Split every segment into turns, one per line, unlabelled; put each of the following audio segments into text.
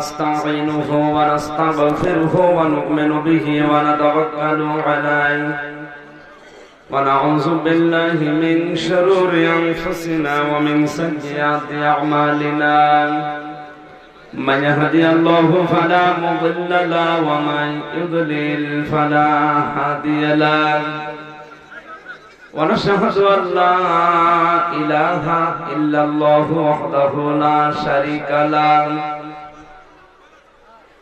ونستعينه ونستغفره ونؤمن به ونتوكل عليه ونعوذ بالله من شرور أنفسنا ومن سيئات أعمالنا من يهدي الله فلا مضل له ومن يضلل فلا هادي له ونشهد أن لا إله إلا الله وحده لا شريك له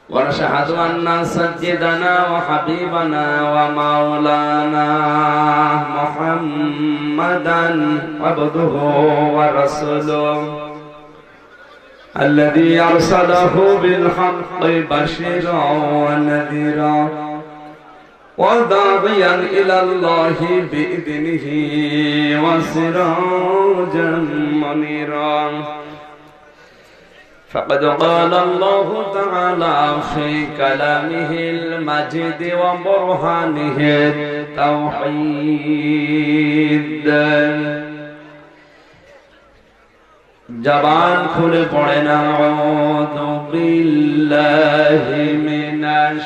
ونشهد أن سيدنا وحبيبنا ومولانا محمدا عبده ورسوله الذي أرسله بالحق بشيرا ونذيرا وداعيا إلى الله بإذنه وسراجا منيرا فقد قال الله تعالى في كلامه المجيد وبرهانه التوحيد जबान खुले पड़े ना औज़ु बिल्लाहि मिनश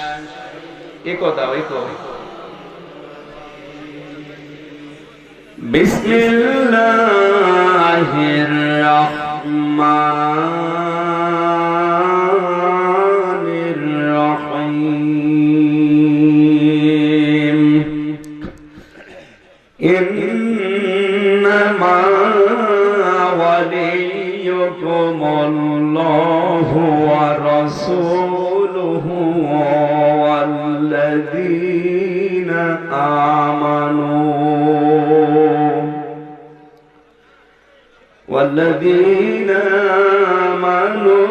एको दाओ एको बिस्मिल्लाहिर रहमानिर रहीम इन्नमा الله ورسوله والذين آمنوا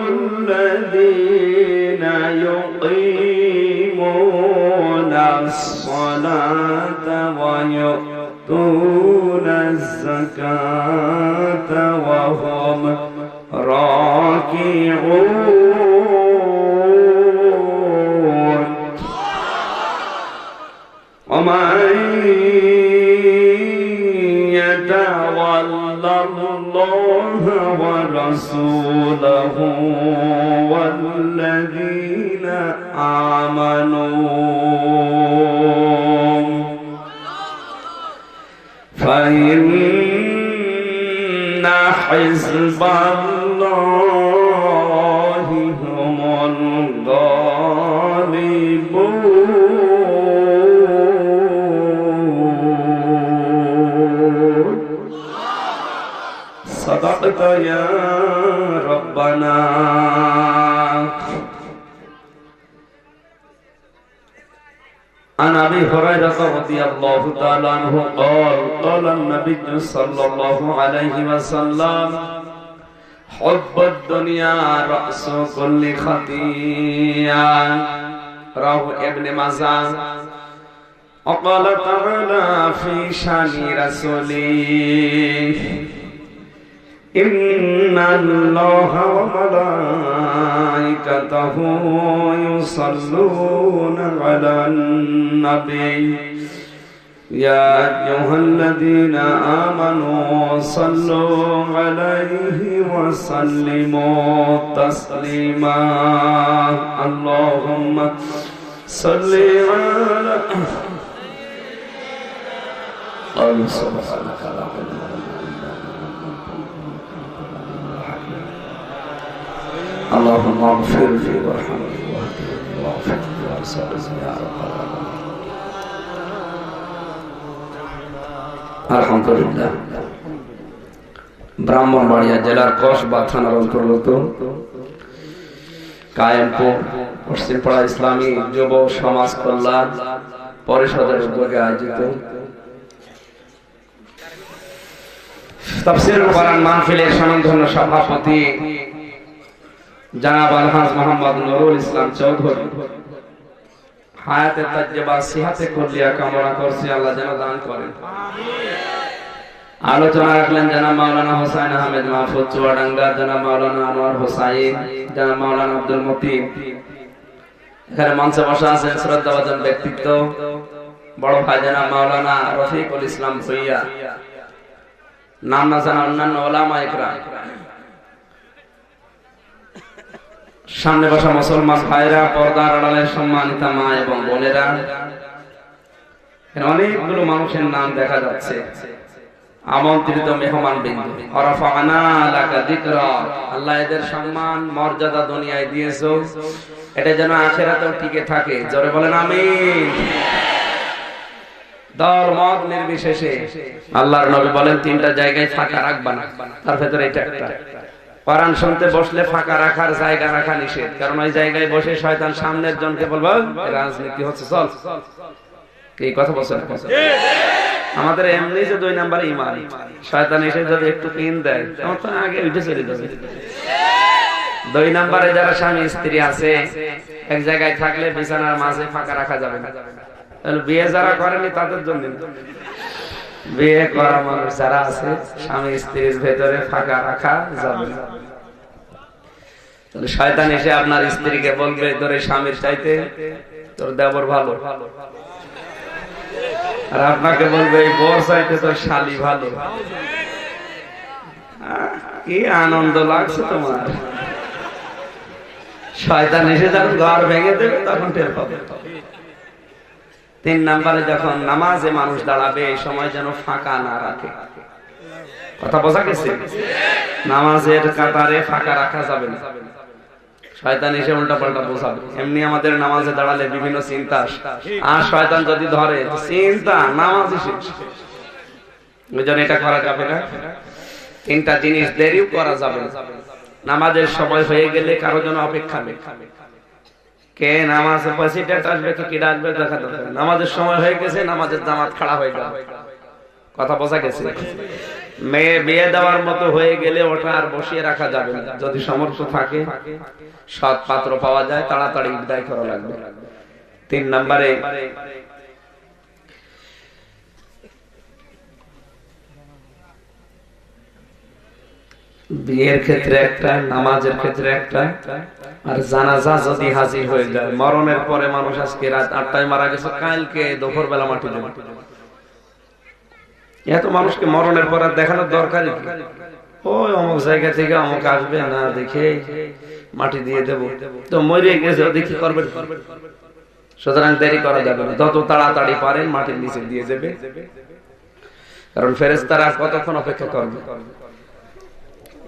الذين يقيمون الصلاة ويؤتون الزكاة وهم راكعون ومن يتول الله ورسوله والذين آمنوا فإن حزب الله هم الغالبون صدقت يا ربنا عن أبي هريرة رضي الله تعالى عنه قال قال النبي صلى الله عليه وسلم حب الدنيا رأس كل خطيئة رواه ابن ماجه وقال تعالى في شان رسوله إن الله وملائكته يصلون على النبي يا أيها الذين آمنوا صلوا عليه وسلموا تسليما اللهم صل على سبحانك لا علم اللهم اغفر لي وارحمني واهدني وعافني وارزقني يا رب العالمين আলহামদুলিল্লাহ ব্রাহ্মণবাড়িয়া জেলার কসবা থানার অন্তর্গত কায়েমপুর পশ্চিমপাড়া ইসলামী যুব সমাজ কল্যাণ পরিষদের উদ্যোগে আয়োজিত তাফসীরুল কোরআন মাহফিলের স্বনামধন্য সভাপতি জনাব আলহাজ মোহাম্মদ নুরুল ইসলাম চৌধুরী হায়াতে তাজ্জবা সিহাতে কুল্লিয়া কামনা করছি আল্লাহ যেন দান করেন আলোচনা রাখলেন জনাব মাওলানা হোসেন আহমেদ মাহফুজ চুয়াডাঙ্গা জনাব মাওলানা আনোয়ার হোসাইন জনাব মাওলানা আব্দুল মতিন এখানে মঞ্চে বসা আছেন শ্রদ্ধাভাজন ব্যক্তিত্ব বড় ভাই জনাব মাওলানা রফিকুল ইসলাম ভুইয়া নাম না জানা অন্যান্য ওলামা ইকরাম সামনে বসা মুসলমান ভাইরা, পর্দার আড়ালের সম্মানিতা মা এবং বোনেরা, অনেকগুলো মানুষের নাম দেখা যাচ্ছে, আমন্ত্রিত মেহমান বিন্দু। ওয়ারাফা'না লাকা যিকরাক, আল্লাহ এদের সম্মান মর্যাদা দুনিয়ায় দিয়েছো, এটা যেন আখিরাতেও টিকে থাকে। জোরে বলেন আমিন। দল মত নির্বিশেষে আল্লাহর নবী বলেন তিনটা জায়গায় ফাঁকা রাখবা না, তার ভেতরে এটা একটা। কোরআন শুনতে বসলে ফাঁকা রাখার জায়গা রাখা নিষেধ, কারণ ওই জায়গায় বসে শয়তান সামনের জনকে বলবে রাজনীতি হচ্ছে, চল। এই কথা বলছেন আমাদের এমনি যে 2 নাম্বার ঈমান, শয়তান এসে যদি একটু পিন দেয় তখন তো আগে উঠে চলে যাবে। 2 নাম্বারে যারা স্বামী স্ত্রী আছে, এক জায়গায় থাকলে বিছানার মাঝে ফাঁকা রাখা যাবে না। তাহলে বিয়ে যারা করেনি তাদের জন্য, বিয়ে করা মানুষ যারা আছে স্বামী স্ত্রীর ভেতরে ফাঁকা রাখা যাবে না। তাহলে শয়তান এসে আপনার স্ত্রীকে বলবে তোরে স্বামীর চাইতে তোর দেবর ভালো, আর আপনাকে বলবে এই বর চাইতে তোর শালি ভালো। কি আনন্দ লাগছে তোমার। শয়তান এসে যখন ঘর ভেঙে দেবে তখন টের পাবে। 3 নাম্বারে যখন নামাজে মানুষ দাঁড়াবে এই সময় যেন ফাঁকা না রাখে। কথা বোঝা গেছে? নামাজের কাতারে ফাঁকা রাখা যাবে না, শয়তান এসে উল্টা পাল্টা বোঝাবে। এমনি আমাদের নামাজে দাঁড়ালে বিভিন্ন চিন্তা, আর শয়তান যদি ধরে চিন্তা নামাজই শেষ। ওইজন্য এটা করা যাবে না। 3টা জিনিস দেরিও করা যাবে না। নামাজের সময় হয়ে গেলে কারো জন্য অপেক্ষা নেই। কে নামাজে প্রেসিডেন্ট আসবে কি ডাকবে দেখা দরকার। নামাজের সময় হয়ে গেছে, নামাজের জামাত খাড়া হয়ে গেল। কথা বোঝা গেছে? মেয়ে বিয়ে দেওয়ার মতো হয়ে গেলে ওটা আর বসিয়ে রাখা যাবে না। যদি সামর্থ্য থাকে, সৎ পাত্র পাওয়া যায়, তাড়াতাড়ি বিদায় করা লাগবে। 3 নম্বরে বিয়ের ক্ষেত্রে একটা, নামাজের ক্ষেত্রে একটা, আর জানাজা যদি হাজির হয়ে যায়। মরণের পরে মানুষ আজকে রাত 8টায় মারা গেছে, কালকে দুপুর বেলা মাটি দেবে। এত মানুষকে মরণের পর দেখানোর দরকারই কি? ওই অমুক জায়গা থেকে অমুক আসবে না দেখে মাটি দিয়ে দেব, তো মরে গেছে দেখি করবে। সুতরাং দেরি করা যাবে না, যত তাড়াতাড়ি পারেন মাটির নিচে দিয়ে দেবে। কারণ ফেরেশতারা কতক্ষণ অপেক্ষা করবে?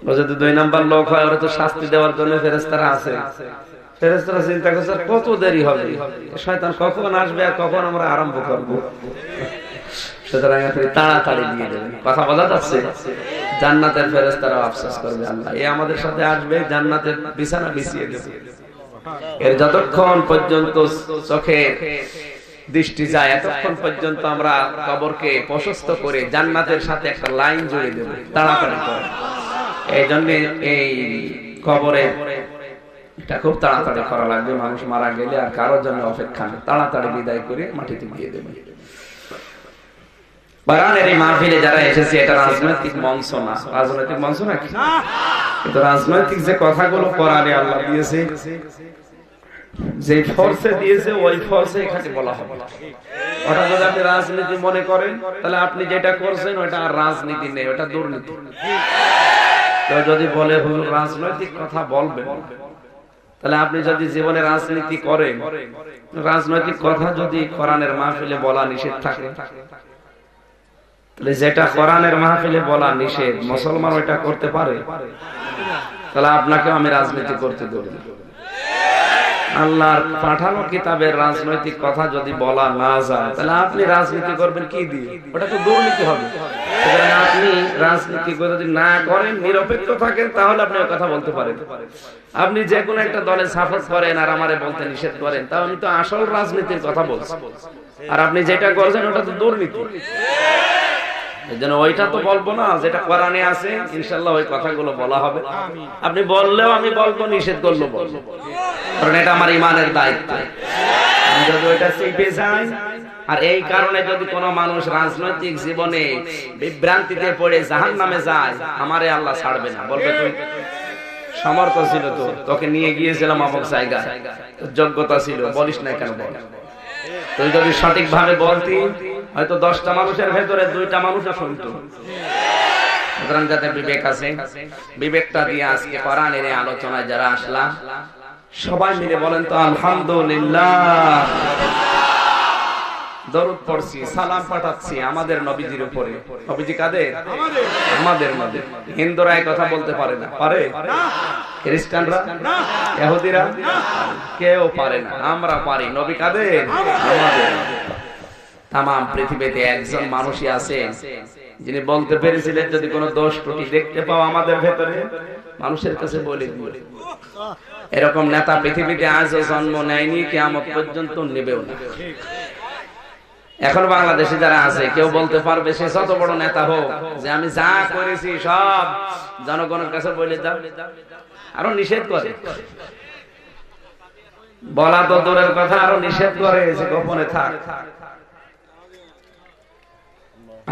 ও যদি 2 নাম্বার লোক হয়, ওরা তো শাস্তি দেওয়ার জন্য ফেরেশতারা আছে। ফেরেশতারা চিন্তা করছে কত দেরি হবে, শয়তান কখন আসবে আর কখন আমরা আরম্ভ করব। সুতরাং আপনি তাড়াতাড়ি দিয়ে দেবেন। কথা বলা যাচ্ছে? জান্নাতের ফেরেশতারা আফসোস করবে, আল্লাহ এ আমাদের সাথে আসবে, জান্নাতের বিছানা বিছিয়ে দেবে। এর যতক্ষণ পর্যন্ত চোখে দৃষ্টি যায়, এতক্ষণ পর্যন্ত আমরা কবরকে প্রশস্ত করে জান্নাতের সাথে একটা লাইন জুড়ে দেব। তাড়াতাড়ি করে। এই জন্য এই কবরে এটা খুব তাড়াতাড়ি করা লাগবে। মানুষ মারা গেলে আর কারোর জন্য অপেক্ষা নেই, তাড়াতাড়ি বিদায় করে মাটিতে দিয়ে দেবে। বারানের এই মাহফিলে যারা এসেছে, এটা রাজনৈতিক মঞ্চ না। রাজনৈতিক মঞ্চ না, কিন্তু রাজনৈতিক যে কথাগুলো কোরআনে আল্লাহ দিয়েছে, যে ফোর্সে দিয়েছে, ওই ফোর্সে এখানে বলা হবে। ওটা যদি আপনি রাজনীতি মনে করেন, তাহলে আপনি যেটা করছেন ওটা আর রাজনীতি নেই, ওটা দুর্নীতি। তো যদি বলে হুজুর রাজনৈতিক কথা বলবেন, তাহলে আপনি যদি জীবনে রাজনীতি করেন, রাজনৈতিক কথা যদি কোরআনের মাহফিলে বলা নিষেধ থাকে, তাহলে যেটা কোরআনের মাহফিলে বলা নিষেধ, মুসলমান ওইটা করতে পারে? তাহলে আপনাকে আমি রাজনীতি করতে দেব না। আল্লাহর পাঠানো কিতাবের রাজনৈতিক কথা যদি বলা না যায়, তাহলে আপনি রাজনীতি করবেন কি দিয়ে? ওটা তো দুর্নীতি হবে। সুতরাং আপনি রাজনীতি যদি না করেন, নিরপেক্ষ থাকেন, তাহলে আপনি ওই কথা বলতে পারেন। আপনি যে কোনো একটা দলে সাপোর্ট করেন আর আমারে বলতে নিষেধ করেন, তাহলে আমি তো আসল রাজনীতির কথা বলছি। আর আপনি যেটা করছেন ওটা তো দুর্নীতি। এজন্য ওইটা তো বলবো না, যেটা কোরআনে আছে ইনশাআল্লাহ ওই কথাগুলো বলা হবে। আপনি বললেও আমি বলবো, নিষেধ করলেও বলবো, কারণ এটা আমার ঈমানের দায়িত্ব। আমি যদি ওইটা শিখে যাই, আর এই কারণে যদি কোনো মানুষ রাজনৈতিক জীবনে বিভ্রান্তিতে পড়ে জাহান্নামে যায়, আমারে আল্লাহ ছাড়বে না। বলবে তুই সামর্থ্য ছিল, তো তোকে নিয়ে গিয়েছিলাম অমুক জায়গায়, যোগ্যতা ছিল, বলিস না কেন? বল, তুই যদি সঠিকভাবে বলতি, হয়তো 10টা মানুষের ভেতরে 2টা মানুষও শুনতো। সুতরাং যাদের বিবেক আছে, বিবেকটা দিয়ে আজকে কোরআনের এই আলোচনায় যারা আসলাম, সবাই মিলে বলেন তো আলহামদুলিল্লাহ। দরুদ পড়ছি, সালাম পাঠাচ্ছি আমাদের নবীজির উপরে। নবীজি কাদের? আমাদের নবী। হিন্দুরা এই কথা বলতে পারে না, পারে? খ্রিস্টানরা, ইহুদিরা কেউ পারে না, আমরা পারি। নবী কাদের? আমাদের। তাম পৃথিবীতে একজন মানুষই আছে যিনি বলতে পেরেছিলেন যদি কোনো দোষ ত্রুটি দেখতে পাও আমাদের ভেতরে মানুষের কাছে বলে দিও। এরকম নেতা পৃথিবীতে আজও জন্ম নেয়নি, কিয়ামত পর্যন্ত নেবেও না। এখন বাংলাদেশে যারা আছে কেউ বলতে পারবে সে যত বড় নেতা হোক যে আমি যা করেছি সব জনগণের কাছে বলে দাও? আরো নিষেধ করে, বলা তো দূরের কথা, আরো নিষেধ করে যে গোপনে থাক।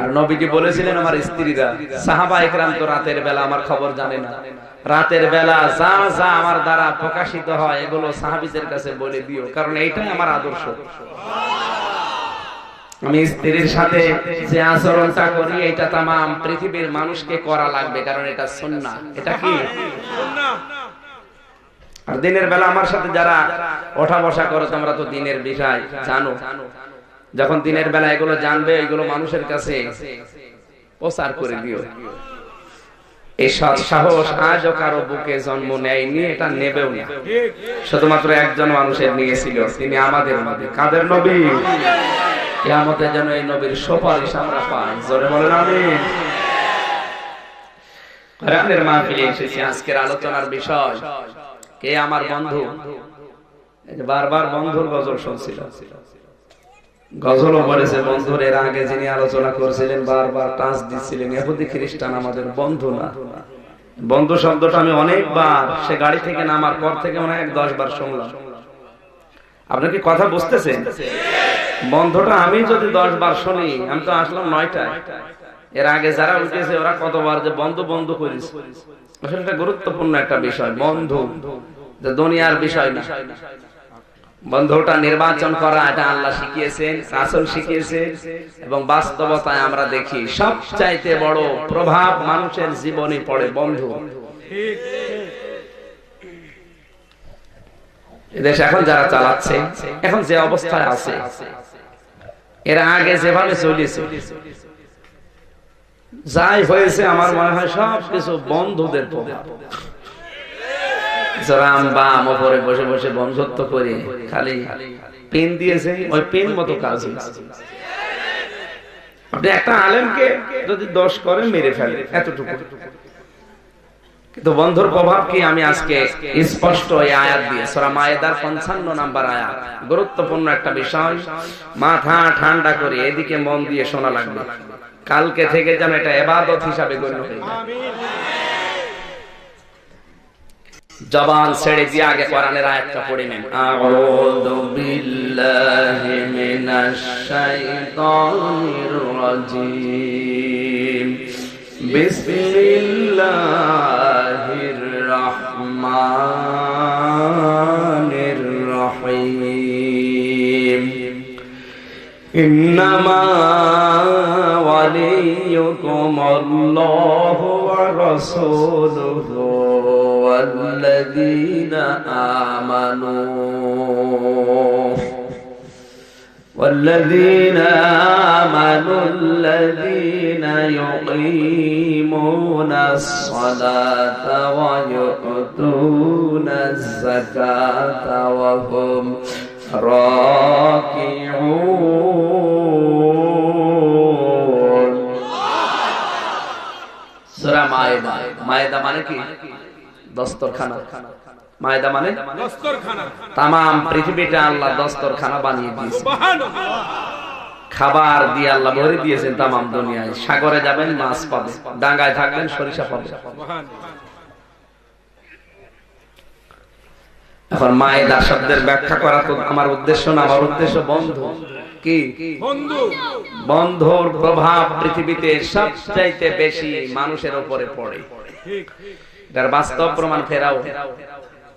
আর নবীজি বলেছিলেন আমার স্ত্রীরা, সাহাবা ইকরাম তো রাতের বেলা আমার খবর জানে না, রাতের বেলা যা যা আমার দ্বারা প্রকাশিত হয় এগুলো সাহাবীদের কাছে বলে দিও, কারণ এইটাই আমার আদর্শ। আমি স্ত্রীর সাথে যে আচরণটা করি এটা তাম পৃথিবীর মানুষকে করা লাগবে, কারণ এটা সুন্নাহ। এটা কি সুন্নাহ? আর দিনের বেলা আমার সাথে যারা ওঠা বসা করো তোমরা তো দিনের বিষয় জানো, যখন দিনের বেলা এগুলো জানবে এগুলো মানুষের কাছে প্রচার করে দিও। এই সৎ সাহস আজও কারো বুকে জন্ম নেয়নি, এটা নেবেও না। শুধুমাত্র একজন মানুষের নিয়েছিল, তিনি আমাদের নবী। কাদের নবী? কিয়ামতে যেন এই নবীর সুপারিশ আমরা পাই। জোরে বলেন আমিন। কোরআনের মাহফিলে এসেছি। আজকের আলোচনার বিষয় কে আমার বন্ধু। বারবার বন্ধুর গজল শুনছিলাম, গজলও বলেছে বন্ধুর। এর আগে যিনি আলোচনা করছিলেন বারবার টাচ দিচ্ছিলেন ইহুদি খ্রিস্টান আমাদের বন্ধু না। বন্ধু শব্দটা আমি অনেকবার সে গাড়ি থেকে নামার পর থেকে মনে হয় 10 বার শুনলাম। আপনি কি কথা বুঝতেছেন? বন্ধুটা আমি যদি 10 বার শুনি, আমি তো আসলাম 9টায়। এর আগে যারা উঠেছে ওরা কতবার যে বন্ধু বন্ধু করেছে। আসলে এটা গুরুত্বপূর্ণ একটা বিষয়, বন্ধু যে দুনিয়ার বিষয় না। বন্ধুটা নির্বাচন করা এটা আল্লাহ শিখিয়েছেন, রাসূল শিখিয়েছেন, এবং বাস্তবতায় আমরা দেখি সবচাইতে বড় প্রভাব মানুষের জীবনে পড়ে বন্ধু। এদেশ এখন যারা চালাচ্ছে, এখন যে অবস্থায় আছে, এর আগে যেভাবে চলেছে, যাই হয়েছে আমার মনে হয় সবকিছু বন্ধুদের প্রভাব। জরাম বাম উপরে বসে বসে বন্ধুত্ব করে খালি পেন দিয়েছে, ওই পেন মতো কাজ হয়েছে। আপনি একটা আলেমকে যদি দোষ করে মেরে ফেলে এতটুকু, কিন্তু বন্ধুর প্রভাব কি আমি আজকে স্পষ্ট এই আয়াত দিয়ে সূরা মায়েদার 55 নম্বর আয়াত। গুরুত্বপূর্ণ একটা বিষয়, মাথা ঠান্ডা করে এদিকে মন দিয়ে শোনা লাগবে। কালকে থেকে যেন এটা ইবাদত হিসাবে গণ্য হয়ে যায়। জবান ছেড়ে দিয়ে আগে কোরআনের আয়াতটা পড়ে নেন। আউযু বিল্লাহি মিনাশ শাইতানির রাজীম। বিসমিল্লাহির রহমানির রহিম। ইন্নামা ওয়ালিয়ুকুমুল্লাহু ওয়া রাসূলুহু والذين آمنوا الذين يقيمون الصلاة ويؤتون الزكاة وهم راكعون। সূরা মায়েদা। মায়েদা মানে কি? দস্তরখানা। মায়েদা মানে দস্তরখানা। তামাম পৃথিবীটা আল্লাহ দস্তরখানা বানিয়ে দিয়েছে। সুবহানাল্লাহ। খাবার দিয়ে আল্লাহ ভরে দিয়েছেন তামাম দুনিয়ায়। সাগরে যাবেন মাছ পাবেন, ডাঙ্গায় থাকবেন সরিষা পাবেন। সুবহানাল্লাহ। এখন মায়েদা শব্দের ব্যাখ্যা করা তো আমার উদ্দেশ্য না, আমার উদ্দেশ্য বন্ধু। কি বন্ধু? বন্ধুর প্রভাব পৃথিবীতে সবচাইতে বেশি মানুষের উপরে পড়ে। ঠিক। তার বাস্তব প্রমাণ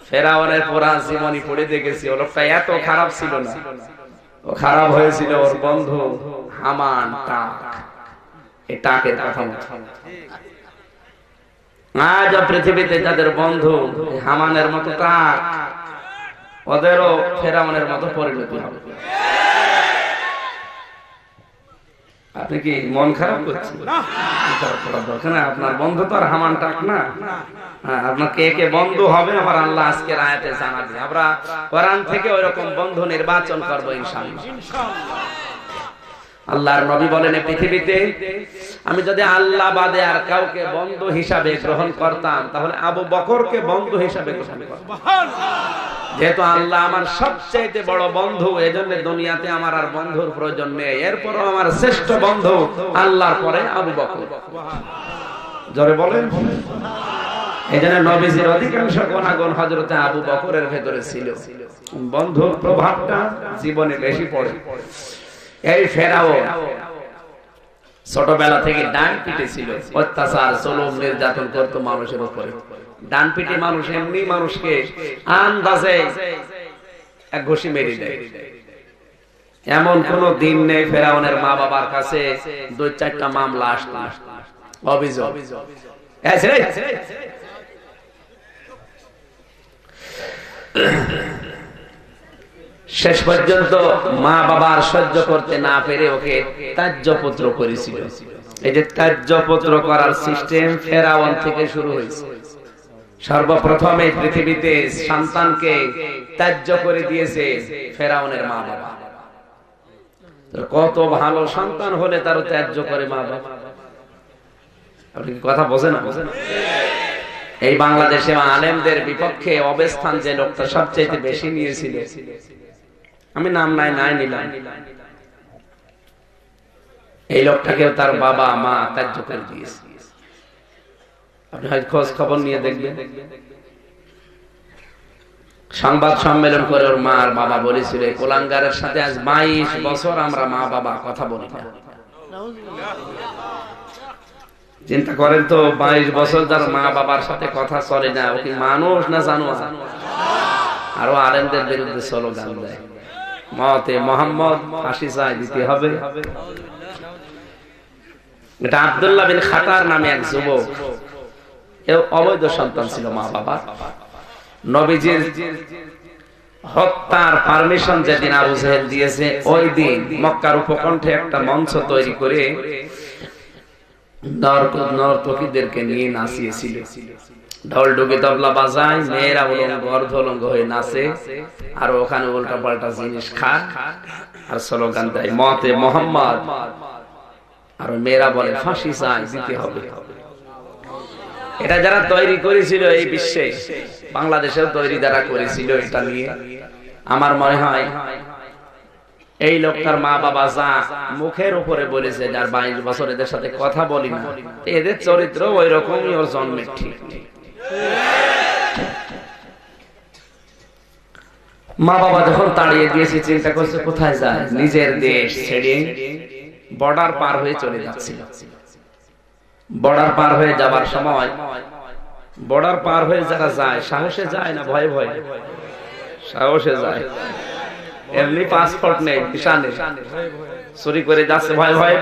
ফেরাউনের পুরা জীবনী পড়ে দেখেছি। ও লোকটা এত খারাপ ছিল না, ও খারাপ হয়েছিল ওর বন্ধু হামান টাক। এই টাকের কথা আজ পৃথিবীতে যাদের বন্ধু হামানের মতো টাক, ওদেরও ফেরাউনের মতো পরিণতি হবে। আপনি কি মন খারাপ করছেন? আপনার বন্ধু তো আর হামান টাক না। আপনার কে কে বন্ধু হবে আমার আল্লাহ আজকের আয়াতে জানাবে। আমরা কোরআন থেকে ওইরকম বন্ধু নির্বাচন করবো ইনশাআল্লাহ। আল্লাহর নবী বলেন, পৃথিবীতে আমি যদি আল্লাহ বাদে আর কাউকে বন্ধু হিসাবে গ্রহণ করতাম তাহলে আবু বকরকে বন্ধু হিসাবে গ্রহণ করতাম। যেহেতু আল্লাহ আমার সবচেয়ে বড় বন্ধু, এজন্য দুনিয়াতে আমার আর বন্ধুর প্রয়োজন নেই। এরপরও আমার শ্রেষ্ঠ বন্ধু আল্লাহর পরে আবু বকর। জোরে বলেন। এজন্য নবীজির অধিকাংশ গুনাহগান হযরতে আবু বকরের ভেতরে ছিল। বন্ধুর প্রভাবটা জীবনে বেশি পড়ে। এই ফেরাউন ছোটবেলা থেকে ডান পিটে ছিল, অত্যাচার জুলুম নির্যাতন করত মানুষের উপরে। ডান পিটে মানুষ এমনি মানুষকে আন্দাজে এক ঘুষি মেরে দেয়। এমন কোন দিন নেই ফেরাউনের মা বাবার কাছে 2-4টা মামলা আসতো, অভিযোগ। শেষ পর্যন্ত মা বাবার সহ্য করতে না পেরে ওকে ত্যায্যপুত্র করেছিল। এই যে ত্যায্যপুত্র করার সিস্টেম ফেরাউন থেকে শুরু হয়েছে। সর্বপ্রথম এই পৃথিবীতে সন্তানকে ত্যায্য করে দিয়েছে ফেরাউনের মা বাবা। কত ভালো সন্তান হলে তারও ত্যায্য করে মা বাবা। আপনি কি কথা বোঝেন না? এই বাংলাদেশে আলেমদের বিপক্ষে অবস্থান যে লোকটা সবচেয়ে বেশি নিয়েছিল, আমি নাম নাই নিলাম, এই লোকটাকেও তার বাবা মা ত্যায্য করে দিয়েছে। আপনি হয়তো খোঁজ খবর নিয়ে দেখবেন। সংবাদ সম্মেলন করে ওর মা আর বাবা বলেছিল, কোলাঙ্গারের সাথে আজ 22 বছর আমরা মা বাবা কথা বলি না। চিন্তা করেন তো, 22 বছর যার মা বাবার সাথে কথা চলে না, ও কি মানুষ না জানোয়ার? আরো আলেমদের বিরুদ্ধে স্লোগান দেয়, মতে মোহাম্মদ, ফাঁসি চাই, দিতে হবে। এটা আব্দুল্লাহ বিন খাতার নামে এক যুবক, এও অবৈধ সন্তান ছিল মা বাবা। নবীজির হত্যার পারমিশন যেদিন আবু জাহেল দিয়েছে, ওই দিন মক্কার উপকণ্ঠে একটা মঞ্চ তৈরি করে নর্তকীদেরকে নিয়ে নাচিয়েছিল। ঢোল ঢুকে তবলা বাজায়, মেয়েরা অর্ধলঙ্গ হয়ে নাচে, আর ওখানে উল্টা পাল্টা জিনিস খায় আর স্লোগান দেয়, মতে মোহাম্মদ। আর মেয়েরা বলে, ফাঁসি চাই, দিতে হবে। এটা যারা তৈরি করেছিল এই বিশ্বে, বাংলাদেশেও তৈরি যারা করেছিল এটা নিয়ে, আমার মনে হয় এই লোকটার মা বাবা যা মুখের উপরে বলেছে, যার 22 বছর এদের সাথে কথা বলি না, এদের চরিত্র ওই রকমই, ওর জন্মের ঠিক নেই। মা বাবা যখন তাড়িয়ে দিয়েছে, চিন্তা করছে কোথায় যায়, নিজের দেশ ছেড়ে বর্ডার পার হয়ে চলে যাচ্ছিল। বর্ডার পার হয়ে যাবার সময়, বর্ডার পার হয়ে যারা যায় সাহসে যায় না ভয়ে ভয়ে? সাহসে যায়। এমনি পাসপোর্ট নেই, ভিসা নেই, চুরি করে যাচ্ছে ভয় ভয়।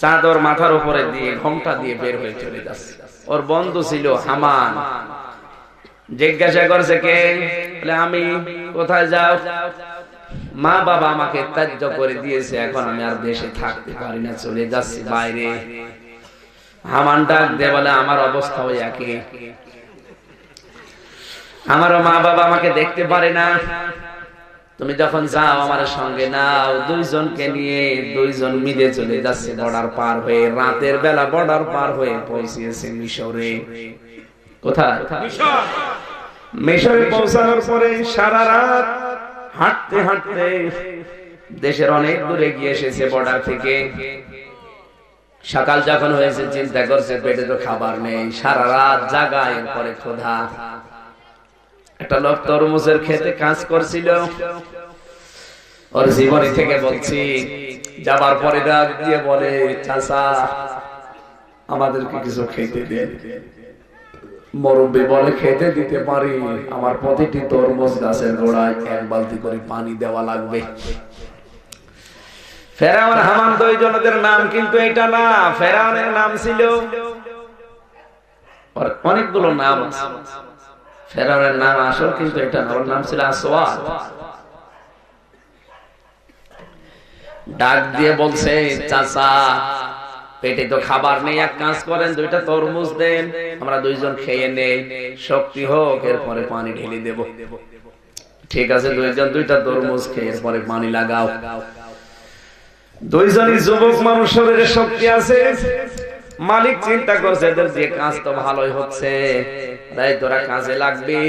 চাদর মাথার উপরে দিয়ে ঘোমটা দিয়ে বের হয়ে চলে যাচ্ছে। ওর বন্ধু ছিল হামান, জিজ্ঞাসা করছে কে? বলে আমি। কোথায় যাও? মা বাবা আমাকে ত্যায্য করে দিয়েছে, এখন আমি আর দেশে থাকতে পারি না, চলে যাচ্ছি বাইরে। হামান ডাক দিয়ে বলে, আমার অবস্থা ওই একই, আমারও মা বাবা আমাকে দেখতে পারে না, তুমি যখন যাও আমার সঙ্গে নাও। 2 জনকে নিয়ে 2 জন মিলে চলে যাচ্ছে বর্ডার পার হয়ে। রাতের বেলা বর্ডার পার হয়ে পৌঁছেছে মিশরে। কোথায়? মিশরে পৌঁছানোর পরে সারা রাত হাঁটতে হাঁটতে দেশের অনেক দূরে গিয়ে এসেছে বর্ডার থেকে। সকাল যখন হয়েছে, চিন্তা করছে পেটে তো খাবার নেই, সারা রাত জাগায়, পরে ক্ষুধা। একটা লোক তরমুজের খেতে কাজ করছিল, ওর জীবনী থেকে বলছি, যাবার পরে ডাক দিয়ে বলে, চাচা আমাদেরকে কিছু খেতে দেন। মুরব্বি বলে, খেতে দিতে পারি, আমার প্রতিটি তরমুজ গাছের গোড়ায় 1 বালতি করে পানি দেওয়া লাগবে। ফেরাউন হামান 2 জনদের নাম কিন্তু এটা না, ফেরাউনের নাম ছিল, অনেকগুলো নাম আছে। ফেরাউনের নাম আসল, কিন্তু এটা ওর নাম ছিল আসওয়াদ। ডাক দিয়ে বলছে, চাচা পেটে তো খাবার নেই, এক কাজ করেন দুইটা তরমুজ দেন, আমরা দুইজন খেয়ে নেই, শক্তি হোক, এরপরে পানি ঢেলে দেব। ঠিক আছে, দুইজন দুইটা তরমুজ খেয়ে এরপরে পানি লাগাও। দুইজনই যুবক মানুষ, শরীরে শক্তি আছে। মালিক চিন্তা করছে এদের যে কাজ তো ভালোই হচ্ছে, তাই তোরা কাজে লাগবি,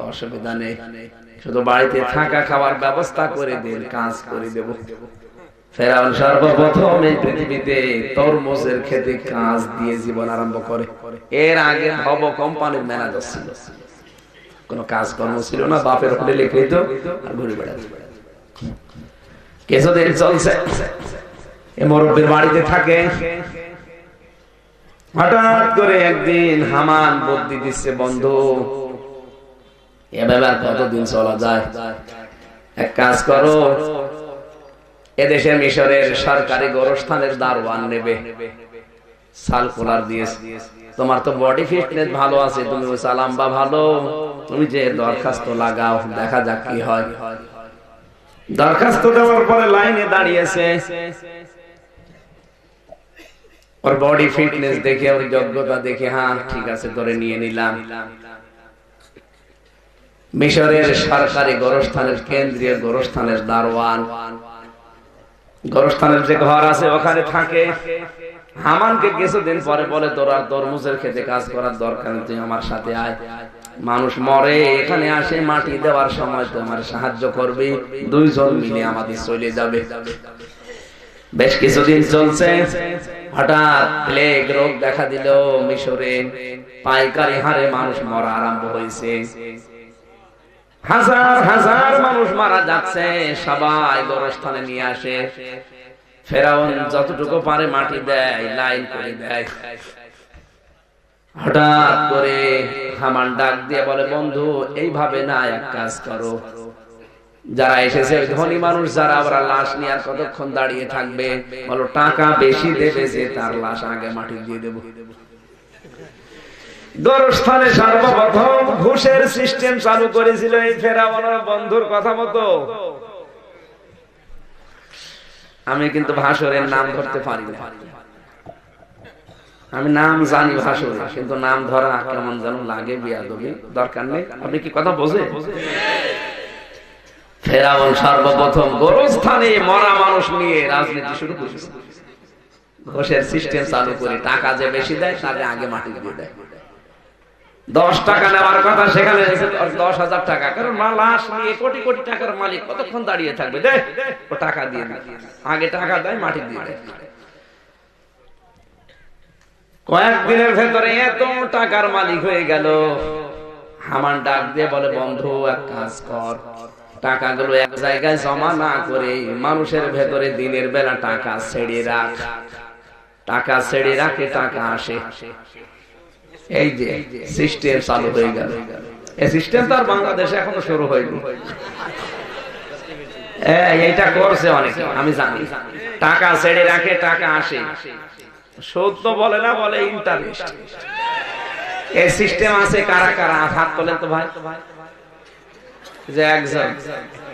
অসুবিধা নেই, শুধু বাড়িতে থাকা খাওয়ার ব্যবস্থা করে দিন, কাজ করে দেব। ফেরাউন সর্বপ্রথম এই পৃথিবীতে তরমুজের খেতে কাজ দিয়ে জীবন আরম্ভ করে। এর আগে ভব কোম্পানির ম্যানেজার ছিল, কোনো কাজকর্ম ছিল না, বাপের হোটেলে খেত আর ঘুরে বেড়াতো। কিছুদিন চলছে, এ মুরব্বির বাড়িতে থাকে। হঠাৎ করে একদিন হামান বুদ্ধি দিচ্ছে, বন্ধু এভাবে আর কতদিন চলা যায়, এক কাজ করো, এদেশে মিশরের সরকারি গোরস্থানের দারোয়ান নেবে, সার্কুলার দিয়েছে, তোমার তো বডি ফিটনেস ভালো আছে, তুমি সালাম্বা ভালো, তুমি যে দরখাস্ত লাগাও, দেখা যাক কি হয়। দরখাস্ত দেওয়ার পরে লাইনে দাঁড়িয়েছে, ওর বডি ফিটনেস দেখে, ওর যোগ্যতা দেখে, হ্যাঁ ঠিক আছে ধরে নিয়ে নিলাম। মিশরের সরকারি গোরস্থানের, কেন্দ্রীয় গোরস্থানের দারোয়ান, গোরস্থানের যে ঘর আছে ওখানে থাকে। হামানকে কিছুদিন পরে বলে, তোরা তরমুজের খেতে কাজ করার দরকার, তুই আমার সাথে আয়, মানুষ মরে এখানে আসে, মাটি দেওয়ার সময় তোমার সাহায্য করবি, দুইজন মিলে আমাদের চলে যাবে। বেশ কিছুদিন চলছে, হঠাৎ প্লেগ রোগ দেখা দিল মিশরে, পাইকারি হারে মানুষ মরা আরম্ভ হয়েছে, হাজার হাজার মানুষ মারা যাচ্ছে, সবাই গোরস্থানে নিয়ে আসে। ফেরাউন যতটুকু পারে মাটি দেয়, লাইন করে দেয়। হঠাৎ করে হামান ডাক দিয়ে বলে, বন্ধু এইভাবে না, এক কাজ করো, যারা এসেছে ধনী মানুষ যারা, আমরা লাশ নিয়ে আর কতক্ষণ দাঁড়িয়ে থাকবে, বলো টাকা বেশি দেবে যে তার লাশ আগে মাটি দিয়ে দেব। গোরস্থানে সর্বপ্রথম ঘুষের সিস্টেম চালু করেছিল এই ফেরাউনের বন্ধুর কথা মতো। আমি কিন্তু ভাসুরের নাম ধরতে পারি না, আমি নাম জানি ভাসুর, কিন্তু নাম ধরা কেমন যেন লাগে, বিয়াদবি, দরকার নেই। আপনি কি কথা বোঝে? ফেরাউন সর্বপ্রথম গোরস্থানে মরা মানুষ নিয়ে রাজনীতি শুরু করেছে, ঘুষের সিস্টেম চালু করে, টাকা যে বেশি দেয় তাদের আগে মাটি দিয়ে দেয়। 10 টাকা নেওয়ার কথা সেখানে 10,000 টাকা, কারণ লাশ নিয়ে কোটি কোটি টাকার মালিক কতক্ষণ দাঁড়িয়ে থাকবে, দে ও টাকা দিয়ে দেয়, আগে টাকা দেয়, মাটি দিয়ে দেয়। কয়েকদিনের ভেতরে এত টাকার মালিক হয়ে গেল। হামান ডাক দিয়ে বলে, বন্ধু এক কাজ কর, টাকাগুলো এক জায়গায় জমা না করে মানুষের ভেতরে দিনের বেলা টাকা ছেড়ে রাখ, টাকা ছেড়ে রাখে টাকা আসে। এই যে সিস্টেম চালু হয়ে গেল, এই সিস্টেম তো আর বাংলাদেশে এখনো শুরু হয়নি, এইটা করছে অনেকে, আমি জানি। টাকা ছেড়ে রাখে টাকা আসে, সুদ তো বলে না, বলে ইন্টারেস্ট। এই সিস্টেম আছে কারা কারা, হাত তোলেন তো ভাই। যে একজন,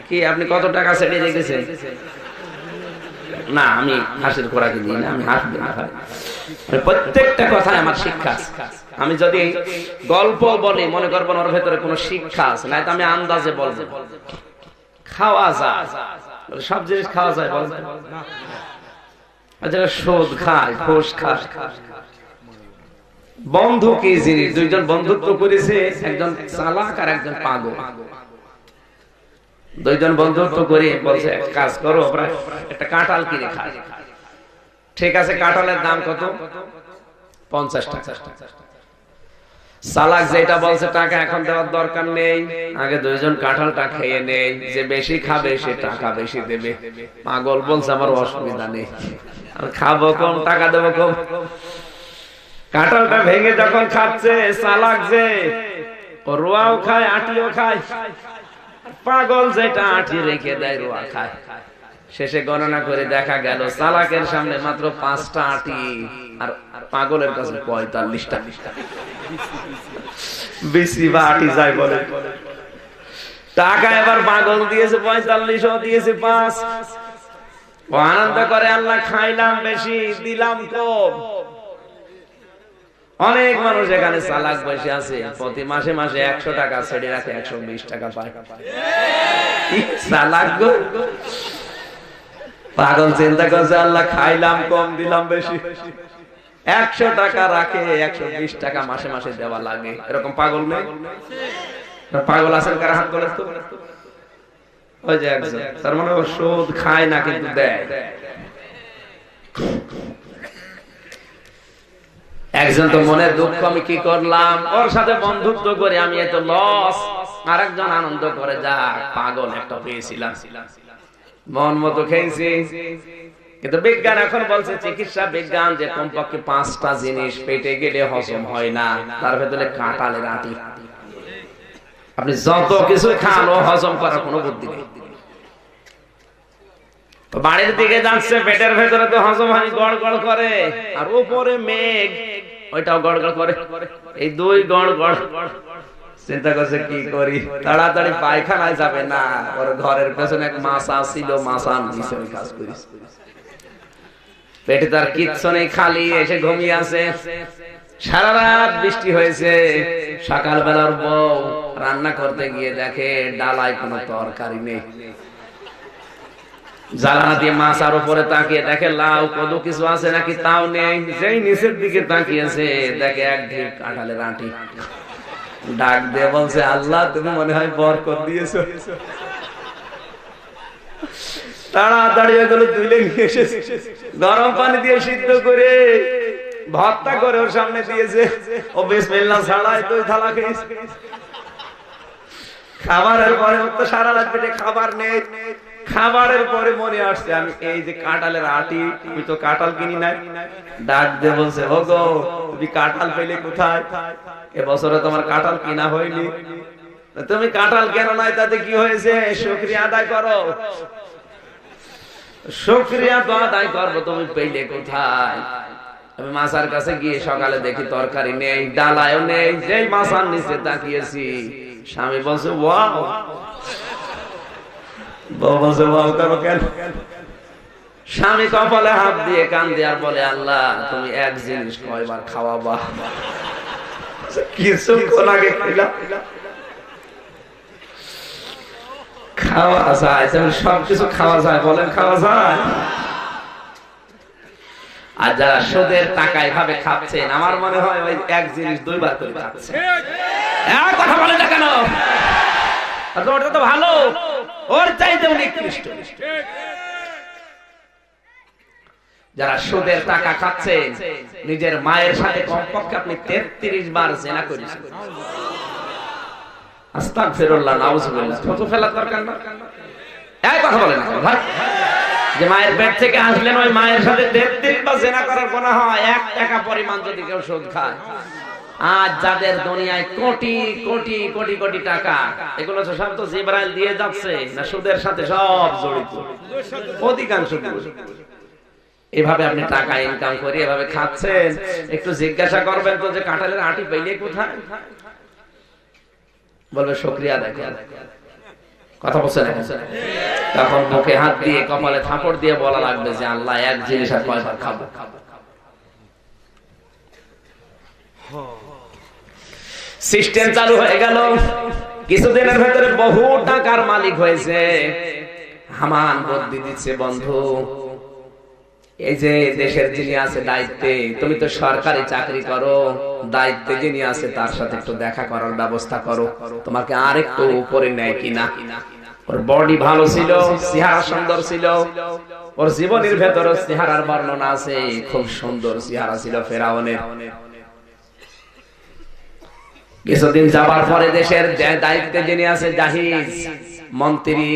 কি আপনি কত টাকা ছেড়ে রেখেছেন? না আমি হাসির খোরাকি দিই না, আমি হাসবো না ভাই, প্রত্যেকটা কথায় আমার শিক্ষা আছে। আমি যদি গল্প বলি মনে করবো ওর ভেতরে কোনো শিক্ষা আছে, না তো আমি আন্দাজে বলবো। খাওয়া যায়, সব জিনিস খাওয়া যায়, বল যারা সুদ খায়, ঘুষ খায়। বন্ধু কি জিনিস? দুইজন বন্ধুত্ব করেছে, একজন চালাক আর একজন পাগল। দুইজন বন্ধুত্ব করে বলছে, কাজ করো, একটা কাঁঠাল কিনে খায়। ঠিক আছে, কাঁঠালের দাম কত? 50 টাকা। চালাক যেটা বলছে, টাকা এখন দেওয়ার দরকার নেই, আগে দুইজন কাঁঠালটা খেয়ে নেই, যে বেশি খাবে সে টাকা বেশি দেবে। পাগল বলছে, আমার অসুবিধা নেই, আমি খাবো কম, টাকা দেবো কম। কাঁঠালটা ভেঙে যখন খাচ্ছে, চালাক যে রোয়াও খায়, আটিও খায়, পাগল যেটা আটি রেখে দেয়, রোয়া খায়। শেষে গণনা করে দেখা গেল চালাকের সামনে মাত্র 5টা আটি, আর পাগলের কাছে 45টা বেশি বাটি যায় বলে। টাকা এবার পাগল দিয়েছে 45, ও দিয়েছে 5। ও আনন্দ করে, আল্লাহ খাইলাম বেশি দিলাম কম। অনেক মানুষ এখানে চালাক বসে আছে, প্রতি মাসে মাসে 100 টাকা ছেড়ে রাখে, 120 টাকা পায়। চালাক গো। পাগল চিন্তা করছে আল্লাহ খাইলাম কম দিলাম বেশি, 100 টাকা রাখে 120 টাকা মাসে মাসে দেওয়া লাগে। এরকম পাগল নেই? পাগল আছেন কার হাত তোলেন তো? ওই যে একজন, তার মানে ও সুদ খায় না কিন্তু দেয়। একজন তো মনে দুঃখ, আমি কি করলাম, ওর সাথে বন্ধুত্ব করে আমি এত লস। আরেকজন আনন্দ করে, যা পাগল একটা পেয়েছিলাম, মন মতো খেয়েছি। কিন্তু বিজ্ঞান এখন বলছে, চিকিৎসা বিজ্ঞান, যে কমপক্ষে 5টা জিনিস পেটে গেলে হজম হয় না, তার ভেতরে কাঁঠালের আটি। আপনি যত কিছু খান, ও হজম করার কোনো বুদ্ধি নেই। তো বাড়ির দিকে যাচ্ছে, পেটের ভেতরে তো হজম হয়, গড়গড় করে, আর উপরে মেঘ, ওইটাও গড়গড় করে। এই দুই গড়গড়। চিন্তা করছে কি করি, তাড়াতাড়ি পায়খানায় যাবে না, ওর ঘরের পেছনে এক মাছা ছিল, মাছা নিচে ওই কাজ করিস। পেটে তার কিচ্ছু নেই, খালি, এসে ঘুমিয়ে আছে। সারা রাত বৃষ্টি হয়েছে। সকালবেলার বউ রান্না করতে গিয়ে দেখে ডালায় কোনো তরকারি নেই। জ্বালানা দিয়ে মাছার উপরে তাকিয়ে দেখে লাউ কদু কিছু আছে নাকি, তাও নেই। যেই নিচের দিকে তাকিয়েছে, দেখে এক ঢিপ কাঁঠালের আটি। ডাক দিয়ে বলছে, আল্লাহ তুমি মনে হয় বরকত দিয়েছো। তাড়াতাড়ি এগুলো তুলে নিয়ে এসেছে, গরম পানি দিয়ে সিদ্ধ করে ভর্তা করে ওর সামনে দিয়েছে। ও বিসমিল্লাহ ছাড়াই 2 থালা খেয়েছে। খাবারের পরে তো সারা রাত পেটে খাবার নেই। খাবারের পরে মনে আসছে, আমি এই যে কাঁঠালের আটি, তুই তো কাঁঠাল কিনি নাই। ডাক দিয়ে বলছে, ও গো তুমি কাঁঠাল পেলে কোথায়? এবছরে তোমার কাঁঠাল কিনা হয়নি। তুমি কাঁঠাল কেন নাই, তাতে কি হয়েছে? শুকরিয়া আদায় করো। শুকরিয়া তো আদায় করবো, তুমি পেলে কোথায়? আমি মাছার কাছে গিয়ে সকালে দেখি তরকারি নেই, ডালায়ও নেই। যেই মাছার নিচে তাকিয়েছি, স্বামী বলছে ওয়াও। বলছে ওয়াও করো কেন? স্বামী কপালে হাত দিয়ে কান্দে আর বলে, আল্লাহ তুমি এক জিনিস কয়বার খাওয়াবা? কিছুক্ষণ আগে খেলাম। খাওয়া যায়, সবকিছু খাওয়া যায়, বলেন খাওয়া যায়? আর যারা সুদের টাকা এভাবে খাচ্ছেন, আমার মনে হয় ওই এক জিনিস 2 বার করে খাচ্ছে। কথা বলে না কেন? ওটা তো ভালো, ওর চাইতে নিকৃষ্ট। যারা সুদের টাকা খাচ্ছেন, নিজের মায়ের সাথে কমপক্ষে আপনি 33 বার জিনা করেছেন। আস্তাগফিরুল্লাহ, নাউযুবিল্লাহ। কত ফেলার দরকার না? এই কথা বলেন না ভাই, যে মায়ের পেট থেকে আসলেন, ওই মায়ের সাথে 33 বার জিনা করার গুনাহ হয় 1 টাকা পরিমাণ যদি কেউ সুদ খায়। আজ যাদের দুনিয়ায় কোটি কোটি কোটি কোটি টাকা, এগুলো সব তো জিবরাইল দিয়ে যাচ্ছে না, সুদের সাথে সব জড়িত, অধিকাংশ। এভাবে আপনি টাকা ইনকাম করে এভাবে খাচ্ছেন, একটু জিজ্ঞাসা করবেন তো যে কাঁঠালের আটি পেলে কোথায়? বলবে শুকরিয়া দেখো। কথা বলছে না? তখন মুখে হাত দিয়ে কপালে থাপড় দিয়ে বলা লাগবে যে আল্লাহ এক জিনিস আর কয়বার খাবো? সিস্টেম চালু হয়ে গেল। কিছুদিনের ভেতরে বহু টাকার মালিক হয়েছে। হামান বুদ্ধি দিচ্ছে, বন্ধু এই যে দেশের যিনি আছে দায়িত্বে, তুমি তো সরকারি চাকরি করো, দায়িত্বে যিনি আছে তার সাথে একটু দেখা করার ব্যবস্থা করো, তোমাকে আর একটু উপরে নেয় কিনা। ওর বডি ভালো ছিল, চেহারা সুন্দর ছিল, ওর জীবনের ভেতরে চেহারার বর্ণনা আছে, খুব সুন্দর চেহারা ছিল ফেরাউনের। কিছুদিন যাবার পরে দেশের দায়িত্বে যিনি আছে জাহিজ মন্ত্রী,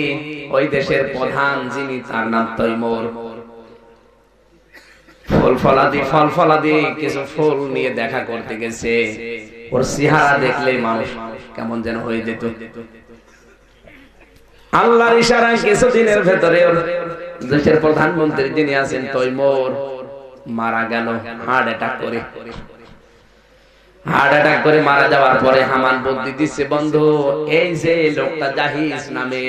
ওই দেশের প্রধান যিনি, তার নাম তৈমুর। ফল ফলাদি কিছু ফুল নিয়ে দেখা করতে গেছে। ওর চেহারা দেখলেই মানুষ কেমন যেন হয়ে যেত। আল্লাহর ইশারায় কিছুদিনের ভেতরে দেশের প্রধানমন্ত্রী যিনি আছেন তৈমুর, মারা গেল হার্ট অ্যাটাক করে। হার্ট অ্যাটাক করে মারা যাওয়ার পরে হামান বুদ্ধি দিচ্ছে, বন্ধু এই যে লোকটা জাহিজ নামে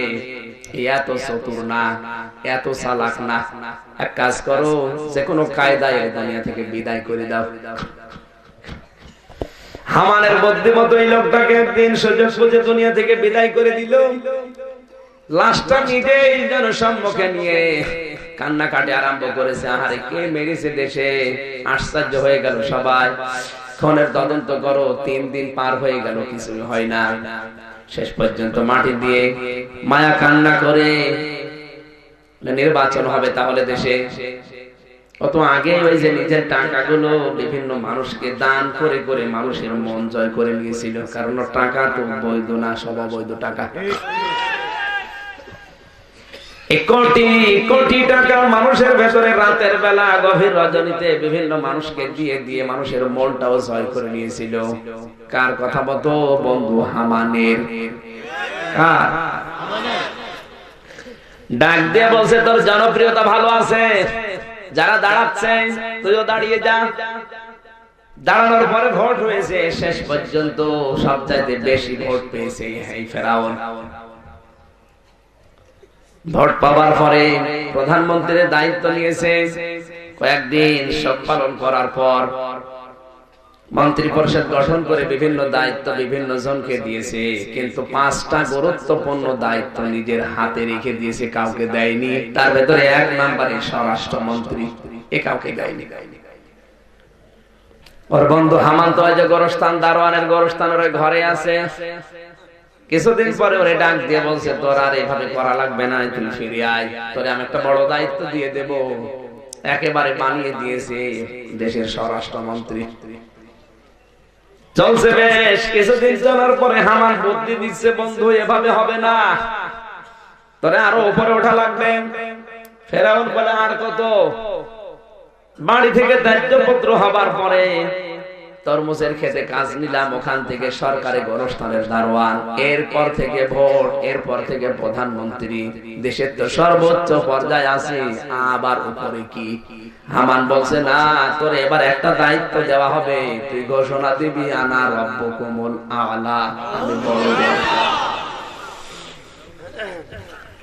এত চতুর না, এত চালাক না, এক কাজ করো, যে কোনো কায়দায় দুনিয়া থেকে বিদায় করে দাও। হামানের বুদ্ধিমতো এই লোকটাকে একদিন সুযোগ বুঝে দুনিয়া থেকে বিদায় করে দিল। লাশটা নিজেই জনসম্মুখে নিয়ে কান্নাকাটি আরম্ভ করেছে। আহারে কে মেরেছে দেশে, আশ্চর্য হয়ে গেল সবাই। খুনের তদন্ত করো, 3 দিন পার হয়ে গেল, কিছু হয় না। শেষ পর্যন্ত মাটি দিয়ে মায়া কান্না করে নির্বাচন হবে তাহলে দেশে। কত আগে ওই যে নিজের টাকাগুলো বিভিন্ন মানুষকে দান করে করে মানুষের মন জয় করে নিয়েছিল, কারণ টাকা তো বৈধ না, সব অবৈধ টাকা। কোটি কোটি টাকা মানুষের ভেতরে রাতের বেলা গভীর রজনীতে বিভিন্ন মানুষকে দিয়ে দিয়ে মানুষের মনটাও জয় করে নিয়েছিল। কার কথা বলতো? বন্ধু হামানের। কার? ডাক দিয়ে বলছে, তোর জনপ্রিয়তা ভালো আছে, যারা দাঁড়াচ্ছে তুইও দাঁড়িয়ে যা। দাঁড়ানোর পরে ভোট হয়েছে, শেষ পর্যন্ত সবচাইতে বেশি ভোট পেয়েছে এই ফেরাউন। ভোট পাওয়ার পরে প্রধানমন্ত্রীর দায়িত্ব নিয়েছে। কয়েকদিন শোক পালন করার পর মন্ত্রী পরিষদ গঠন করে বিভিন্ন দায়িত্ব বিভিন্ন জনকে দিয়েছে, কিন্তু 5টা গুরুত্বপূর্ণ দায়িত্ব নিজের হাতে রেখে দিয়েছে, কাউকে দেয়নি। তার ভেতরে 1 নম্বরে স্বরাষ্ট্রমন্ত্রী, এ কাউকে দেয়নি। ওর বন্ধু হামান তো যে গোরস্থান, দারোয়ানের গোরস্থান ওর ঘরে আছে। কিছুদিন পরে ওরে ডাক দিয়ে বলছে, তোর আর এইভাবে করা লাগবে না, তুই ফিরে আয়, তোরে আমি একটা বড় দায়িত্ব দিয়ে দেব। একেবারে বানিয়ে দিয়েছে দেশের স্বরাষ্ট্রমন্ত্রী। চলছে বেশ কিছুদিন, চলার পরে হামান বুদ্ধি দিচ্ছে, বন্ধু এভাবে হবে না, তোরে আরো উপরে ওঠা লাগবে। ফেরাউন বলে, আর কত? বাড়ি থেকে দায়িত্বপত্র হবার পরে তরমুজের খেতে কাজ নিলাম, ওখান থেকে সরকারি গোরস্থানের দারোয়ান, এরপর থেকে ভোট, এরপর থেকে প্রধানমন্ত্রী, দেশের তো সর্বোচ্চ পর্যায়ে আছে, আবার উপরে কি? হামান বলছে, না, তোর এবার একটা দায়িত্ব দেওয়া হবে, তুই ঘোষণা দিবি, আনা রব্বুকুমুল আ'লা, আমি বড়।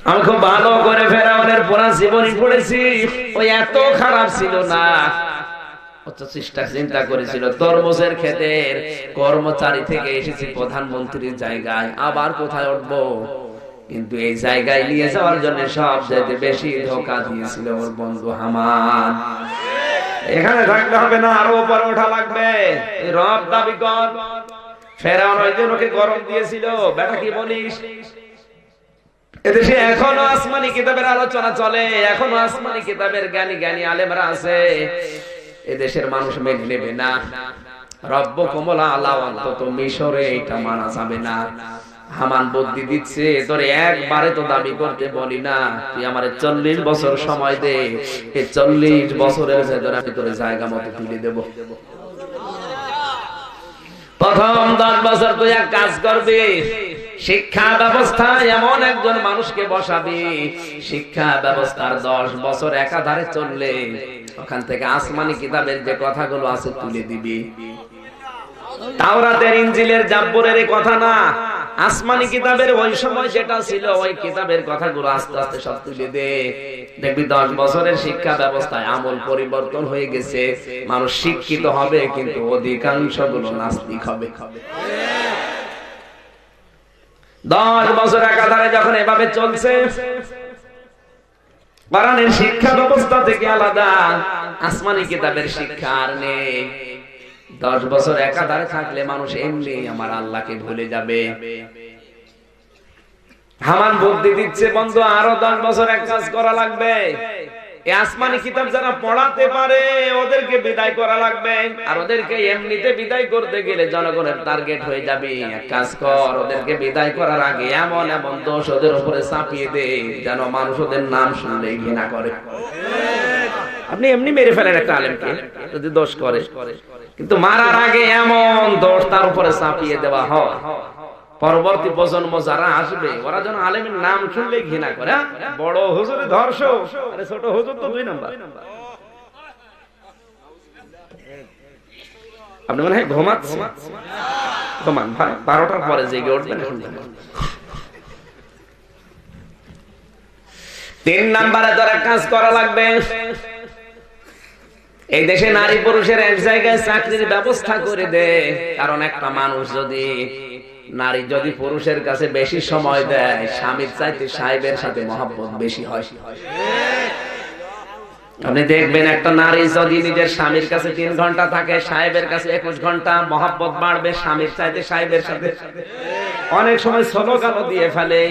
আমি খুব ভালো করে ফেরাউনের পুরা জীবনী পড়েছি, ওই এত খারাপ ছিল না। চিন্তা করেছিল তরমুজের ক্ষেতের কর্মচারী থেকে এসেছি প্রধানমন্ত্রীর জায়গায়, আবার কোথায় উঠবো? কিন্তু এই জায়গায় নিয়ে যাওয়ার জন্য সবচেয়ে বেশি ধোঁকা দিয়েছিল ওর বন্ধু হামান। এখানে থাকলে হবে না, আরো উপরে ওঠা লাগবে, রব দাবি কর। ফেরাউন ওই দিন ওকে গরম দিয়েছিল, বেটা কি বলিস? এদেশে এখনো আসমানি কিতাবের আলোচনা চলে, এখনো আসমানি কিতাবের জ্ঞানী জ্ঞানী আলেমরা আছে। এদেশের মানুষ মেনে নেবে না। রব্বুকুমুল আ'লা, অন্তত মিশরে এটা মানা যাবে না। হামান বুদ্ধি দিচ্ছে, তোরে একবারে তো দাবি করতে বলি না, তুই আমারে 40 বছর সময় দে, এই 40 বছরের ভেতরে আমি তোরে জায়গা মতো তুলে দেব। প্রথম 10 বছর তুই এক কাজ করবি, শিক্ষা ব্যবস্থায় এমন একজন মানুষকে বসাবি, শিক্ষা ব্যবস্থার 10 বছর একাধারে চললে ওখান থেকে আসমানি কিতাবের যে কথাগুলো আছে তুলে দিবি। তাওরাতের, ইনজিলের, জাব্বুরের এই কথা না, আসমানি কিতাবের ওই সময় যেটা ছিল ওই কিতাবের কথাগুলো আস্তে আস্তে সব তুলে দে। দেখবি 10 বছরের শিক্ষা ব্যবস্থায় আমল পরিবর্তন হয়ে গেছে। মানুষ শিক্ষিত হবে, কিন্তু অধিকাংশ গুলো নাস্তিক হবে। 10 বছর একাধারে যখন এভাবে চলছে, কোরআনের শিক্ষা ব্যবস্থা থেকে আলাদা, আসমানি কিতাবের শিক্ষা আর নেই। 10 বছর একাধারে থাকলে মানুষ এমনি আমার আল্লাহকে ভুলে যাবে। হামান বুদ্ধি দিচ্ছে, বন্ধু আরো 10 বছর এক কাজ করা লাগবে। এই আসমানি কিতাব যারা পড়াতে পারে ওদেরকে বিদায় করা লাগবে, আর ওদেরকে এমনিতে বিদায় করতে গেলে জনগণের টার্গেট হয়ে যাবে। এক কাজ কর, ওদেরকে বিদায় করার আগে এমন এমন দোষ ওদের উপরে চাপিয়ে দে যেন মানুষ ওদের নাম শুনলেই ঘৃণা করে। আপনি এমনি মেরে ফেলেন একটা আলেমকে যদি দোষ করে, কিন্তু মারার আগে এমন দোষ তার উপরে চাপিয়ে দেওয়া হয়, পরবর্তী প্রজন্ম যারা আসবে ওরা যেন আলেমের নাম শুনলে ঘৃণা করে। বড় হুজুরে ধর্ষক, আরে ছোট হুজুর তো 2 নাম্বার। আপনি মনে হয় ঘুমাচ্ছেন, ঘুমান ভাই, 12টার পরে জেগে উঠবেন। 3 নম্বরে ধরে কাজ করা লাগবে। এই দেশে নারী পুরুষের এক জায়গায় চাকরির ব্যবস্থা করে দেয়। কারণ একটা মানুষ যদি, নারী যদি পুরুষের কাছে বেশি সময় দেয়, স্বামীর চাইতে সাহেবের সাথে মহব্বত বেশি হয়। আপনি দেখবেন একটা নারী যদি নিজের স্বামীর কাছে 3 ঘন্টা থাকে, সাহেবের কাছে 21 ঘন্টা, মহব্বত বাড়বে স্বামীর চাইতে সাহেবের সাথে। অনেক সময় স্লোগান দিয়ে ফেলে,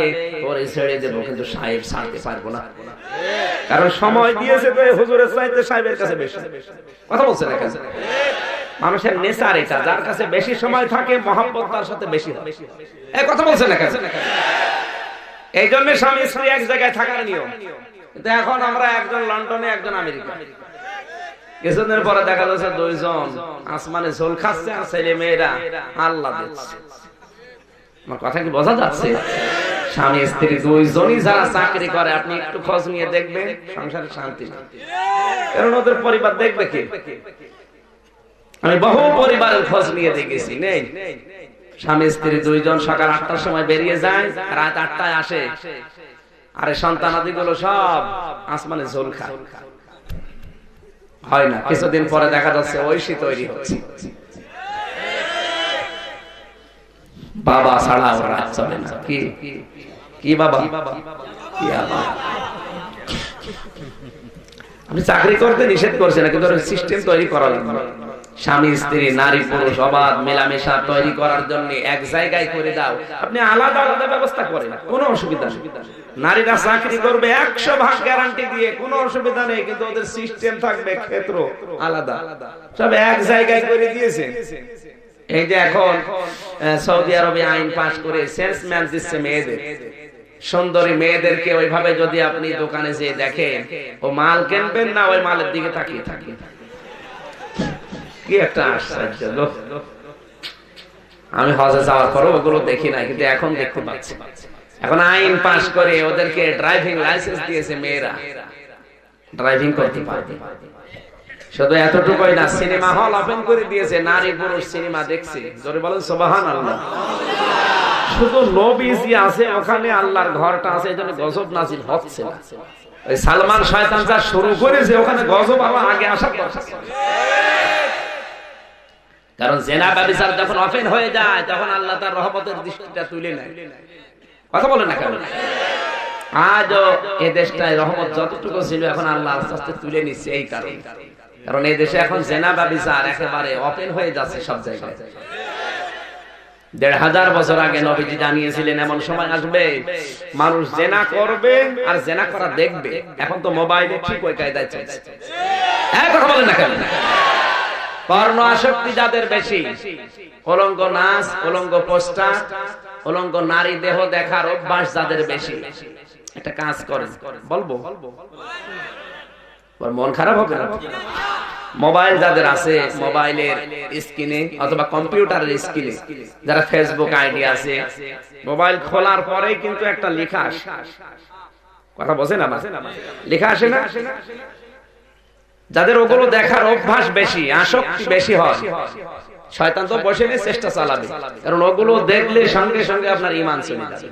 পরে ছেড়ে দেবো, কিন্তু সাহেব ছাড়তে পারবো না, কারণ সময় দিয়েছে তো হুজুরের চাইতে সাহেবের কাছে বেশি। কথা বলছে না? মানুষের নেচার এটা, যার কাছে বেশি সময় থাকে মহব্বত তার সাথে বেশি হয়। এই কথা বলছে না? এই জন্য স্বামী স্ত্রী এক জায়গায় থাকার নিয়ম। কিন্তু এখন আমরা একজন লন্ডনে, একজন আমেরিকা। কিছুদিন পরে দেখা যাচ্ছে 2 জন আসমানে ঝোল খাচ্ছে, আর ছেলে মেয়েরা আল্লাহ দিচ্ছে। আমার কথা কি বোঝা যাচ্ছে? স্বামী স্ত্রী 2 জনই যারা চাকরি করে, আপনি একটু খোঁজ নিয়ে দেখবেন সংসারে শান্তি নেই। কারণ ওদের পরিবার দেখবে কে? আমি বহু পরিবারের খোঁজ নিয়ে দেখেছি, নেই। স্বামী স্ত্রী 2 জন সকাল 8টার সময় বেরিয়ে যায়, রাত 8টায় আসে, আরে সন্তানাদি গুলো সব আসমানে ঝোল খায়। হয় না? কিছুদিন পরে দেখা যাচ্ছে ঐশী তৈরি হচ্ছে। বাবা ছাড়া ওর রাত চলে না। কি কি বাবা? আপনি চাকরি করতে নিষেধ করছেন না, কিন্তু সিস্টেম তৈরি করা লাগবে। স্বামী স্ত্রী নারী পুরুষ অবাধ মেলামেশা তৈরি করার জন্য এক জায়গায় করে দাও। আপনি আলাদা আলাদা ব্যবস্থা করেন, কোনো অসুবিধা নেই। নারীরা চাকরি করবে 100% গ্যারান্টি দিয়ে, কোনো অসুবিধা নেই, কিন্তু ওদের সিস্টেম থাকবে ক্ষেত্র আলাদা, সব এক জায়গায় করে দিয়েছে। এই যে এখন সৌদি আরবে আইন পাস করে সেলসম্যান দিচ্ছে মেয়েদের, সুন্দরী মেয়েদেরকে ওইভাবে যদি আপনি দোকানে যেয়ে দেখেন, ও মাল কিনবেন না, ওই মালের দিকে তাকিয়ে থাকেন। কি একটা আশ্চর্য! আমি হজে যাওয়ার পরও ওগুলো দেখি নাই, কিন্তু এখন দেখতে পাচ্ছি। এখন আইন পাস করে ওদেরকে ড্রাইভিং লাইসেন্স দিয়েছে, মেয়েরা ড্রাইভিং করতে পারবে। শুধু এতটুকুই না, সিনেমা হল ওপেন করে দিয়েছে, নারী পুরুষ সিনেমা দেখছে। জোরে বলেন সুবহানাল্লাহ। শুধু নবীজি আছে ওখানে, আল্লাহর ঘরটা আছে, এজন্য গজব নাজিল হচ্ছে না। ওই সালমান শয়তান যা শুরু করেছে, ওখানে গজব আবার আগে আসার কথা। কারণ জেনা ব্যভিচার যখন ওপেন হয়ে যায়, তখন আল্লাহ তার রহমতের দৃষ্টিটা তুলে নেয়। কথা বলে না কেন? আজও এই দেশটায় রহমত যতটুকু ছিল, এখন আল্লাহ আস্তে আস্তে তুলে নিচ্ছে। এই কারণে, কারণ এই দেশে এখন জেনা ব্যভিচার একেবারে ওপেন হয়ে যাচ্ছে সব জায়গায়। 1500 বছর আগে নবীজি জানিয়েছিলেন এমন সময় আসবে মানুষ জেনা করবে আর জেনা করা দেখবে। এখন তো মোবাইলে ঠিক ওই কায়দায় চলছে। কথা বলেন না কেন? পর্ণ আসক্তি যাদের বেশি, উলঙ্গ নাচ, উলঙ্গ পোস্টার, উলঙ্গ নারী দেহ দেখার অভ্যাস যাদের বেশি, একটা কাজ করেন, বলবো মন খারাপ হবে না? মোবাইল যাদের আছে, মোবাইলের স্ক্রিনে অথবা কম্পিউটারের স্ক্রিনে যারা ফেসবুক আইডি আছে, মোবাইল খোলার পরেই কিন্তু একটা লেখা আসে। কথা বোঝেন? আমার লেখা আসে না? যাদের ওগুলো দেখার অভ্যাস বেশি, আসক্তি বেশি হয়, শয়তান তো বসে নিয়ে চেষ্টা চালাবে, কারণ ওগুলো দেখলে সঙ্গে সঙ্গে আপনার ঈমান চলে যাবে।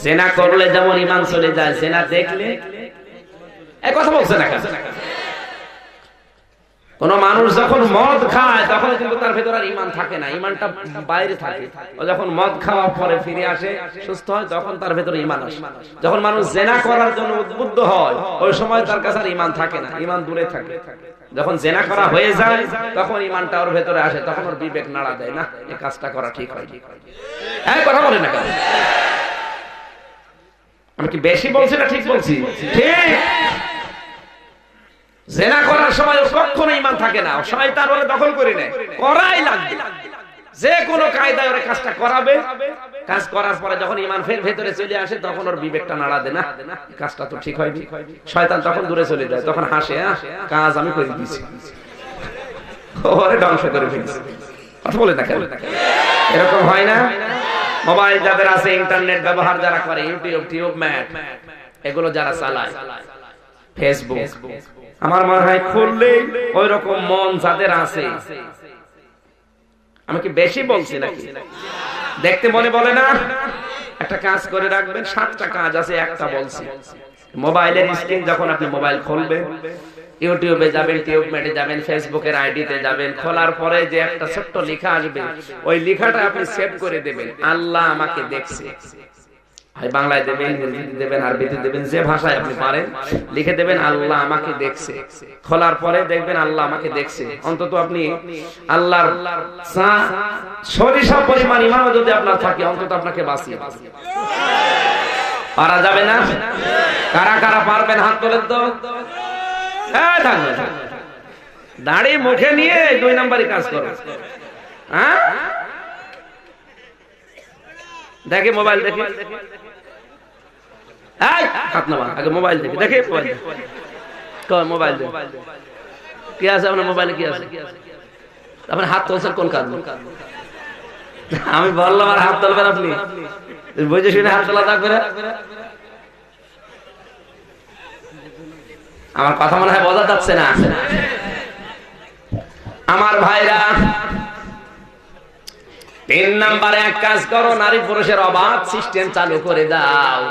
জেনা করলে যেমন ঈমান চলে যায়, জেনা দেখলে। এই কথা বলছে না কেন? কোন মানুষ যখন মদ খায়, তখন কিন্তু তার ভেতরে ঈমান থাকে না, ঈমানটা বাইরে থাকে। ও যখন মদ খাওয়ার পরে ফিরে আসে, সুস্থ হয়, তখন তার ভেতরে ঈমান আসে। যখন মানুষ জেনা করার জন্য উদ্বুদ্ধ হয়, ওই সময় তার কাছে আর ঈমান থাকে না, ঈমান দূরে থাকে। যখন জেনা করা হয়ে যায়, তখন ঈমানটা ওর ভেতরে আসে, তখন ওর বিবেক নাড়া দেয়, না এই কাজটা করা ঠিক হয়। এই কথা বলে না কেন? আমি কি বেশি বলছি না ঠিক বলছি? ঠিক। জেনা করার সময় কখনো ঈমান থাকে না, শয়তান ওরে দখল করে নেয়, করাই লাগবে, যে কোনো কায়দায় ওরে কাজটা করাবে। কাজ করার পরে যখন ঈমান ফের ভেতরে চলে আসে, তখন ওর বিবেকটা নাড়া দেয়, না কাজটা তো ঠিক হয়নি। শয়তান তখন দূরে চলে যায়, তখন হাসে, কাজ আমি করে দিয়েছি, ওরে ধ্বংস করে ফেলেছি। কথা বলে না কেন? এরকম হয় না? মোবাইল যাদের আছে, ইন্টারনেট ব্যবহার যারা করে, ইউটিউব, টিউব ম্যাট, এগুলো যারা চালায়, ফেসবুক, আমার মনে হয় খুললে ওই রকম মন যাদের আছে, আমাকে বেশি বলছি নাকি? দেখতে মনে বলে না? একটা কাজ করে রাখবেন, 7টা কাজ আছে, একটা বলছি। মোবাইলের স্ক্রিন যখন আপনি মোবাইল খুলবেন, ইউটিউবে যাবেন, টিউবমেটে যাবেন, ফেসবুকের আইডিতে যাবেন, খোলার পরে যে একটা ছোট্ট লেখা আসবে, ওই লেখাটা আপনি সেভ করে দেবেন, আল্লাহ আমাকে দেখছে। হয় বাংলায় দেবেন, হিন্দিতে দেবেন, আরবিতে দেবেন, যে ভাষায় আপনি পারেন লিখে দেবেন আল্লাহ আমাকে দেখছে। খোলার পরে দেখবেন আল্লাহ আমাকে দেখছে। অন্তত আপনি আল্লাহর সরিষা পরিমাণ ঈমান যদি আপনার থাকে, অন্তত আপনাকে বাঁচিয়ে পারা যাবে না? কারা কারা পারবেন হাত তোলেন তো। হ্যাঁ, দাড়ি মুখে নিয়ে 2 নম্বরই কাজ করো। হ্যাঁ, দেখে মোবাইল দেখে, হাত নামা, আগে মোবাইল দেখে, দেখে মোবাইল দেখে কি আছে আপনার মোবাইলে, কি আছে? আপনার হাত তুলছেন কোন কাজ? আমি বললাম আর হাত তুলবেন আপনি, বুঝে শুনে হাত তোলা থাকবে না। আমার কথা মনে হয় বোঝা যাচ্ছে না। আমার ভাইরা, 3 নম্বরে এক কাজ করো, নারী পুরুষের অবাধ সিস্টেম চালু করে দাও।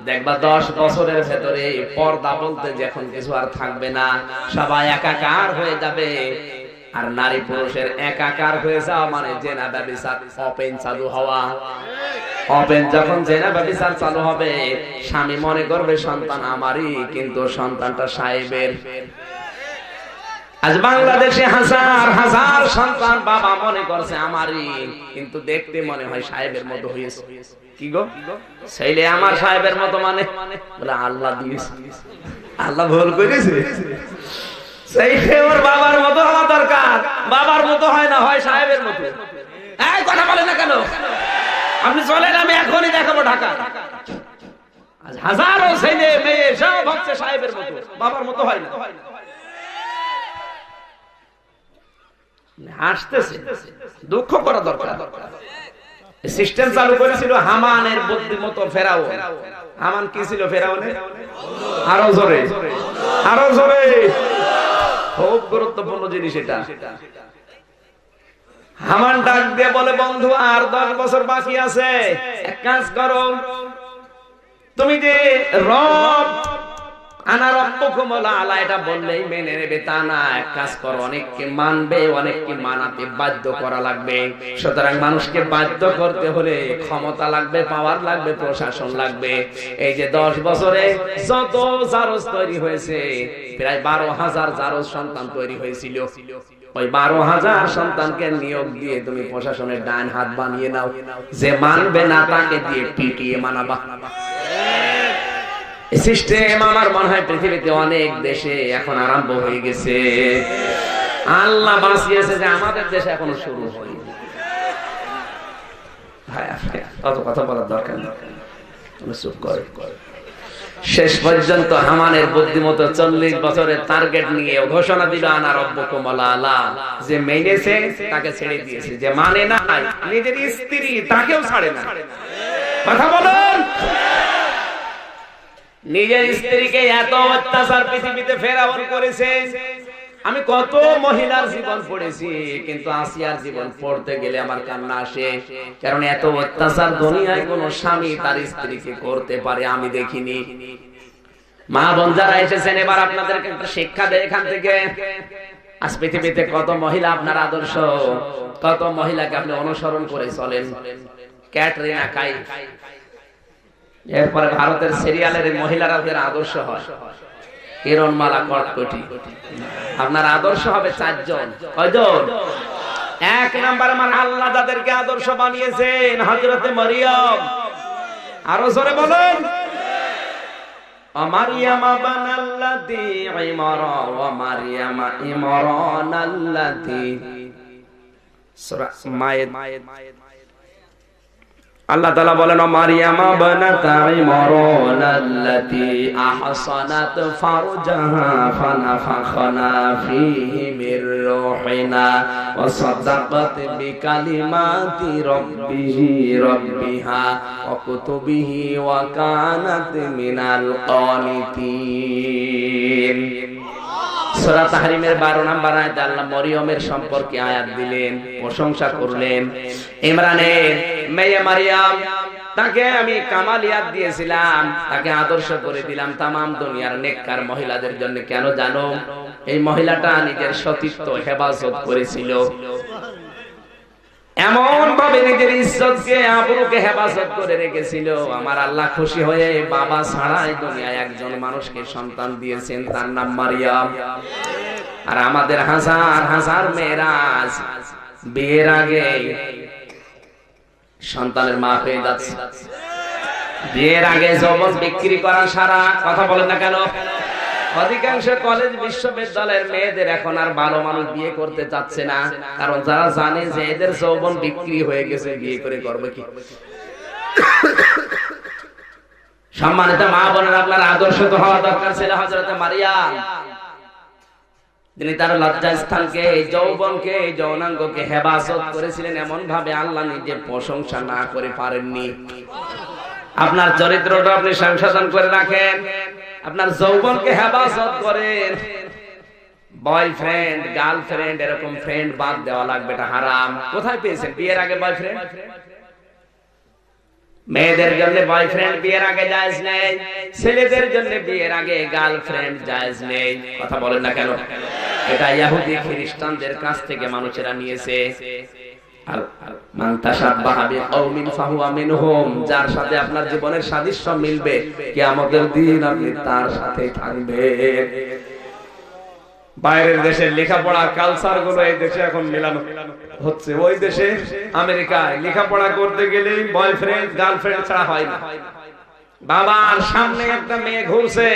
দেখবা 10 বছরের ভেতরে পর্দা বলতে যখন কিছু আর থাকবে না, সবাই একাকার হয়ে যাবে। আর নারী পুরুষের একাকার হয়ে যাওয়া মানে জেনা ব্যভিচার ওপেন চালু হওয়া। ওপেন যখন জেনা ব্যভিচার চালু হবে, স্বামী মনে করবে সন্তান আমারই, কিন্তু সন্তানটা সাহেবের। আজ বাংলাদেশে হাজার হাজার সন্তান বাবা মনে করছে আমারই, কিন্তু দেখতে মনে হয় সাহেবের মতো হয়েছে। কি গো, ছেলে আমার সাহেবের মতো মানে? বলে আল্লাহ দিয়েছে, আল্লাহ ভুল করেছে। সেই ওর বাবার মতো হওয়া দরকার, বাবার মতো হয় না, হয় সাহেবের মতো। এই কথা বলে না কেন? আপনি চলেন, আমি এখনই দেখাবো ঢাকা। আজ হাজারো ছেলে মেয়ে সব হচ্ছে সাহেবের মতো, বাবার মতো হয় না। হাসতেছে, দুঃখ করা দরকার। সিস্টেম চালু করেছিল হামানের বুদ্ধিমতো ফেরাউন। হামান কি ছিল ফেরাউনের? আরো জোরে, আরো জোরে, খুব গুরুত্বপূর্ণ জিনিস এটা। হামান ডাক দিয়ে বলে, বন্ধু আর 10 বছর বাকি আছে, এক কাজ করো, তুমি যে রব আনা রব্বুকুম আলা এটা বললেই মেনে নেবে তা না। এক কাজ করো, অনেককে মানবে, অনেককে মানাতে বাধ্য করা লাগবে। সুতরাং মানুষকে বাধ্য করতে হলে ক্ষমতা লাগবে, পাওয়ার লাগবে, প্রশাসন লাগবে। এই যে 10 বছরে যত জারজ তৈরি হয়েছে, প্রায় 12,000 জারজ সন্তান তৈরি হয়েছিল। ওই 12,000 সন্তানকে নিয়োগ দিয়ে তুমি প্রশাসনের ডান হাত বানিয়ে নাও। যে মানবে না তাকে দিয়ে পিটিয়ে মানাবা। সিস্টেম আমার মনে হয় পৃথিবীতে অনেক দেশে এখন আরম্ভ হয়ে গেছে। আল্লাহ বাঁচিয়েছে যে আমাদের দেশে এখনো শুরু হয়নি। অত কথা বলার দরকার নেই, চুপ করে। শেষ পর্যন্ত হামানের বুদ্ধিমতো 40 বছরের টার্গেট নিয়ে ঘোষণা দিল আনা রব্বুকুম আলা। যে মেনেছে তাকে ছেড়ে দিয়েছে, যে মানে না নিজের স্ত্রী তাকেও ছাড়ে না। কথা বলুন। নিজের স্ত্রীকে এত অত্যাচার পৃথিবীতে ফেরাউন করেছে। আমি কত মহিলার জীবন পড়েছি, কিন্তু আসিয়ার জীবন পড়তে গেলে আমার কান্না আসে। কারণ এত অত্যাচার দুনিয়ায় কোন স্বামী তার স্ত্রীকে করতে পারে আমি দেখিনি। মা বোন যারা এসেছেন, এবার আপনাদেরকে একটা শিক্ষা দেয় এখান থেকে। আজ পৃথিবীতে কত মহিলা আপনার আদর্শ, কত মহিলাকে আপনি অনুসরণ করে চলেন। ক্যাটরিনা কাইফ, এরপরে ভারতের সিরিয়ালের মহিলারা যারা আদর্শ হয়, কিরণমালা কটকটি। আপনার আদর্শ হবে 4 জন। কয়জন? 1 নাম্বার আমার আল্লাহ যাদেরকে আদর্শ বানিয়েছেন, হযরতে মারিয়াম। আরো জোরে বলুন। মারিয়াম বানাল্লাতি ইমরা ওয়া মারিয়াম ইমরানাল্লাতি। সূরা মায়েদ। আল্লাহ তাআলা বলেন, মারিয়াম বানাতা ইমরানাল্লাতি আহসানাত ফারজাহা ফানাফাখনা ফীহি মির রূহিনা ওয়া সাদাকাত বিকালিমাতি রাব্বিহা ওয়া কুতুবিহি ওয়া কানাত মিনাল কানিতিন। সূরা তাহরিমের 12 নম্বর আয়াতে আল্লাহ মরিয়মের সম্পর্কে আয়াত দিলেন, প্রশংসা করলেন। ইমরানের মেয়ে মারিয়াম, তাকে আমি কামালিয়াত দিয়েছিলাম, তাকে আদর্শ করে দিলাম তামাম দুনিয়ার নেককার মহিলাদের জন্য। কেন জানো? এই মহিলাটা নিজের সতীত্ব হেফাজত করেছিল, এমন ভাবে নিজের ইজ্জতকে আবরুকে হেফাজত করে রেখেছিল। আমার আল্লাহ খুশি হয়ে বাবা ছাড়াই দুনিয়ায় একজন মানুষকে সন্তান দিয়েছেন, তার নাম মারিয়াম। আর আমাদের হাজার হাজার মেয়েরা বিয়ের আগে সন্তানের মা হয়ে যাচ্ছে। বিয়ের আগে যৌবন বিক্রি করা সারা, কথা বলেন না কেন? অধিকাংশ কলেজ বিশ্ববিদ্যালয়ের মেয়েদের এখন আর ভালো মানুষ বিয়ে করতে চাচ্ছে না, কারণ যারা জানে যে এদের যৌবন বিক্রি হয়ে গেছে, বিয়ে করে করবে কি? সম্মানিত মা বোনেরা, আপনার আদর্শ তো হওয়া দরকার ছিল হযরত মারিয়াম। তিনি তার লজ্জা স্থানকে, যৌবনকে, যৌনাঙ্গকে হেফাজত করেছিলেন এমন ভাবে আল্লাহ নিজে প্রশংসা না করে পারেননি। আপনার চরিত্রটা আপনি সংশোধন করে রাখেন, আপনার যৌবনকে হেফাজত করেন। বয়ফ্রেন্ড, গার্লফ্রেন্ড, এরকম ফ্রেন্ড বাদ দেওয়া লাগবে, এটা হারাম। কোথায় পেয়েছেন? বিয়ের আগে বয়ফ্রেন্ড। মেয়েদের জন্য বয়ফ্রেন্ড বিয়ের আগে জায়েজ নেই, ছেলেদের জন্য বিয়ের আগে গার্লফ্রেন্ড জায়েজ নেই। কথা বলেন না কেন? এটা ইহুদি খ্রিস্টানদের কাছ থেকে মানুষেরা নিয়েছে। মান তাশাব্বাহা বিকওমিন ফাহুয়া মিনহুম, যার সাথে আপনার জীবনের সাদৃশ্য মিলবে কিয়ামতের দিন আপনি তার সাথে থাকবেন। বাইরের দেশের লেখাপড়া কালচার গুলো এই দেশে এখন মেলানো হচ্ছে। ওই দেশে আমেরিকায় লেখাপড়া করতে গেলে বয়ফ্রেন্ড গার্লফ্রেন্ড ছাড়া হয় না। বাবার সামনে একটা মেয়ে ঘুরছে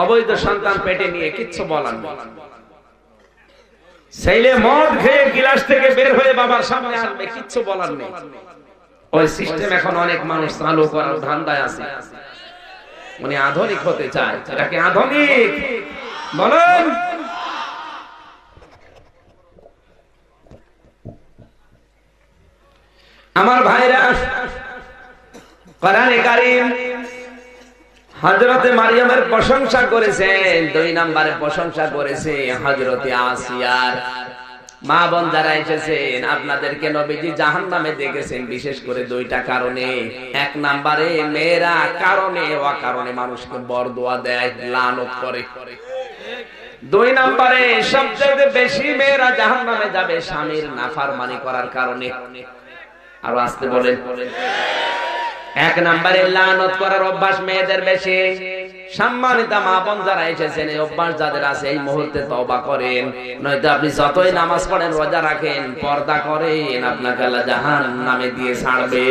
অবৈধ সন্তান পেটে নিয়ে, কিচ্ছু বলার নেই। ছেলে মদ খেয়ে গিলাস থেকে বের হয়ে বাবার সামনে আসবে, কিচ্ছু বলার নেই। ওই সিস্টেম এখন অনেক মানুষ চালু করার ধান্দায় আছে। উনি আধুনিক হতে চায়, এটাকে আধুনিক বলেন? আমার ভাইরা, কোরআনে কারীম হযরতে মারিয়ামের প্রশংসা করেছেন। 2 নম্বরে প্রশংসা করেছে হযরতে আসিয়ার। মা বোন যারা এসেছেন, আপনাদেরকে নবীজি জাহান্নামে দেখেছেন বিশেষ করে 2টা কারণে। 1 নম্বরে মেয়েরা কারণে অকারণে মানুষকে বরদোয়া দেয়, লানত করে। 2 নম্বরে সবচেয়ে বেশি মেয়েরা জাহান্নামে যাবে স্বামীর নাফরমানি করার কারণে। আর আসতে বলেন। 1 নম্বরে লানত করার অভ্যাস মেয়েদের বেশি। সম্মানিত মা বোন যারা এসেছেন, এই অভ্যাস যাদের আছে এই মুহূর্তে তওবা করেন, নয়তো আপনি যতই নামাজ পড়েন, রোজা রাখেন, পর্দা করেন, আপনাকে আল্লাহ জাহান্নামে দিয়ে ছাড়বে।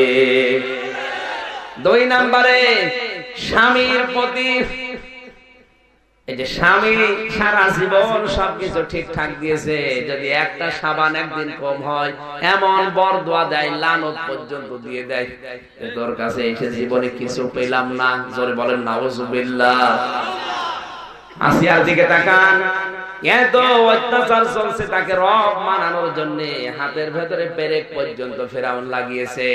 2 নম্বরে স্বামীর প্রতি, এই যে স্বামী সারা জীবন সবকিছু ঠিকঠাক দিয়েছে, যদি একটা সাবান একদিন কম হয় এমন বরদোয়া দেয়, লানত পর্যন্ত দিয়ে দেয়। তোর কাছে এসে জীবনে কিছু পেলাম না, জোরে বলেন নাউজুবিল্লাহ। আসিয়ার দিকে তাকান, এত অত্যাচার চলছে, তাকে রব মানানোর জন্য হাতের ভেতরে পেরেক পর্যন্ত ফেরাউন লাগিয়েছে।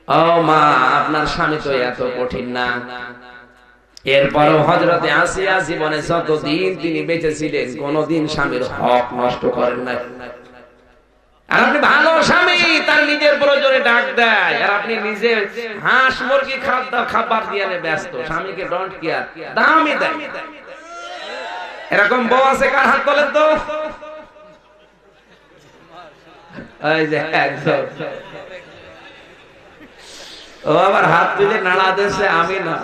ও মা, আপনার স্বামী তো এত কঠিন না। এরপরও হযরতে আসিয়া জীবনে যতদিন তিনি বেঁচে ছিলেন কোনদিন স্বামীর হক নষ্ট করেন নাই। আর আপনি ভালো স্বামী, তার নিজের প্রয়োজনে ডাক দেয়, আর আপনি নিজে হাঁস মুরগি খাবার দিয়ে ব্যস্ত, স্বামীকে ডোন্ট কেয়ার, দামই দেয়। এরকম বউ আছে কার হাত তোলেন তো? এই যে একদম ও আবার হাত তুলে নাড়া দিচ্ছে, আমি না।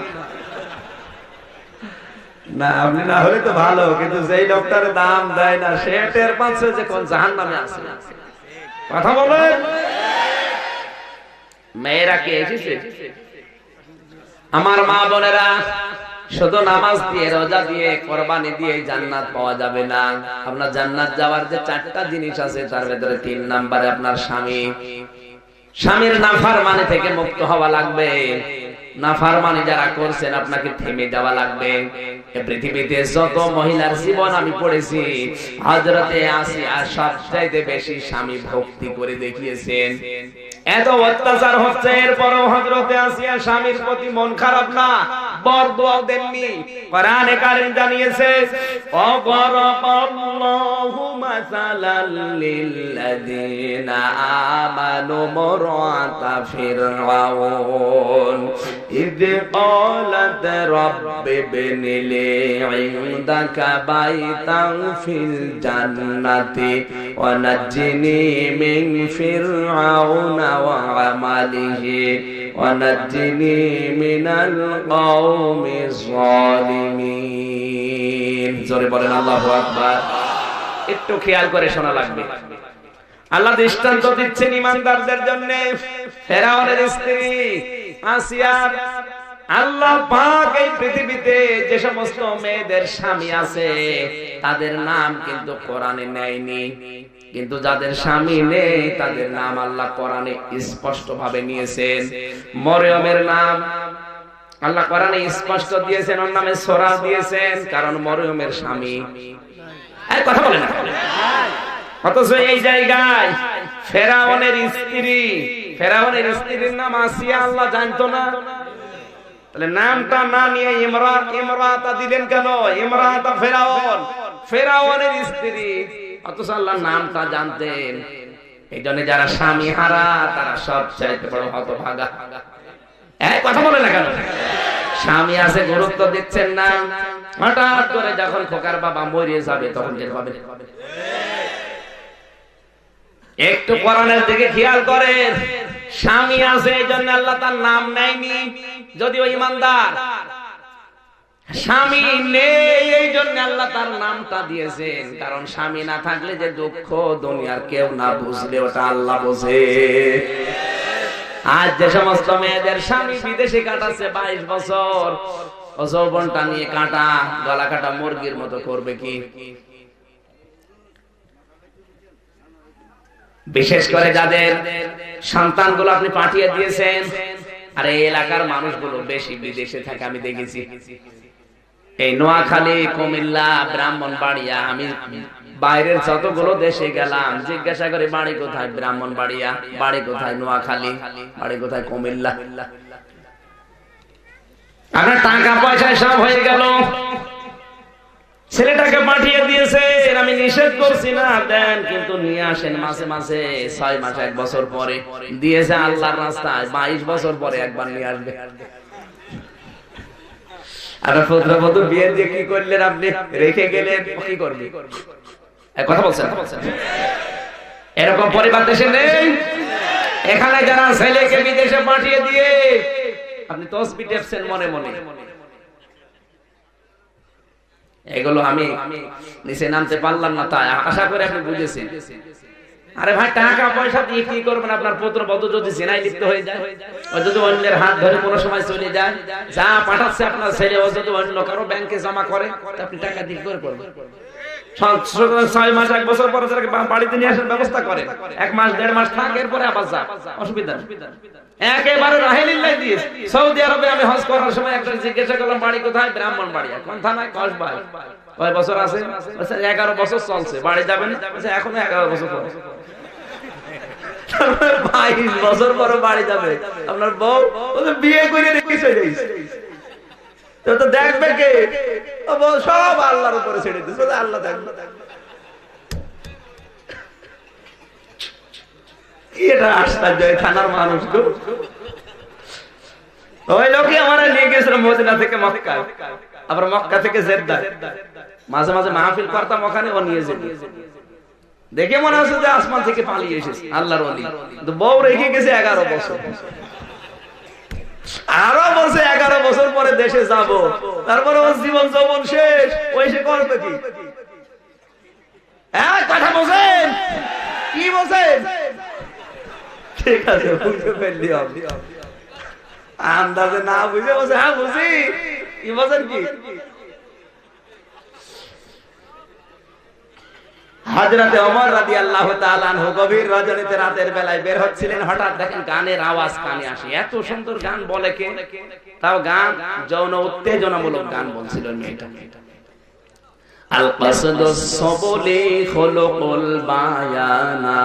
না, আপনি না হলে তো ভালো, কিন্তু যেই লোকটার দাম দেয় না সে টের পাচ্ছে যে কোন জাহান্নামে আছে। কথা বলেন। মেয়েরা কি এসেছে? আমার মা বোনেরা, শুধু নামাজ দিয়ে, রোজা দিয়ে, কোরবানি দিয়ে জান্নাত পাওয়া যাবে না। আপনার জান্নাত যাওয়ার যে 4টা জিনিস আছে, তার ভেতরে 3 নম্বরে আপনার স্বামী। স্বামীর নাফরমানি থেকে মুক্ত হওয়া লাগবে। নাফরমানি যারা করছেন আপনাকে থেমে যাওয়া লাগবে। এই পৃথিবীতে যত মহিলার জীবন আমি পড়েছি, হযরতে আসিয়া সবচাইতে বেশি স্বামী ভক্তি করে দেখিয়েছেন। এত অত্যাচার হচ্ছে, এরপরও হযরতে আসিয়া স্বামীর প্রতি মন খারাপ না,
বরদোয়া দেননি। কোরআনে কারীম জানিয়েছে ওয়ারাবাল্লাহু মাসালাল লিল্লাযিনা আমানু মুরআতা ফিরআউন ইয ক্বালাত রাব্বি ইবনিলি ইনদাকা বাইতান ফিল জান্নাতি ওয়া নাজ্জিনি মিন ফিরআউনা ওয়া আমালিহি ওয়া নাজ্জিনি মিনাল কওমিজ যালিমিন। জোরে বলেন আল্লাহু আকবার। একটু খেয়াল করে শোনা লাগবে। আল্লাহ দৃষ্টান্ত দিচ্ছেন ঈমানদারদের জন্য। ফেরাউনের স্ত্রী আসিয়া, আল্লাহ পাক এই পৃথিবীতে যে সমস্ত মেয়েদের স্বামী আছে তাদের নাম কিন্তু কোরআনে নেয়নি, কিন্তু যাদের স্বামী নেই তাদের নাম আল্লাহ কোরআনে স্পষ্ট ভাবে নিয়েছেন। মরিয়মের নাম আল্লাহ কোরআনে স্পষ্ট দিয়েছেন, ওর নামে সূরা দিয়েছেন, কারণ মরিয়মের স্বামী। এই কথা বলেন না। অথচ এই জায়গায় ফেরাউনের স্ত্রীর নাম আসিয়া আল্লাহ জানতো না, তাহলে নামটা না নিয়ে ইমরাতা দিলেন কেন? ইমরাতা ফেরাউনের স্ত্রী, অথচ আল্লাহ নামটা জানতেন। এই জন্য যারা স্বামী হারা তারা সবচাইতে বড় হতভাগা। এক কথা বলে না কেন? স্বামী আছে গুরুত্ব দিচ্ছেন না, হঠাৎ করে যখন খোকার বাবা মরে যাবে তখন টের পাবেন। একটু কোরআনের দিকে খেয়াল করেন। স্বামী আছে এই জন্য আল্লাহ তার নাম নেয়নি, যদিও ঈমানদার। স্বামী নেই এই জন্য আল্লাহ তার নামটা দিয়েছেন, কারণ স্বামী না থাকলে যে দুঃখ দুনিয়ার কেউ না বুঝলে ওটা আল্লাহ বোঝে। আজ যে সমস্ত মেয়েদের স্বামী বিদেশে কাটাচ্ছে 22 বছর, ও যৌবনটা নিয়ে কাটা, গলা কাটা মুরগির মতো করবে কি? বিশেষ করে যাদের সন্তানগুলো আপনি পাঠিয়ে দিয়েছেন, আর এই এলাকার মানুষগুলো বেশি বিদেশে থাকে আমি দেখেছি। এই নোয়াখালী, কুমিল্লা, ব্রাহ্মণবাড়িয়া, আমি বাইরের যতগুলো দেশে গেলাম জিজ্ঞাসা করে বাড়ি কোথায়? ব্রাহ্মণবাড়িয়া। বাড়ি কোথায়? নোয়াখালী। বাড়ি কোথায়? কুমিল্লা। আপনার টাকা পয়সা সব হয়ে গেল, ছেলেটাকে পাঠিয়ে দিয়েছেন, আমি নিষেধ করছি না দেন, কিন্তু নিয়ে আসেন মাসে মাসে, 6 মাস 1 বছর পরে দিয়েছে আল্লাহর রাস্তায়, 22 বছর পরে একবার নিয়ে আসবে। আর পুত্রবধূ বিয়ে দিয়ে কি করলেন আপনি? রেখে গেলেন, কি করবে? কথা বলছেন। এরকম পরিবার দেশে নেই। এখানে যারা ছেলেকে বিদেশে পাঠিয়ে দিয়ে আপনি তসবিহ টেপছেন মনে মনে, এগুলো আমি নিচে নামতে পারলাম না, তাই আশা করে আপনি বুঝেছেন। আরে ভাই, টাকা পয়সা দিয়ে কি করবেন? আপনার পুত্রবধূ যদি জিনায় লিপ্ত হয়ে যায়, ও যদি অন্যের হাত ধরে কোনো সময় চলে যায়, যা পাঠাচ্ছে আপনার ছেলে ও যদি অন্য কারো ব্যাংকে জমা করে, আপনি টাকা দিয়ে করে করবেন। 6 মাস 1 বছর পরে বাড়িতে নিয়ে আসার ব্যবস্থা করে, 1 মাস 1.5 মাস থাক, এরপরে আবার যা, অসুবিধা একেবারে রাহেলিল্লাহ দিয়ে। সৌদি আরবে আমি হজ করার সময় একটা জিজ্ঞাসা করলাম বাড়ি কোথায়? ব্রাহ্মণবাড়িয়া। কোন থানায়? কসবাই। কয় বছর আছে? 11 বছর চলছে। বাড়ি যাবেন? এখনো 11 বছর পরে। 22 বছর পরে বাড়ি যাবে। আপনার বউ বিয়ে করে রেখে চলে গেছে, তো দেখবে কে? সব আল্লাহর উপরে ছেড়ে দিচ্ছে, আল্লাহ দেখবে। এটা আশ্চর্য থানার মানুষ গো। ওই লোকই আমার নিয়ে গেছিল মদিনা থেকে মক্কা, আবার মক্কা থেকে জেদ্দা। মাঝে মাঝে মাহফিল করতাম ওখানে, ও নিয়ে যেত। দেখে মনে হচ্ছে যে আসমান থেকে পালিয়ে এসেছে আল্লাহর ওলি। কিন্তু বউ রেখে গেছে 11 বছর। আরো বলছে 11 বছর পরে দেশে যাব, তারপরে ওর জীবন যৌবন শেষ, ওই সে করবে কি? কথা বলছেন? কি বলছেন? ঠিক আছে, বুঝতে পারলি আপনি। আন্দাজে না বুঝে বলছে হ্যাঁ বুঝি। কি বলছেন? কি হযরতে ওমর রাদিয়াল্লাহু তাআলা আনহু গভীর রজনীতে রাতের বেলায় বের হচ্ছিলেন, হঠাৎ দেখেন গানের আওয়াজ কানে আসে। এত সুন্দর গান বলে কে? তাও গান যৌন উত্তেজনামূলক গান বলছিল মেয়েটা। আল কাসদুস সাবলি খুলুকুল বায়ানা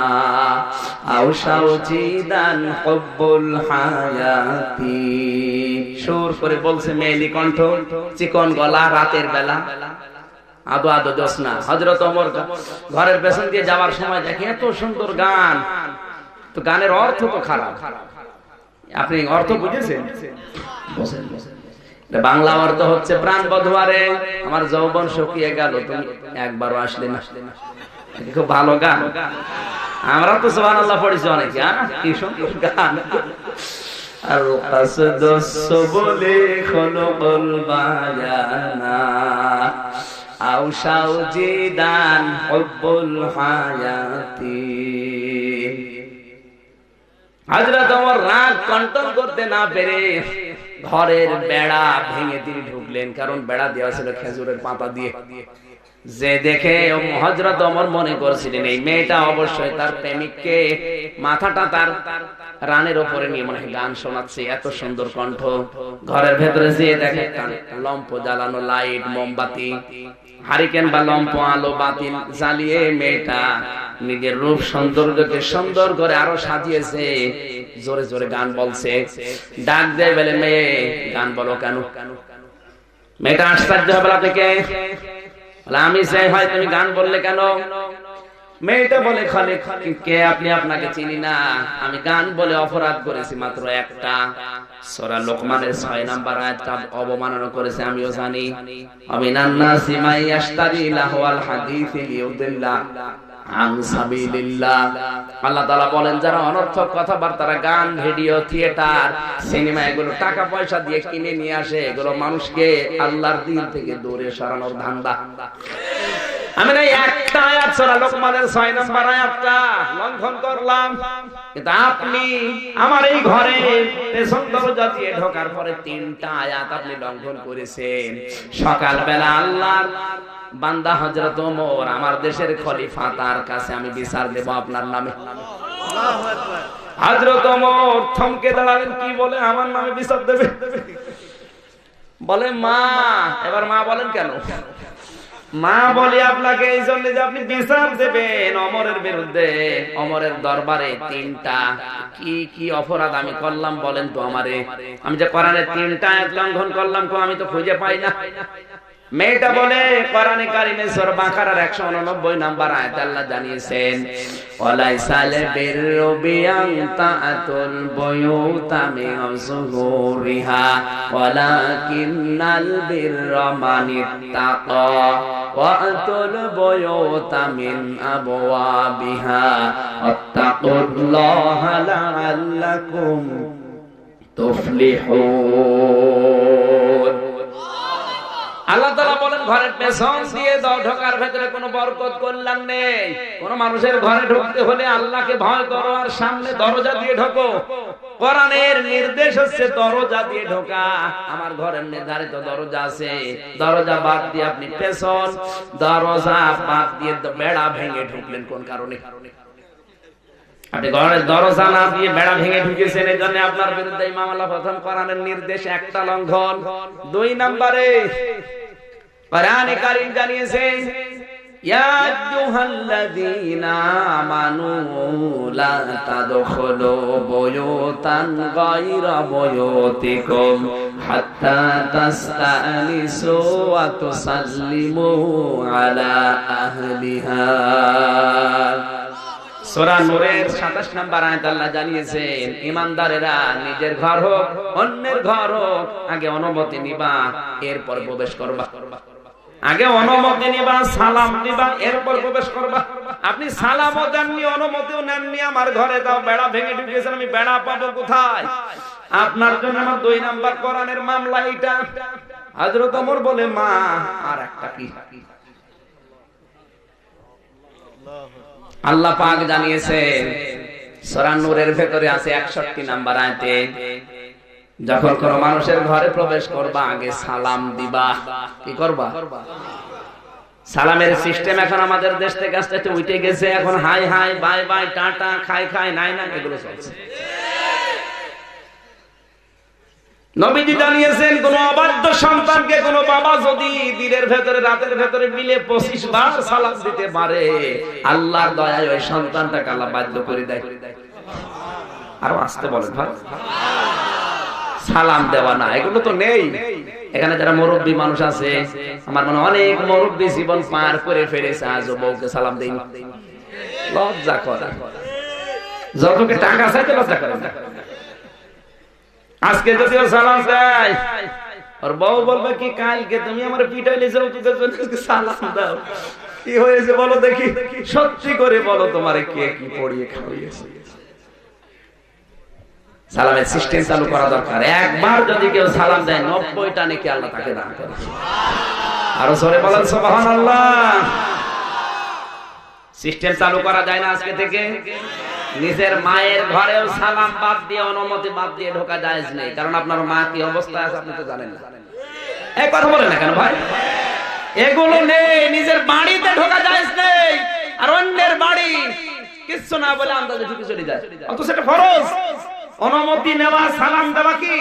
আউশাউ জিদান হুব্বুল হায়াতি। সুর করে বলছে মেয়েলি কণ্ঠ, চিকন গলা, রাতের বেলা, আদো আদো জ্যোৎস্না। হযরত ওমর ঘরের পেছন দিয়ে যাওয়ার সময় দেখে এত সুন্দর গান, তো গানের অর্থ তো খারাপ। আপনি অর্থ বুঝেছেন? বাংলা অর্থ হচ্ছে প্রাণ বধুয়ারে আমার যৌবন শুকিয়ে গেল, তুমি একবারও আসলে না। খুব ভালো গান, আমরা তো সুবহানাল্লাহ পড়েছি অনেকে, কি সুন্দর গান। আর কাসদুস সুবুলি খুলুকুল বায়ানা আউশাউ জিদান হুব্বুল হায়াতি। হযরত ওমর রাগ কন্ট্রোল করতে না পেরে ঘরের বেড়া ভেঙে তিনি ঢুকলেন, কারণ বেড়া দেওয়া ছিল খেজুরের পাতা দিয়ে। যে দেখে হযরত ওমর মনে করছিলেন এই মেয়েটা অবশ্যই তার প্রেমিককে মাথাটা তার রানের উপরে নিয়ে মনে গান শোনাচ্ছে, এত সুন্দর কণ্ঠ। ঘরের ভেতরে যেয়ে দেখে লম্প জ্বালানো, লাইট, মোমবাতি, হারিকেন বা লম্প আলো বাতি জ্বালিয়ে মেয়েটা নিজের রূপ সৌন্দর্যকে সুন্দর করে আরো সাজিয়েছে। জোরে জোরে গান বলছে, ডাক দেয় বলে, মেয়ে গান বলো কেন? মেয়েটা আশ্চর্য হবে, আপনাকে আমি চাই হয় তুমি গান বললে কেন? মেয়েটা বলে, খালিক কে আপনি? আপনাকে চিনি না, আমি গান বলে অপরাধ করেছি মাত্র একটা। সূরা লোকমানের 6 নম্বর আয়াতটা অবমাননা করেছে আমিও জানি। আমিনান নাসি মাই ইয়াশতারি লাহওয়াল হাদিসি লিউদিল্লা আন সাবিলিল্লাহ। আল্লাহ তাআলা বলেন, যারা অনর্থক কথাবার্তা, গান, ভিডিও, থিয়েটার, সিনেমা এগুলো টাকা পয়সা দিয়ে কিনে নিয়ে আসে, এগুলো মানুষকে আল্লাহর দ্বীন থেকে দূরে সরানোর ধান্দা। আমি না একটা আয়াত সূরা লোকমানের 6 নম্বর আয়াতটা লঙ্ঘন করলাম, কিন্তু আপনি আমার এই ঘরে পেছন দরজা দিয়ে ঢোকার পরে 3টা আয়াত আপনি লঙ্ঘন করেছেন। সকালবেলা আল্লাহর বান্দা হযরত ওমর, আমার দেশের খলিফা, তার কাছে আমি বিচার দেব আপনার নামে। আল্লাহু আকবার। হযরত ওমর থমকে দাঁড়ালেন, কি বলে আমার নামে বিচার দেবে? বলে মা। এবার মা বলেন কেন? মা বলি আপনাকে এই জন্য যে আপনি বিচার দেবেন ওমরের বিরুদ্ধে, ওমরের দরবারে 3টা কি কি অপরাধ আমি করলাম বলেন তো আমারে। আমি যে কোরআনের 3টা আয়াত লঙ্ঘন করলাম, আমি তো খুঁজে পাই না। মেয়েটা বলে, কোরআনে কারিমে সূরা বাকারার 189 নম্বর আয়াতে আল্লাহ জানিয়েছেন, ওয়ালাইসাল বিররু বিআন তাআতুল বুয়ুতা মিন যুহুরিহা ওয়ালাকিন্নাল বিররা মানিত্তাকা ওয়া আতুল বুয়ুতা মিন আবওয়াবিহা ওয়াত্তাকুল্লাহা লাআল্লাকুম তুফলিহুন। আল্লাহ তাআলা বলেন, ঘরের পেছন দিয়ে ঢোকার ভেতরে কোনো বরকত কল্যাণ নেই। কোন মানুষের ঘরে ঢুকতে হলে আল্লাহকে ভয় করো আর সামনে দরজা দিয়ে ঢোকো। কোরআনের নির্দেশ হচ্ছে দরজা দিয়ে ঢোকা। আমার ঘরের নির্ধারিত দরজা আছে, দরজা বাদ দিয়ে আপনি পেছন দরজা বাদ দিয়ে বেড়া ভেঙে ঢুকলেন কোন কারণে? আপনি ঘরের দরজা না দিয়ে বেড়া ভেঙে ঢুকেছেন, এই জন্য আপনার বিরুদ্ধে মামলা। প্রথম কোরআনের নির্দেশ একটা লঙ্ঘন। 2 নম্বরে কোরআনে কারীম জানিয়েছে, ইয়া আইয়ুহাল্লাযীনা আমানু লা তাদখুলু বুয়ুতান গায়রা বুয়ুতিকুম হাত্তা তাস্তানিসু ওয়া তুসাল্লিমু আলা আহলিহা। সূরা নূরের 27 নম্বর আয়াত আল্লাহ জানিয়েছেন, ঈমানদারেরা নিজের ঘর হোক অন্যের ঘর হোক, আগে অনুমতি নিবা, এরপর প্রবেশ করবা। আগে অনুমতি নিবা, সালাম দিবা, এরপর প্রবেশ করবা। আপনি সালামও দেননি, অনুমতিও নেননি, আমার ঘরে দাও, বেড়া ভেঙে ঢুকেছেন, আমি বেড়া পাবো কোথায়? আপনার জন্য আমার 2 নাম্বার কোরআনের মামলা এটা। হযরত ওমর বলে, মা আর একটা কি? আল্লাহ পাক জানিয়েছেন সূরা নূরের ভেতরে আছে 61 নাম্বার আয়াতে, যখন কোন মানুষের ঘরে প্রবেশ করবা আগে সালাম দিবা। কি করবা? সালামের সিস্টেম এখন আমাদের দেশ থেকে আস্তে আস্তে উঠে গেছে। এখন high high, bye bye, tata, খাই খাই, নাই না, এগুলো চলছে।
নবীজি জানিয়েছেন কোন অবাধ্য সন্তানকে কোন বাবা যদি দিনের ভেতরে রাতের ভেতরে মিলে 25 বার সালাম দিতে পারে, আল্লাহর দয়ায় ওই সন্তানটাকে আল্লাহ বাধ্য করে দেয়। আরো আসতে বলেন ভাই, সালাম দেওয়া না এগুলো তো নেই। এখানে যারা মুরব্বী মানুষ আছে, আমার মনে অনেক মুরব্বী জীবন পার করে ফেলেছে, আজও বউকে সালাম দেই না। লজ্জা করে, যতকে টাকা চাইতে লজ্জা করে না। আজকে যদি সালাম দেয়, ওর বউ বলবে কি, কালকে তুমি আমার পিটাইলে যাও, তোদের জন্য সালাম দাও। কি হয়েছে বলো দেখি, সত্যি করে বলো, তোমারে কে কি পড়িয়ে খাওয়িয়েছে। সালামের সিস্টেম চালু করা দরকার। একবার যদি কেউ সালাম দেয়, 90টা নাকি আল্লাহ তাকে দান করে। আরো জোরে বলেন সুবহানাল্লাহ। সিস্টেম চালু করা যায় না আজকে থেকে? নিজের মায়ের ঘরেও সালাম বাদ দিয়ে, অনুমতি বাদ দিয়ে ঢোকা জায়েজ নেই, কারণ আপনার মা কি অবস্থায় আছে আপনি তো জানেন না। এই কথা বলেন না কেন ভাই? এগুলো নেই, নিজের বাড়িতে ঢোকা জায়েজ নেই, আর অন্যের বাড়ি কিচ্ছু না বলে আন্দাজে ঢুকে চলে যায়, অথচ এটা ফরজ। অনুমতি নেওয়া, সালাম দেওয়া কি?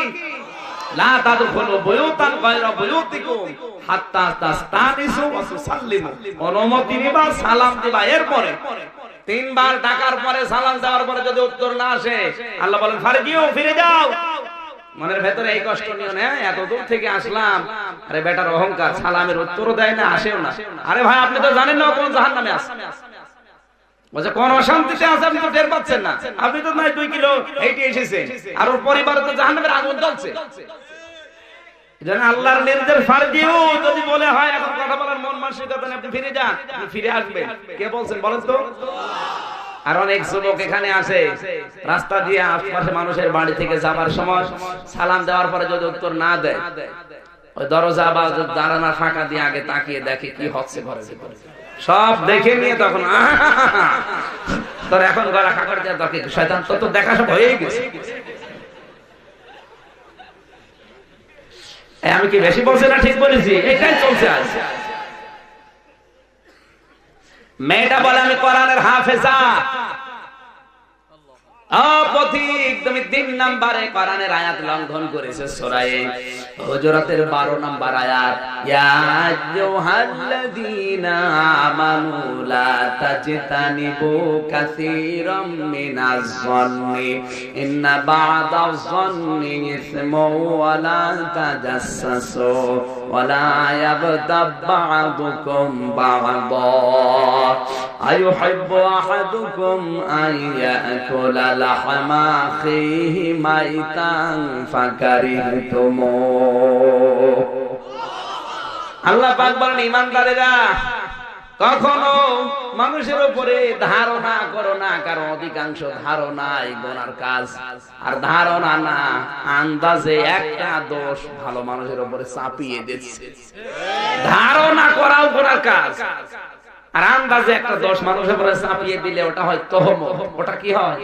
লা তাদখুলু বুয়ুতান গায়রা বুয়ুতিকুম হাত্তা তাস্তানিসু ওয়া তুসাল্লিমু। অনুমতি নিবা, সালাম দিবা, এরপরে 3 বার ডাকার পরে, সালাম দেওয়ার পরে যদি উত্তর না আসে, আল্লাহ বলেন ফারজিউ, ফিরে যাও। মনের ভেতরে এই কষ্ট নিও না, এত দূর থেকে আসলাম, আরে বেটার অহংকার, সালামের উত্তরও দেয় না, আসেও না। আরে ভাই, আপনি তো জানেন না কোন জাহান্নামে আছে, বলছে কোন অশান্তিতে আছে, আপনি তো টের পাচ্ছেন না। আপনি তো নয় 2 কিলো হেঁটে এসেছেন, আর ওর পরিবারে তো জাহান্নামের আগুন জ্বলছে। আল্লাহর নির্দেশ ফারজিউ যদি বলে হয়, এখন কথা বলার মন মানসিকতা নেই, আপনি ফিরে যান, আপনি ফিরে আসবেন। কে বলছেন বলেন তো? আর অনেক যুবক এখানে আসে, রাস্তা দিয়ে আশপাশে মানুষের বাড়ি থেকে যাবার সময় সালাম দেওয়ার পরে যদি উত্তর না দেয়, ওই দরজা বা দাঁড়ানা ফাঁকা দিয়ে আগে তাকিয়ে দেখে কি হচ্ছে ঘরে ভিতরে, সব দেখে নিয়ে তখন তোর এখন গলা কাকড় দেওয়া দরকার, শয়তান তো দেখা সব হয়েই গেছে। আমি কি বেশি বলছি না ঠিক বলেছি? এটাই চলছে আজ। মেয়েটা বলে আমি কোরআনের হাফেজা। পথিক, তুমি 3 নম্বরে কোরআনের আয়াত লঙ্ঘন করেছো। সূরা হুজুরাতের 12 নম্বর আয়াত, ইয়া আইয়ুহাল্লাযীনা আমানু লা তাজতানিবু কাসীরাম মিনাজ যান্নি ইন্না বা'দাজ যান্নি ইসমুন ওয়া লা তাজাসসু ওয়া লা ইয়াবতাব বা'দুকুম বা'দা আইয়ুহিব্বু আহাদুকুম আন ইয়াকুলা লাহমা আখিহি মাইতান ফাকারিহতুম। আল্লাহ পাক বলেন, ঈমানদারেরা কখনো মানুষের উপরে ধারণা করো না, কারণ অধিকাংশ ধারণাই গুনার কাজ। আর ধারণা না, আন্দাজে একটা দোষ ভালো মানুষের উপরে চাপিয়ে দিচ্ছে। ধারণা করাও গুনার কাজ, আর আন্দাজে একটা দোষ মানুষের উপরে চাপিয়ে দিলে ওটা হয় তহমত। ওটা কি হয়?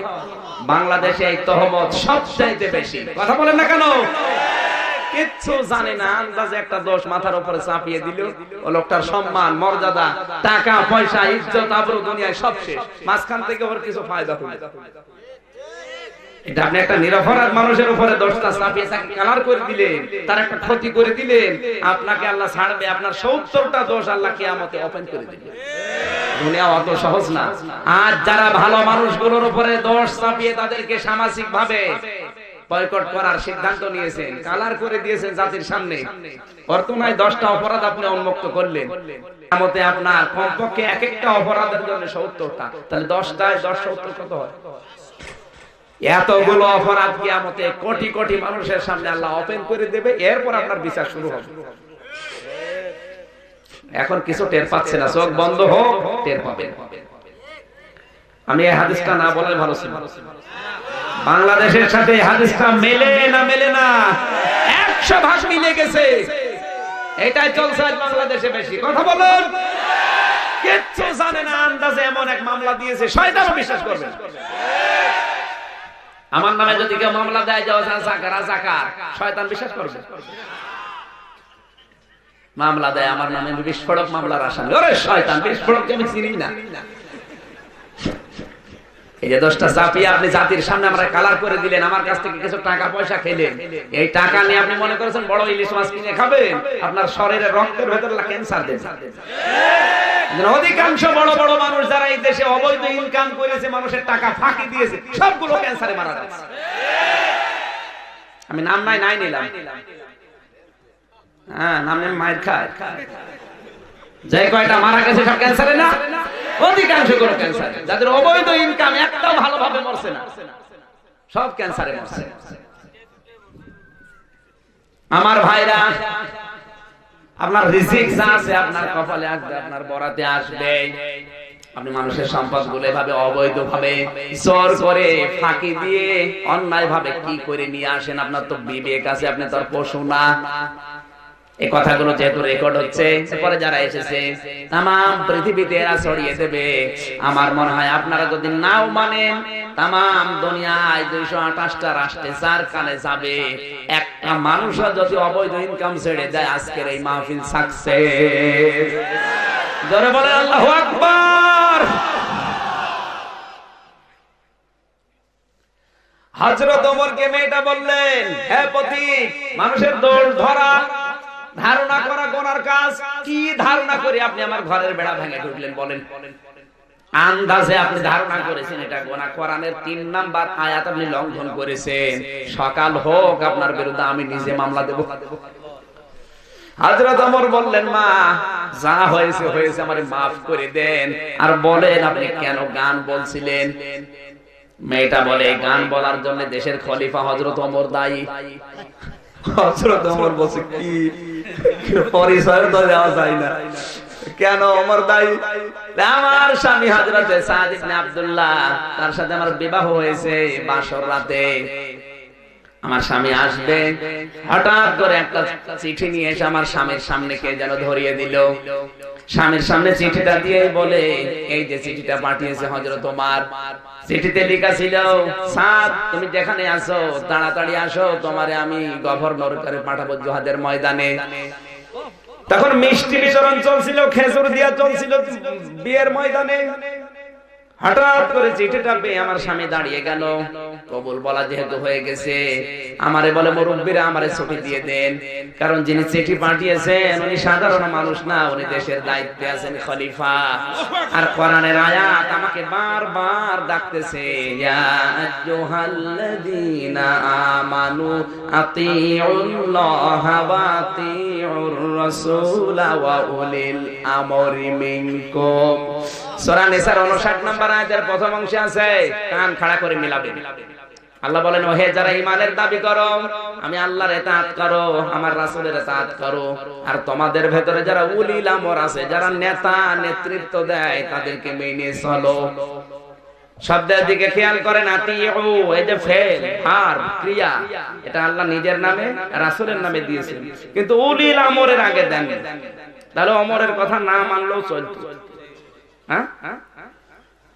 বাংলাদেশে এই তহমত সবচাইতে বেশি। কথা বলেন না কেন? কিচ্ছু জানে না, আন্দাজে একটা দোষ মাথার উপরে চাপিয়ে দিল, ও লোকটার সম্মান, মর্যাদা, টাকা পয়সা, ইজ্জত, আবরু দুনিয়ায় সব শেষ। মাঝখান থেকে ওর কিছু ফায়দা হলো। এটা আপনি একটা নিরপরাধ মানুষের উপরে দোষটা চাপিয়ে তাকে কালার করে দিলেন, তার একটা ক্ষতি করে দিলেন, আপনাকে আল্লাহ ছাড়বে, আপনার 70টা দোষ আল্লাহ কিয়ামতে ওপেন করে দিবেন। দুনিয়া অত সহজ না। আজ যারা ভালো মানুষগুলোর উপরে দোষ চাপিয়ে তাদেরকে সামাজিক ভাবে বয়কট করার সিদ্ধান্ত নিয়েছেন, কালার করে দিয়েছেন জাতির সামনে, বর্তমানে 10টা অপরাধ আপনি উন্মুক্ত করলেন, কিয়ামতে আপনার কমপক্ষে এক একটা অপরাধের জন্য 70টা, তাহলে 10টায় 10 70 কত হয়? এতগুলো অপরাধ কিয়ামতে কোটি কোটি মানুষের সামনে আল্লাহ ওপেন করে দেবে, এরপর আপনার বিচার শুরু হবে। এখন কিছু টের পাচ্ছে না, চোখ বন্ধ হোক, টের পাবেন। আমি এই হাদিসটা না বলে ভালো ছিল। বাংলাদেশের সাথে হাদিসটা মেলে না, মেলে না, 100 ভাগ মিলে গেছে। এটাই চলছে আজ বাংলাদেশে বেশি। কথা বলুন, কিচ্ছু জানে না, আন্দাজে এমন এক মামলা দিয়েছে, শয়তানও বিশ্বাস করবে। আমার নামে যদি কেউ মামলা দেয় যাও জাকার, শয়তান বিশ্বাস করবে। মামলা দেয় আমার নামে, বিস্ফোরক মামলার আসামি, ওরে শয়তান, বিস্ফোরককে আমি চিনি না। এই যে 10টা চাপিয়ে আপনি জাতির সামনে আমরা কালার করে দিলেন, আমার কাছ থেকে কিছু টাকা পয়সা খেলেন, এই টাকা নিয়ে আপনি মনে করেছেন বড় ইলিশ মাছ কিনে খাবেন, আপনার শরীরের রক্তের ভেতর ক্যান্সার দেন। অধিকাংশ বড় বড় মানুষ যারা এই দেশে অবৈধ ইনকাম করেছে, মানুষের টাকা ফাঁকি দিয়েছে, সবগুলো ক্যান্সারে মারা যাচ্ছে। আমি নাম নাই নিলাম, হ্যাঁ নাম নেই মায়ের খায়, যে কয়টা মারা গেছে সব ক্যান্সারে না, অধিকাংশ গুলো ক্যান্সার। যাদের অবৈধ ইনকাম একটাও ভালোভাবে মরছে না, সব ক্যান্সারে মরছে। আমার ভাইরা, আপনার রিজিক যা আছে আপনার কপালে আসবে, আপনার বরাতে আসবে। আপনি মানুষের সম্পদ গুলো এভাবে অবৈধ ভাবে জোর করে ফাঁকি দিয়ে অন্যায় ভাবে কি করে নিয়ে আসেন? আপনার তো বিবেক আছে, আপনি তো আর পশু না। এই কথাগুলো যেহেতু রেকর্ড হচ্ছে, এরপরে যারা এসেছে তাম পৃথিবীতে এরা ছড়িয়ে দেবে। আমার মনে হয় আপনারা যদি নাও মানেন, তাম দুনিয়ায় 228টা রাষ্ট্রে যার কানে যাবে, একটা মানুষও যদি অবৈধ ইনকাম ছেড়ে দেয়, আজকের এই মাহফিল সাকসেস। জোরে বলেন আল্লাহু আকবার। হযরত ওমরকে মেয়েটা বললেন, হে পথিক, মানুষের দোষ ধরা, ধারণা করা গোনার কাজ। কি ধারণা করে আপনি আমার ঘরের বেড়া ভেঙে ঢুকলেন? বলেন। আন্দাজে আপনি ধারণা করেছেন এটা গোনা। কোরআনের 3 নাম্বার আয়াত আপনি লঙ্ঘন করেছেন। সকাল হোক আপনার বিরুদ্ধে আমি নিজে মামলা দেব। হযরত ওমর বললেন, মা যা হয়েছে হয়েছে, আমারে maaf করে দেন। আর বলেন আপনি কেন গান বলছিলেন? মেয়েটা বলে, গান বলার জন্য দেশের খলিফা হযরত ওমর দায়ী। হযরত ওমর বলছে, কি পরিচয় তো দেওয়া যায় না, কেন ওমর দায়ী? আমার স্বামী হযরত সাদ ইবনে আব্দুল্লাহ, তার সাথে আমার বিবাহ হয়েছে বাসর রাতে। আমার স্বামী আসবে, হঠাৎ করে একটা চিঠি নিয়ে এসে আমার স্বামীর সামনে কে যেন ধরিয়ে দিল। স্বামীর সামনে চিঠিটা দিয়ে বলে, এই যে চিঠিটা পাঠিয়েছে হযরত ওমর। চিঠিতে লেখা ছিল, সাদ তুমি যেখানে আছো তাড়াতাড়ি আসো, তোমারে আমি গভর্নর করে পাঠাবো জিহাদের ময়দানে। তখন মিষ্টি বিতরণ চলছিল, খেজুর দিয়া চলছিল বিয়ের ময়দানে। হঠাৎ করে চিঠিটা পেয়ে আমার স্বামী দাঁড়িয়ে গেল। কবুল বলা যেহেতু হয়ে গেছে, আমারে বলে, মুরব্বিরা আমারে ছুটি দিয়ে দেন, কারণ যিনি চিঠি পাঠিয়েছেন উনি সাধারণ মানুষ না, উনি দেশের দায়িত্বে আছেন, খলিফা। আর কোরআনের আয়াত আমাকে বারবার ডাকতেছে, ইয়া আইয়ুহাল্লাযীনা আমানু আতিউল্লাহা ওয়া আতিউর রাসূলা ওয়া উলিল আমরি মিনকুম। সূরা নিসার 59 নম্বর আয়াতের প্রথম অংশে আছে, কান খাড়া করে মিলাবেন। আল্লাহ বলেন, ওহে যারা ঈমানের দাবি করো, আমি আল্লাহর ইতাআত করো, আমার রাসূলের ইতাআত করো। আর তোমাদের ভেতরে যারা উলিল আমর আছে, যারা নেতা নেতৃত্ব দেয়, তাদেরকে মেনে চলো। শব্দের দিকে খেয়াল করেন, আতিউ, এই যে ফেল, ভার্ব, ক্রিয়া, এটা আল্লাহ নিজের নামে রাসূলের নামে দিয়েছেন, কিন্তু উলিল আমরের আগে দেন। তাহলে ওমরের কথা না মানলেও চলতো। হ্যাঁ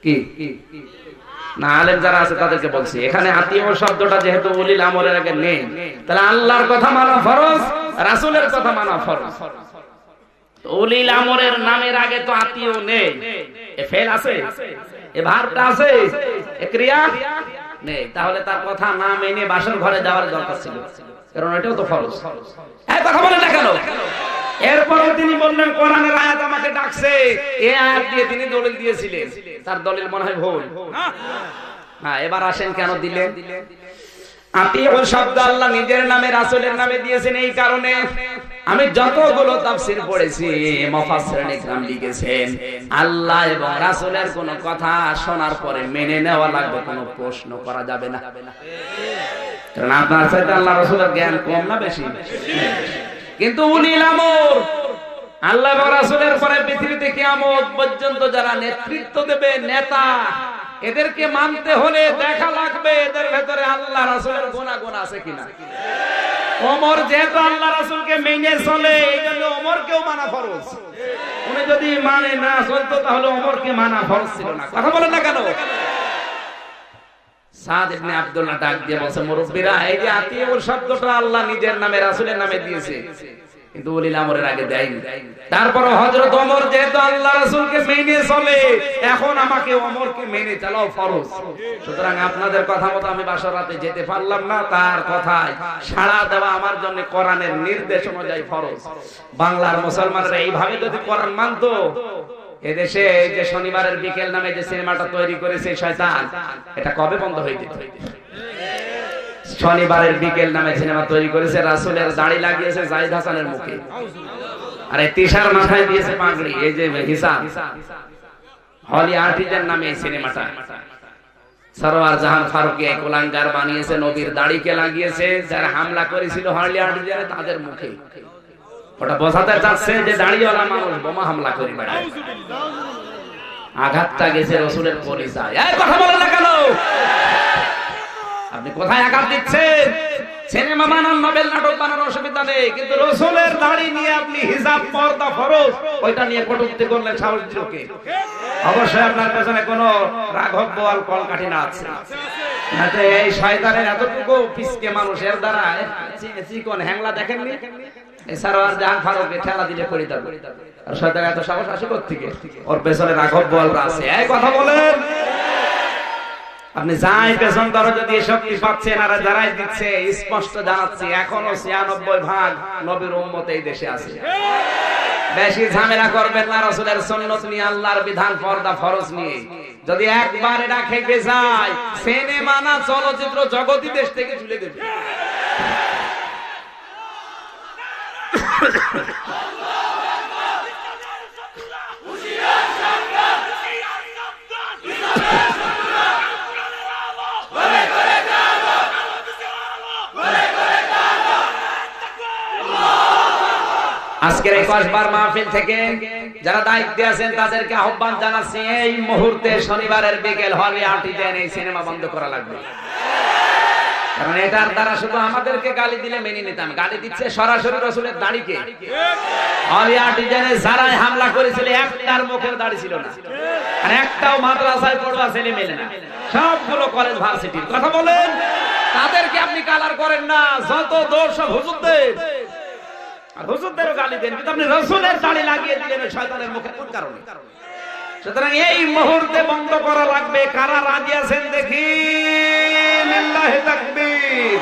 কি না, আলেম যারা আছে তাদেরকে বলছি, এখানে আতিউ শব্দটা যেহেতু উলিল আমরের আগে নেই, তাহলে আল্লাহর কথা মানা ফরজ, রাসূলের কথা মানা ফরজ। উলিল আমরের নামের আগে তো আতিউ নেই, এ ফেল আছে, এ ভার্বটা আছে, এ ক্রিয়া নেই। তাহলে তার কথা না মেনে বাসর ঘরে যাওয়ার দরকার ছিল, কারণ এটাও তো ফরজ। এই কথা বলেন না কেন? এরপরে তিনি বললেন, কোরআনের আয়াত আমাকে ডাকছে, এই আয়াত দিয়ে তিনি দলিল দিয়েছিলেন, তার দলিল মনে হয় ভুল। হ্যাঁ, এবার আসেন কেন দিলেন? আতিউ শব্দ আল্লাহ নিজের নামে রাসূলের নামে দিয়েছেন। এই কারণে আমি যতগুলো তাফসীর পড়েছি, মুফাসসিরিন ইকরাম লিখেছেন, আল্লাহ এবং রাসূলের কোন কথা শোনার পরে মেনে নেওয়া লাগবে, কোনো প্রশ্ন করা যাবে না। কারণ আপনার সাথে আল্লাহ রাসূলের জ্ঞান কম না বেশি? কিন্তু উলিল আমর, আল্লাহ এবং রাসূলের পরে পৃথিবীতে কিয়ামত পর্যন্ত যারা নেতৃত্ব দেবে, নেতা, এদেরকে মানতে হলে দেখা লাগবে এদের ভেতরে আল্লাহ রাসূলের গুনাহ আছে কিনা। ওমর যেহেতু আল্লাহ রাসূলকে মেনে চলে, এইজন্য ওমরকেও মানা ফরজ। উনি যদি মানে না চলতো তাহলে ওমরকে মানা ফরজ ছিল না। কথা বলেন না কেন? সাদ ইবনে আব্দুল্লাহ ডাক দিয়ে বলছে, মুরব্বিরা, এই যে আতিউর শব্দটা আল্লাহ নিজের নামে রাসূলের নামে দিয়েছে, কিন্তু উলিল আমরের আগে দেয়নি। তারপর হযরত ওমর যেহেতু আল্লাহ রাসূলকে মেনে চলে, এখন আমাকে ওমরকে মেনে চলাও ফরজ। সুতরাং আপনাদের কথা মতো আমি বাসরাতে যেতে পারলাম না, তার কথায় সাড়া দেওয়া আমার জন্য কোরআনের নির্দেশ অনুযায়ী ফরজ। বাংলার মুসলমানরা এইভাবে যদি কোরআন মানতো, এদেশে যে শনিবারের বিকেল নামে যে সিনেমাটা তৈরি করেছে শয়তান, এটা কবে বন্ধ হয়ে যেত? শনিবারের বিকেল নামে সিনেমা তৈরি করেছে, রাসূলের দাড়ি লাগিয়েছে জাহিদ হাসানের মুখে, আর এই তিশার মাথায় দিয়েছে পাগড়ি। এই যে হিসাব হলি আর্টিজান নামে এই সিনেমাটা সরওয়ার জাহান ফারুকী কুলাঙ্গার বানিয়েছে, নবীর দাড়িকে লাগিয়েছে, যারা হামলা করেছিল হলি আর্টিজানে তাদের মুখে। ওটা বোঝাতে চাচ্ছে যে দাড়িওয়ালা মানুষ বোমা হামলা করে বেড়ায়। আঘাতটা গেছে রাসূলের পরিচয়। এই কথা বলেন না কেন? আপনি কোথায় আঘাত দিচ্ছেন? সিনেমা বানান, নোবেল নাটক বানান, অসুবিধা নেই, কিন্তু রাসূলের দাড়ি নিয়ে আপনি হিজাব পর্দা ফরজ ওইটা নিয়ে কটূক্তি করলেন সাহস দিলকে। অবশ্যই আপনার পেছনে কোনো রাঘব বোয়াল কলকাঠি না আছে, নাতে এই শয়তানের এতটুকু পিসকে মানুষের দ্বারা চিকন হ্যাংলা দেখেননি? এই সরওয়ার জাহান ফারুককে ঠেলা দিলে পড়ে যাবে, আর শয়তান এত সাহস আসে কোত্থেকে? ওর পেছনে রাঘব বোয়ালরা আছে। এই কথা বলেন, আপনি যাই পেছন ধরো যদি শক্তি পাচ্ছেন, আর যারাই দিচ্ছে স্পষ্ট জানাচ্ছি এখনো ৯৬% নবীর উম্মত এই দেশে আছে। বেশি ঝামেলা করবেন না রাসূলের সুন্নাত নিয়ে, আল্লাহর বিধান পর্দা ফরজ নিয়ে। যদি একবার এটা খেপে যায়, সিনেমা না চলচ্চিত্র জগৎই দেশ থেকে চলে যাবে। আজকের এই কসবার মাহফিল থেকে যারা দায়িত্বে আছেন তাদেরকে আহ্বান জানাচ্ছি, এই মুহূর্তে শনিবারের বিকেল হলে আর্টিজান এই সিনেমা বন্ধ করা লাগবে। কারণ এটার দ্বারা শুধু আমাদেরকে গালি দিলে মেনে নিতাম, গালি দিচ্ছে সরাসরি রাসূলের দাড়িকে। হলে আর্টিজানে যারাই হামলা করেছিল একটার মুখের দাড়ি ছিল না, আর একটাও মাদ্রাসায় পড়ুয়া ছেলে মেলে না, সবগুলো কলেজ ভার্সিটির। কথা বলেন, তাদেরকে আপনি কালার করেন না, যত দোষ সব হুজুরদের। আর হুজুরদেরও গালি দেন, কিন্তু আপনি রাসূলের দাড়ি লাগিয়ে দিলেন শয়তানের মুখে কোন কারণে? সুতরাং এই মুহূর্তে বন্ধ করা লাগবে। কারা রাজি আছেন দেখি? লিল্লাহি তাকবীর।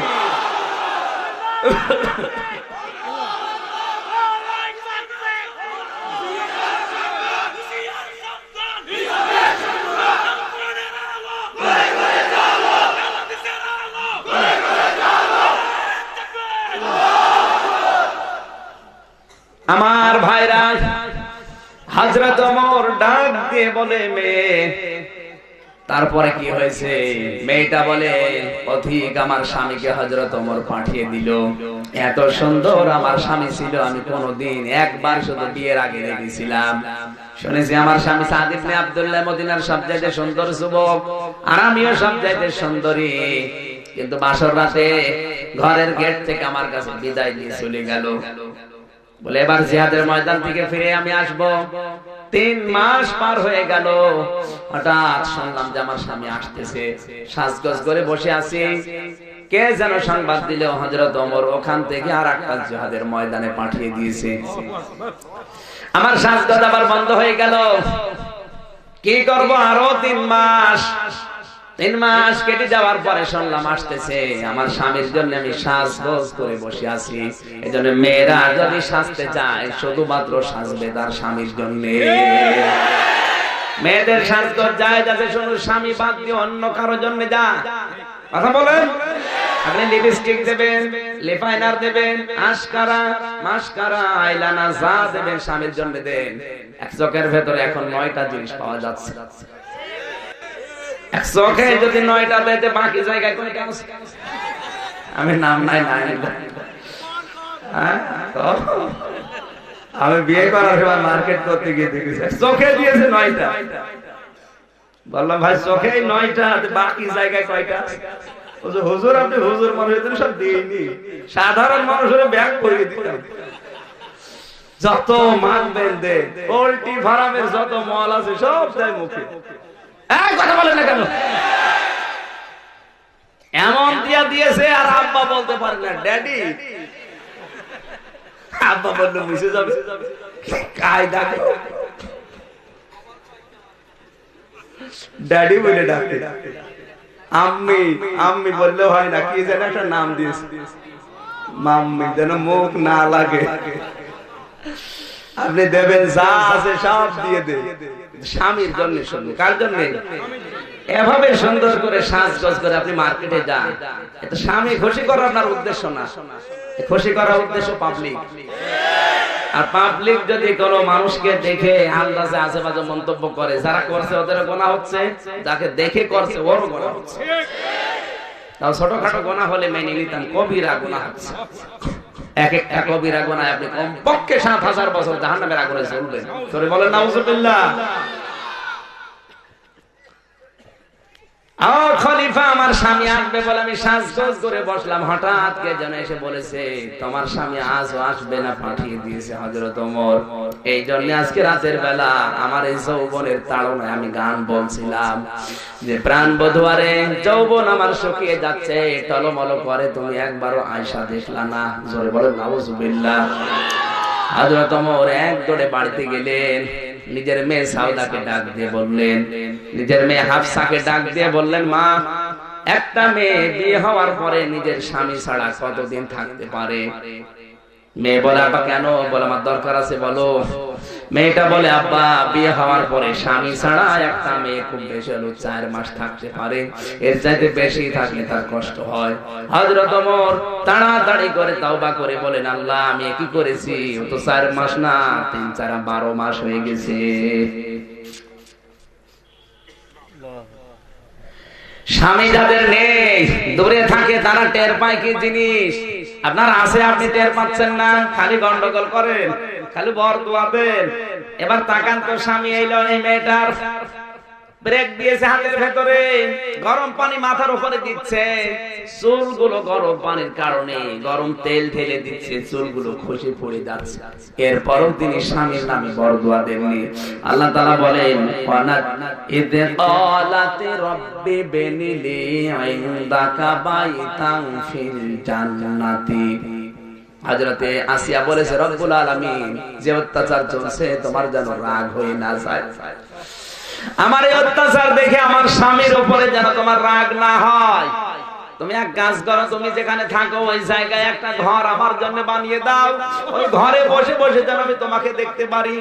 আমার ভাইরা, হযরত ওমর ডাক দিয়ে বলে মেয়ে, তারপরে কি হয়েছে? মেয়েটা বলে অধিক আমার স্বামীকে হযরত ওমর পাঠিয়ে দিল। এত সুন্দর আমার স্বামী ছিল, আমি কোনদিন একবার শুধু বিয়ের আগে দেখেছিলাম। শুনেছি আমার স্বামী সাদ ইবনে আব্দুল্লাহ মদিনার সবচাইতে সুন্দর যুবক, আর আমিও সবচাইতে সুন্দরী, কিন্তু বাসর রাতে ঘরের গেট থেকে আমার কাছে বিদায় দিয়ে চলে গেল। বলে এবার জিহাদের ময়দান থেকে ফিরে আমি আসব। ৩ মাস পার হয়ে গেল, হঠাৎ শুনলাম যে আমার স্বামী আসতেছে। সাজগোজ করে বসে আছি, কে যেন সংবাদ দিল হযরত ওমর ওখান থেকে আরেকটা জিহাদের ময়দানে পাঠিয়ে দিয়েছে। আমার সাজগোজ আবার বন্ধ হয়ে গেল। কি করব? আরো ৩ মাস। ৩ মাস কেটে যাওয়ার পরে শুনলাম আসতেছে। আমার স্বামীর জন্য আমি সাজগোজ করে বসে আছি। এজন্য মেয়েরা যদি সাজতে চায় শুধুমাত্র সাজবে তার স্বামীর জন্য। মেয়েদের সাজগোজ যায় যাতে শুধু স্বামী বাদ দিয়ে অন্য কারোর জন্য যা। কথা বলেন, আপনি লিপস্টিক দেবেন, লিপাইনার দেবেন, আশকারা, মাস্কারা, আইলানা যা দেবেন স্বামীর জন্য দেন। এক চোখের ভেতরে এখন ৯টা জিনিস পাওয়া যাচ্ছে। এক চোখে যদি ৯টা দিতে বাকি জায়গায় কয়টা আছে? আমি নাম নাই নাই আমি বিয়ে করার সময় মার্কেট করতে গিয়ে দেখেছি চোখে দিয়েছে ৯টা। বললাম ভাই চোখে ৯টা, বাকি জায়গায় কয়টা? হুজুর আপনি হুজুর মনে হইতেন সব দিইনি, সাধারণ মানুষের ব্যাগ করে দিতাম। যত মানবেন দে, পোল্ট্রি ফার্মের যত মল আছে সব তাই মুখে। কথা বলেন না কেন? এমন দিয়া দিয়েছে আর আব্বা বলতে পারে না ড্যাডি। আব্বা বলল মুছে যাবে, কায়দা ড্যাডি বলে ডাকে, আম্মি আম্মি বললে হয় না, কি যেন একটা নাম দিয়েছে মাম্মি, যেন মুখ না লাগে। আপনি দেবেন যা আছে সব দিয়ে দে, স্বামীর জন্য শুনবে। কার জন্য? এভাবে সুন্দর করে সাজগোজ করে আপনি মার্কেটে যান, এটা স্বামী খুশি করার আপনার উদ্দেশ্য না, খুশি করার উদ্দেশ্য পাবলিক। আর পাবলিক যদি কোনো মানুষকে দেখে আন্দাজে আশেপাশে মন্তব্য করে, যারা করছে ওদের গোনা হচ্ছে, যাকে দেখে করছে ওরও গোনা হচ্ছে। তাও ছোটখাটো গোনা হলে মেনে নিতাম, কবিরা গোনা হচ্ছে। এক একটা কবিরা গোনায় আপনি কমপক্ষে ৭,০০০ বছর জাহান্নামের আগুনে জ্বলবেন। তোরে বলেন নাউজুবিল্লাহ। খলিফা আমার স্বামী আসবে বলে আমি সাজগোজ করে বসলাম, হঠাৎ কে যেন এসে বলেছে তোমার স্বামী আজও আসবে না, পাঠিয়ে দিয়েছে হযরত ওমর। এই জন্য আজকে রাতের বেলা আমার এই যৌবনের তাড়নায় আমি গান বলছিলাম যে প্রাণ বধুয়ারে যৌবন আমার শুকিয়ে যাচ্ছে, টলমল করে, তুমি একবারও আয়সা দেখলা না। জোরে বলেন নাউজুবিল্লাহ। হযরত ওমর এক দৌড়ে বাড়িতে গেলেন, নিজের মেয়ে সাউদাকে ডাক দিয়ে বললেন, নিজের মেয়ে হাফসাকে ডাক দিয়ে বললেন, মা, একটা মেয়ে বিয়ে হওয়ার পরে নিজের স্বামী ছাড়া কতদিন থাকতে পারে? মেয়ে বলে, আব্বা কেন? বলে, আমার দরকার আছে, বলো। মেয়েটা বলে, আব্বা, বিয়ে হওয়ার পরে স্বামী ছাড়া একটা মেয়ে খুব বেশি হলো 4 মাস থাকতে পারে, এর চাইতে বেশি থাকলে তার কষ্ট হয়। হযরত ওমর তাড়াতাড়ি করে তওবা করে বলেন, আল্লাহ, আমি কি করেছি? ও তো 4 মাস না, 3, 4, 12 মাস হয়ে গেছে। স্বামী যাদের নেই, দূরে থাকে, তারা টের পায় কি জিনিস। আপনার আছে, আপনি টের পাচ্ছেন না, খালি গন্ডগোল করেন, খালি বরদোয়া দেন। এবার তাকান তো, স্বামী এলো, এই মেয়েটার ব্রেক দিয়েছে হাতের ভেতরে, গরম পানি মাথার উপরে দিচ্ছে, চুলগুলো গরম পানির কারণে গরম তেল ঢেলে দিচ্ছে, চুলগুলো খসে পড়ে যাচ্ছে। এরপরও তিনি স্বামীর নামে বরদোয়া দেননি। আল্লাহ তাআলা বলেন, ইযে ক্বালাতি রাব্বি বিনিলি ইনদাকা বাইতান ফিল জান্নাতি। হযরতে আসিয়া বলেছে, রব্বুল আলামিন, যে অত্যাচার চলছে তোমার যেন রাগ হয়ে না যায়, আমার এই অত্যাচার দেখে আমার স্বামীর উপরে যেন তোমার রাগ না হয়। তুমি এক কাজ করো, তুমি যেখানে থাকো ওই জায়গায় একটা ঘর আমার জন্য বানিয়ে দাও, ওই ঘরে বসে বসে যেন আমি তোমাকে দেখতে পারি।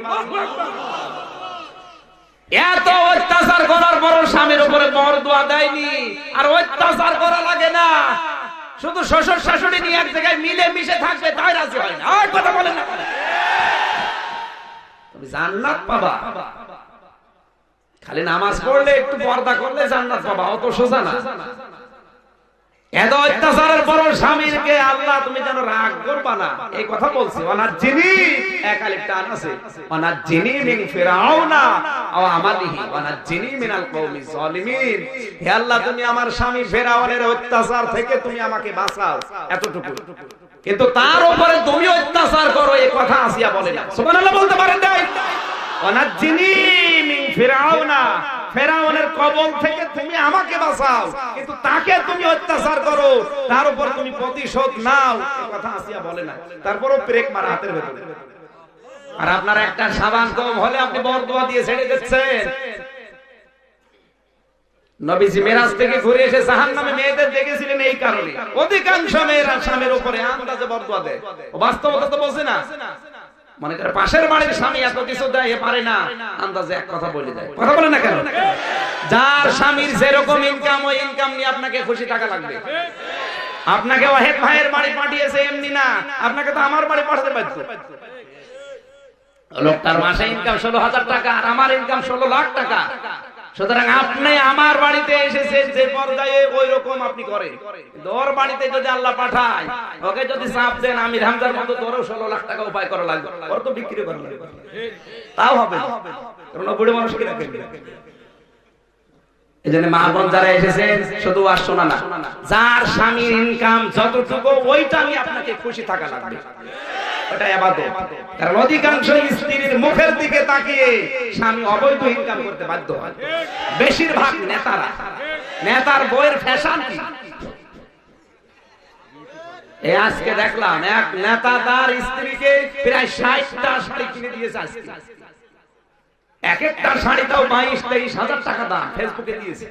এত অত্যাচার করার পর স্বামীর উপরে বরদোয়া দেয়নি, আর অত্যাচার করা লাগে না, শুধু শ্বশুর শাশুড়ি নিয়ে এক জায়গায় মিলে মিশে থাকবে, তাই রাজি হয় না। আর কথা বলেন না, তুমি জান্নাত পাবা। খালি নামাজ পড়লে, একটু পর্দা করলে জান্নাত পাবা, অত সোজা না। এত অত্যাচারের পর স্বামীকে আল্লাহ তুমি যেন রাগ করবা না, এই কথা বলছি। ওয়ানাজ্জিনি, এক আলিফ টান আছে, ওয়ানাজ্জিনি মিন ফিরাউনা ওয়া আমালিহি ওয়ানাজ্জিনি মিনাল কওমিজ জালিমিন। হে আল্লাহ, তুমি আমার স্বামী ফিরাউনের অত্যাচার থেকে তুমি আমাকে বাঁচাও, এতটুকু। কিন্তু তার উপরে তুমি অত্যাচার করো, এই কথা আসিয়া বলে না। সুবহানাল্লাহ বলতে পারেন না? ওয়ানাজ্জিনি মিন ফিরাউনা, ফেরাউনের কবল থেকে তুমি আমাকে বাঁচাও, কিন্তু তাকে তুমি অত্যাচার করো, তার উপর তুমি প্রতিশোধ নাও, এই কথা আসিয়া বলে না। তারপরও ব্রেক মারা হাতের ভেতরে। আর আপনার একটা সাবান কম হলে আপনি বরদোয়া দিয়ে ছেড়ে দিচ্ছেন। নবীজি মিরাজ থেকে ঘুরে এসে জাহান্নামে মেয়েদের দেখেছিলেন এই কারণে। অধিকাংশ মেয়েরা স্বামীর উপরে আন্দাজে বরদোয়া দেয়, বাস্তবতা তো বলছে না। মনে করে পাশের বাড়ির স্বামী এত কিছু দেয়, পারে না, আন্দাজে এক কথা বলে দেয়। কথা বলে না কেন? যার স্বামীর যেরকম ইনকাম, ওই ইনকাম নিয়ে আপনাকে খুশি থাকা লাগবে। আপনাকে ওয়াহেদ ভাইয়ের বাড়ি পাঠিয়েছে এমনি না, আপনাকে তো আমার বাড়ি পাঠাতে বাধ্য। লোকটার মাসে ইনকাম 16,000 টাকা, আর আমার ইনকাম 16 লাখ টাকা। সুতরাং আপনি আমার বাড়িতে এসেছেন যে পর্যায়ে, ওই রকম আপনি করেন। ওর বাড়িতে যদি আল্লাহ পাঠায়, ওকে যদি চাপ দেন, আমি হামজার মতো তোরও 16 লাখ টাকা উপায় করা লাগবে, ওর তো বিক্রি করা লাগবে, তাও হবে না, কারণ বুড়ো মানুষ কি রাখেন। এজন্য মা বোন যারা এসেছেন, শুধু আর শোনা না, যার স্বামীর ইনকাম যতটুকু, ওইটা আমি আপনাকে খুশি থাকা লাগবে, ওটা ইবাদত। কারণ অধিকাংশ স্ত্রীর মুখের দিকে তাকিয়ে স্বামী অবৈধ ইনকাম করতে বাধ্য হয়। বেশিরভাগ নেতারা, নেতার বইয়ের ফ্যাশন কি? এই আজকে দেখলাম এক নেতা তার স্ত্রীকে প্রায় 60টা শাড়ি কিনে দিয়েছে আজকে। এক একটা শাড়ি তাও 22-23 হাজার টাকা দাম, ফেসবুকে দিয়েছে।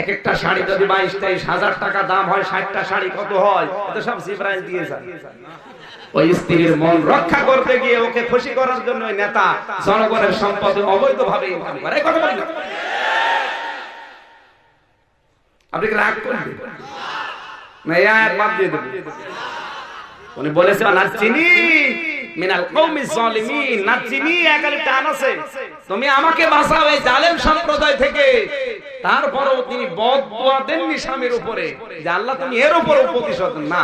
এক একটা শাড়ি যদি 22-23 হাজার টাকা দাম হয়, 60টা শাড়ি কত হয়? এটা সব জিবরাইল দিয়েছে। ওই স্ত্রীর মন রক্ষা করতে গিয়ে ওকে খুশি করার জন্য ওই নেতা জনগণের সম্পদ অবৈধভাবে ইনকাম করে। এই কথা বলি না, আপনি কি রাগ করবেন না? এই আয়াত বাদ দিয়ে দেব। উনি বলেছেন নাচিনি মিনাল কওমিজ জালিমিন, নাচিনি একালে টান আছে, তুমি আমাকে বাঁচাও এই জালেম সম্প্রদায় থেকে। তারপরও তিনি বদদুয়া দেননি স্বামীর উপরে যে আল্লাহ তুমি এর উপর প্রতিশোধ না।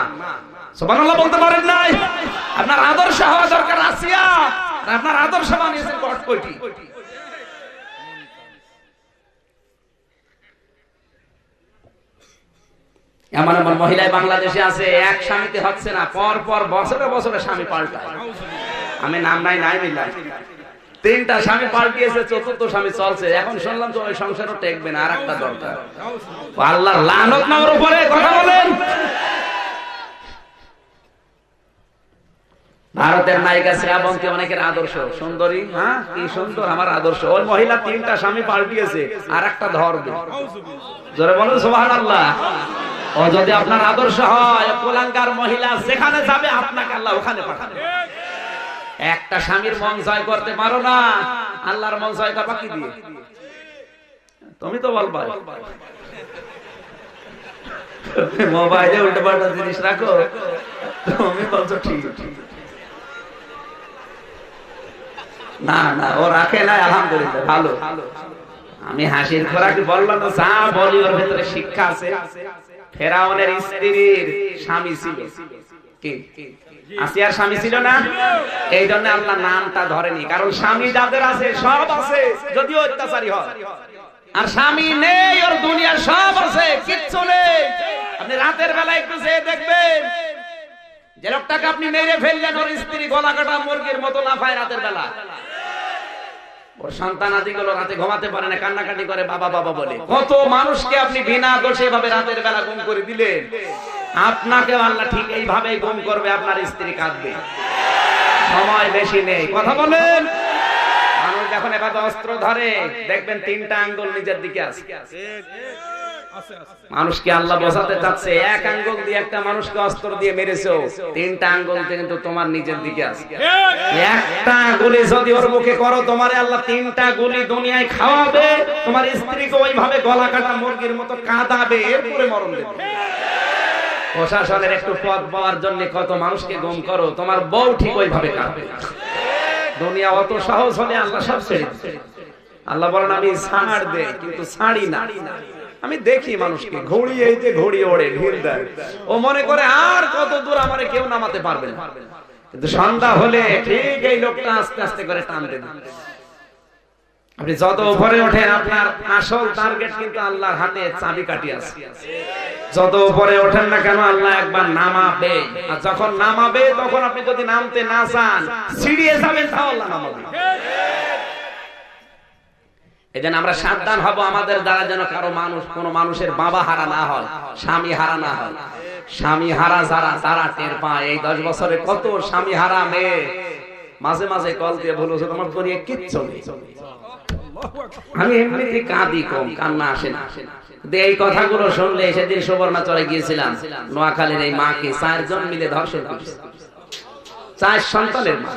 সুবহানাল্লাহ বলতে পারেন নাই? আপনার আদর্শ হওয়া দরকার আসিয়া, আপনার আদর্শ বানিয়েছেন কটকটি। এমন এমন মহিলায় বাংলাদেশে আছে, এক স্বামীতে হচ্ছে না, পর পর বছরে বছরে স্বামী পাল্টায়। আমি নাম নাই মিলাই 3টা স্বামী পাল্টিয়েছে, 4র্থ স্বামী চলছে। এখন শুনলাম তো ওই সংসারও টেকবে না, আর একটা দরকার। আল্লাহর লানত নামের উপরে কথা বলেন। ভারতের নায়িকা শ্রাবন্তী অনেকের আদর্শ, সুন্দরী, হ্যাঁ কি সুন্দর আমার আদর্শ। ওই মহিলা 3টা স্বামী পাল্টিয়েছে, আর একটা ধরবে। জোরে বলুন সুবহানাল্লাহ। ও যদি আপনার আদর্শ হয়, কুলাঙ্গার মহিলা যেখানে যাবে আপনাকে আল্লাহ ওখানে পাঠাবে। একটা স্বামীর মন জয় করতে পারো না, আল্লাহর মন জয় করবা কি দিয়ে? তুমি তো বলবা মোবাইলে উল্টোপাল্টা জিনিস রাখো, তুমি বলছো ঠিক। না না, ও রাখে না, আলহামদুলিল্লাহ ভালো। আমি হাসির খোরাকি বললাম না, যা বলি ওর ভেতরে শিক্ষা আছে। ফেরাউনের স্ত্রীর স্বামী ছিল কি? আসিয়ার স্বামী ছিল না? এই জন্য আল্লাহ নামটা ধরেনি, কারণ স্বামী যাদের আছে সব আছে, যদিও অত্যাচারী হয়। আর স্বামী নেই, ওর দুনিয়ার সব আছে, কিচ্ছু নেই। আপনি রাতের বেলা একটু যেয়ে দেখবেন, যে লোকটাকে আপনি মেরে ফেললেন, ওর স্ত্রী গলা কাটা মুরগির মতো লাফায় রাতের বেলা। ওর সন্তান আদিগুলো রাতে ঘুমাতে পারে না, কান্নাকাটি করে বাবা বাবা বলে। কত মানুষকে আপনি বিনা দোষে এভাবে রাতের বেলা গুম করে দিলেন। আপনাকে আল্লাহ ঠিক এইভাবে গুম করবে, আপনার স্ত্রী কাঁদবে। সময় বেশি নেই, কথা বলেন। মানুষ যখন এভাবে অস্ত্র ধরে, দেখবেন 3টা আঙ্গুল নিজের দিকে আছে। মানুষকে আল্লাহ বোঝাতে চাচ্ছে, এক আঙ্গুল দিয়ে একটা মানুষকে অস্ত্র দিয়ে মেরেছো, 3টা আঙ্গুল কিন্তু তোমার নিজের দিকে আছে। একটা গুলি যদি ওর মুখে করো, তোমারে আল্লাহ 3টা গুলি দুনিয়ায় খাওয়াবে, তোমার স্ত্রীকে ওইভাবে গলা কাটা মুরগির মতো কাঁদাবে, এরপরে মরণ দেবে। প্রশাসনের একটু পদ পাওয়ার জন্য কত মানুষকে গুম করো, তোমার বউ ঠিক ওইভাবে কাঁদবে। দুনিয়া অত সহজ হলে আল্লাহ সব ছেড়ে দিবে। আল্লাহ বলেন আমি ছাড় দেই, কিন্তু ছাড়ি না। আমি দেখি মানুষকে ঘড়ি, এই যে ঘড়ি ওড়ে ঢিল দেয়, ও মনে করে আর কত দূর আমারে কেউ নামাতে পারবে না। কিন্তু সন্ধ্যা হলে ঠিক এই লোকটা আস্তে আস্তে করে টান দেবে। আপনি যত উপরে ওঠেন, আপনার আসল টার্গেট কিন্তু আল্লাহর হাতে চাবিকাঠি আছে। যত উপরে ওঠেন না কেন, আল্লাহ একবার নামাবে। আর যখন নামাবে, তখন আপনি যদি নামতে না চান, সিঁড়িয়ে যাবেন, তাও আল্লাহ নামাবে। এজন্য আমরা সাবধান হব, আমাদের দ্বারা যেন কারো কোনো মানুষের বাবা হারা না হয়, স্বামী হারা না হয়। স্বামী হারা যারা, তারা টের পায়। এই 10 বছরে কত স্বামী হারা মেয়ে মাঝে মাঝে কল দিয়ে বলেছে, তোমার দুনিয়া কিচ্ছু নেই। আমি এমনিতে কাঁদি কম, কান্না আসে না। এই কথাগুলো শুনলে, সেদিন সুবর্ণচরে গিয়েছিলাম, নোয়াখালীর এই মাকে 4 জন মিলে ধর্ষণ করেছে। 4 সন্তানের মা,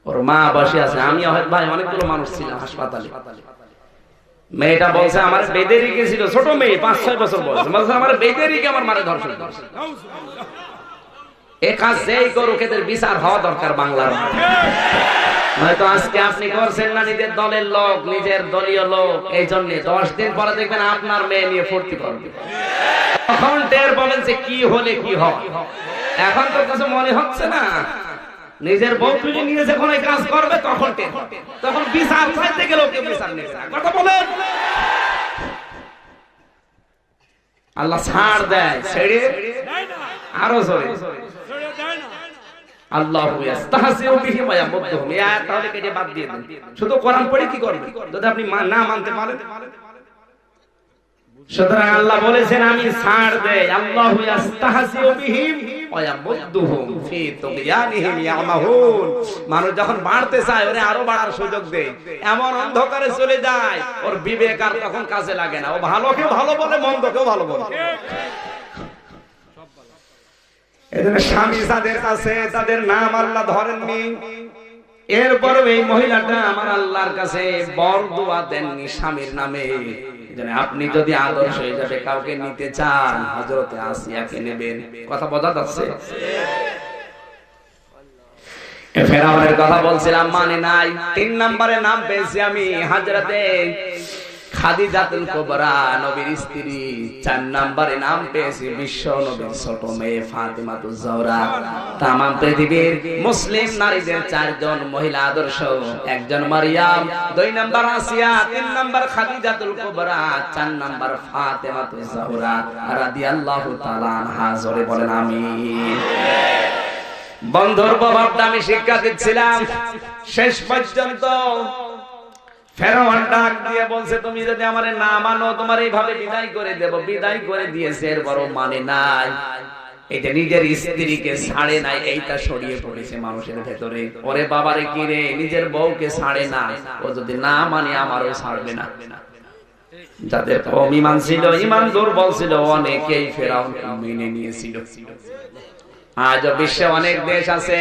ওর মা বসে আছে। আমি ভাই অনেকগুলো মানুষ ছিলাম হাসপাতালে। মেয়েটা বলছে আমার বেঁধে রেখেছিল, ছোট মেয়ে 5-6 বছর বয়স, বলছে আমার বেঁধে রেখে আমার মারে ধর্ষণ করছে। এ কাজ যেই করুক, এদের বিচার হওয়া দরকার বাংলার মাঠে। হয়তো আজকে আপনি করছেন না, নিজের দলের লোক, নিজের দলীয় লোক, এই জন্য 10 দিন পরে দেখবেন আপনার মেয়ে নিয়ে ফুর্তি করবে। তখন টের পাবেন যে কি হলে কি হয়। এখন তো কিছু মনে হচ্ছে না। নিজের বউ তুলে নিয়ে যখন এই কাজ করবে, তখন তখন বিচার চাইতে গেলে ওকে বিচার নেবে না। কথা বলেন। আল্লাহ ছাড় দেয়, ছেড়ে আরো জোরে আল্লাহু ইস্তাহজিউ বিহিম ওয়া ইয়ামুদ্দুহুম। এই আয়াত তাহলে কেটে বাদ দিয়ে দেন। শুধু কোরআন পড়ে কি করবে যদি আপনি না মানতে পারেন? সুতরাং আল্লাহ বলেছেন আমি ছাড় দেই, আল্লাহু ইস্তাহজিউ বিহিম ওয়া ইয়ামুদ্দুহুম ফি তুগয়ানিহিম ইয়ামাহুন। মানুষ যখন বাড়তে চায় ওরে আরো বাড়ার সুযোগ দেয়, এমন অন্ধকারে চলে যায় ওর বিবেক আর তখন কাজে লাগে না, ও ভালোকে ভালো বলে মন্দকেও ভালো বলে। এজন্য স্বামী যাদের কাছে তাদের নাম আল্লাহ ধরেননি, এরপরে এই মহিলাটা আমার আল্লাহর কাছে বরদুয়া দেননি স্বামীর নামে। আপনি যদি আদর্শ হিসাবে কাউকে নিতে চান হযরতে আসিয়াকে নেবেন। কথা বোঝা যাচ্ছে? ফেরাউনের কথা বলছিলাম, মানে নাই। 3 নম্বরে নাম পেয়েছি আমি হযরতে খাদিজাতুল কুবরা, নবীর স্ত্রী। 4 নম্বরে নাম পেয়েছি বিশ্ব নবীর ছোট মেয়ে ফাতিমাতুজ জোহরা। তাম পৃথিবীর মুসলিম নারীদের 4 জন মহিলা আদর্শ, 1 জন মারিয়াম, 2 নম্বর আসিয়া, 3 নম্বর খাদিজাতুল কুবরা, 4 নম্বর ফাতিমাতুজ জোহরা রাদিয়াল্লাহু তাআলা আনহা। জোরে বলেন আমিন। বন্ধুর প্রভাবটা আমি শিক্ষা দিচ্ছিলাম। শেষ পর্যন্ত ফেরাউন ডাক দিয়ে বলছে তুমি যদি আমারে না মানো তোমার এইভাবে বিদায় করে দেব। বিদায় করে দিয়েছে, এর বড় মানে নাই। এটা নিজের স্ত্রীকে ছাড়ে নাই, এইটা ছড়িয়ে পড়েছে মানুষের ভেতরে। ওরে বাবারে কি রে, নিজের বউকে ছাড়ে না, ও যদি না মানে আমারও ছাড়বে না। যাদের কম ঈমান ছিল, ঈমান দুর্বল ছিল, অনেকেই ফেরাউনকে মেনে নিয়েছিল। আজ বিশ্বে অনেক দেশ আছে,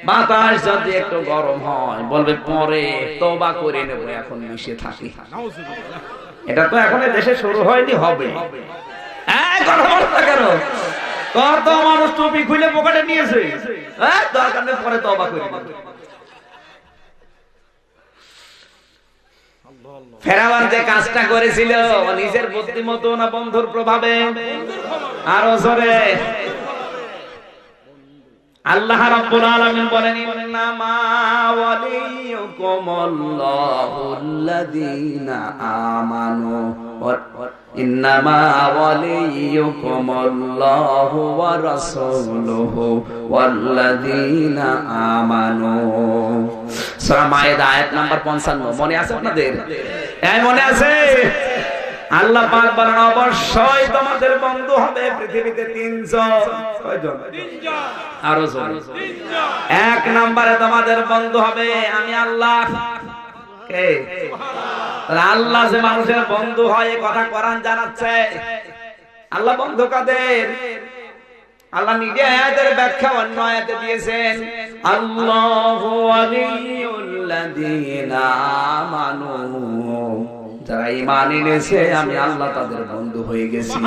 বাতাস যদি একটু গরম হয় বলবে পরে তওবা করে নেব, এখন মিশে থাকি। এটা তো এখন দেশে শুরু হয়নি, হবে। কত মানুষ টুপি খুলে পকেটে নিয়েছে, দরকার নেই পরে তওবা করে নেব। ফেরাউন যে কাজটা করেছিল নিজের বুদ্ধিমতো না বন্ধুর প্রভাবে? আরো জোরে আল্লাহ রাব্বুল আলামিন বলেন ইন্নামা ওয়ালিয়ুকুমুল্লাহুল্লাযীনা আমানু ইন্নামা ওয়ালিয়ুকুমুল্লাহু ওয়া রাসূলুহু ওয়াল্লাযীনা আমানু। সূরা মায়েদা আয়াত নাম্বার 55। মনে আছে আপনাদের? এই মনে আছে? আল্লাহ পাক বলেন অবশ্যই তোমাদের বন্ধু হবে পৃথিবীতে 3 জন। কয়জন? 3 জন। আরো জন। 3 জন। 1 নম্বরে তোমাদের বন্ধু হবে আমি আল্লাহ। কে? সুবহানাল্লাহ। আল্লাহ যে মানুষের বন্ধু হয় এই কথা কোরআন জানাচ্ছে। আল্লাহ বন্ধু কাদের? আল্লাহ নিজে আয়াতের ব্যাখ্যা অন্য আয়াতে দিয়েছেন, আল্লাহু ওয়ালিয়ুল্লাযীনা আমানু। যারা ঈমান এনেছে আমি আল্লাহ তাদের বন্ধু হয়ে গেছি।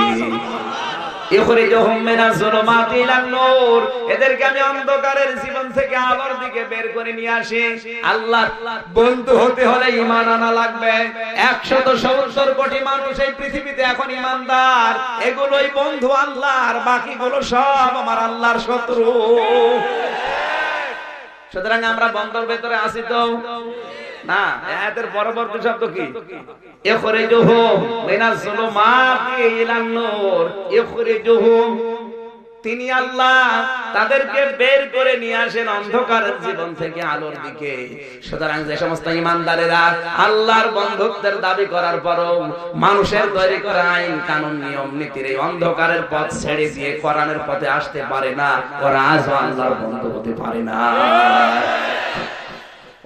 ইখরিজুহুম মিনাজ যুলুমাতি ইলান নূর, এদেরকে আমি অন্ধকারের জীবন থেকে আলোর দিকে বের করে নিয়ে আসি। আল্লাহ বন্ধু হতে হলে ঈমান আনা লাগবে। 170 কোটি মানুষ এই পৃথিবীতে এখন ঈমানদার, এগুলোই বন্ধু আল্লাহর, বাকিগুলো সব আমার আল্লাহর শত্রু। সুতরাং আমরা বন্ধুর ভেতরে আছি তো না? আয়াতের পরবর্তী শব্দ কি? ইখরিজুহুম মিনাজ যুলুমাতি ইলান নূর। ইখরিজুহুম, তিনি আল্লাহ তাদেরকে বের করে নিয়ে আসেন অন্ধকারের জীবন থেকে আলোর দিকে। সুতরাং যে সমস্ত ঈমানদারেরা আল্লাহর বন্ধুত্বের দাবি করার পরও মানুষের তৈরি করা আইন কানুন নিয়ম নীতির এই অন্ধকারের পথ ছেড়ে দিয়ে কোরআনের পথে আসতে পারে না, ওরা আজও আল্লাহর বন্ধু হতে পারে না।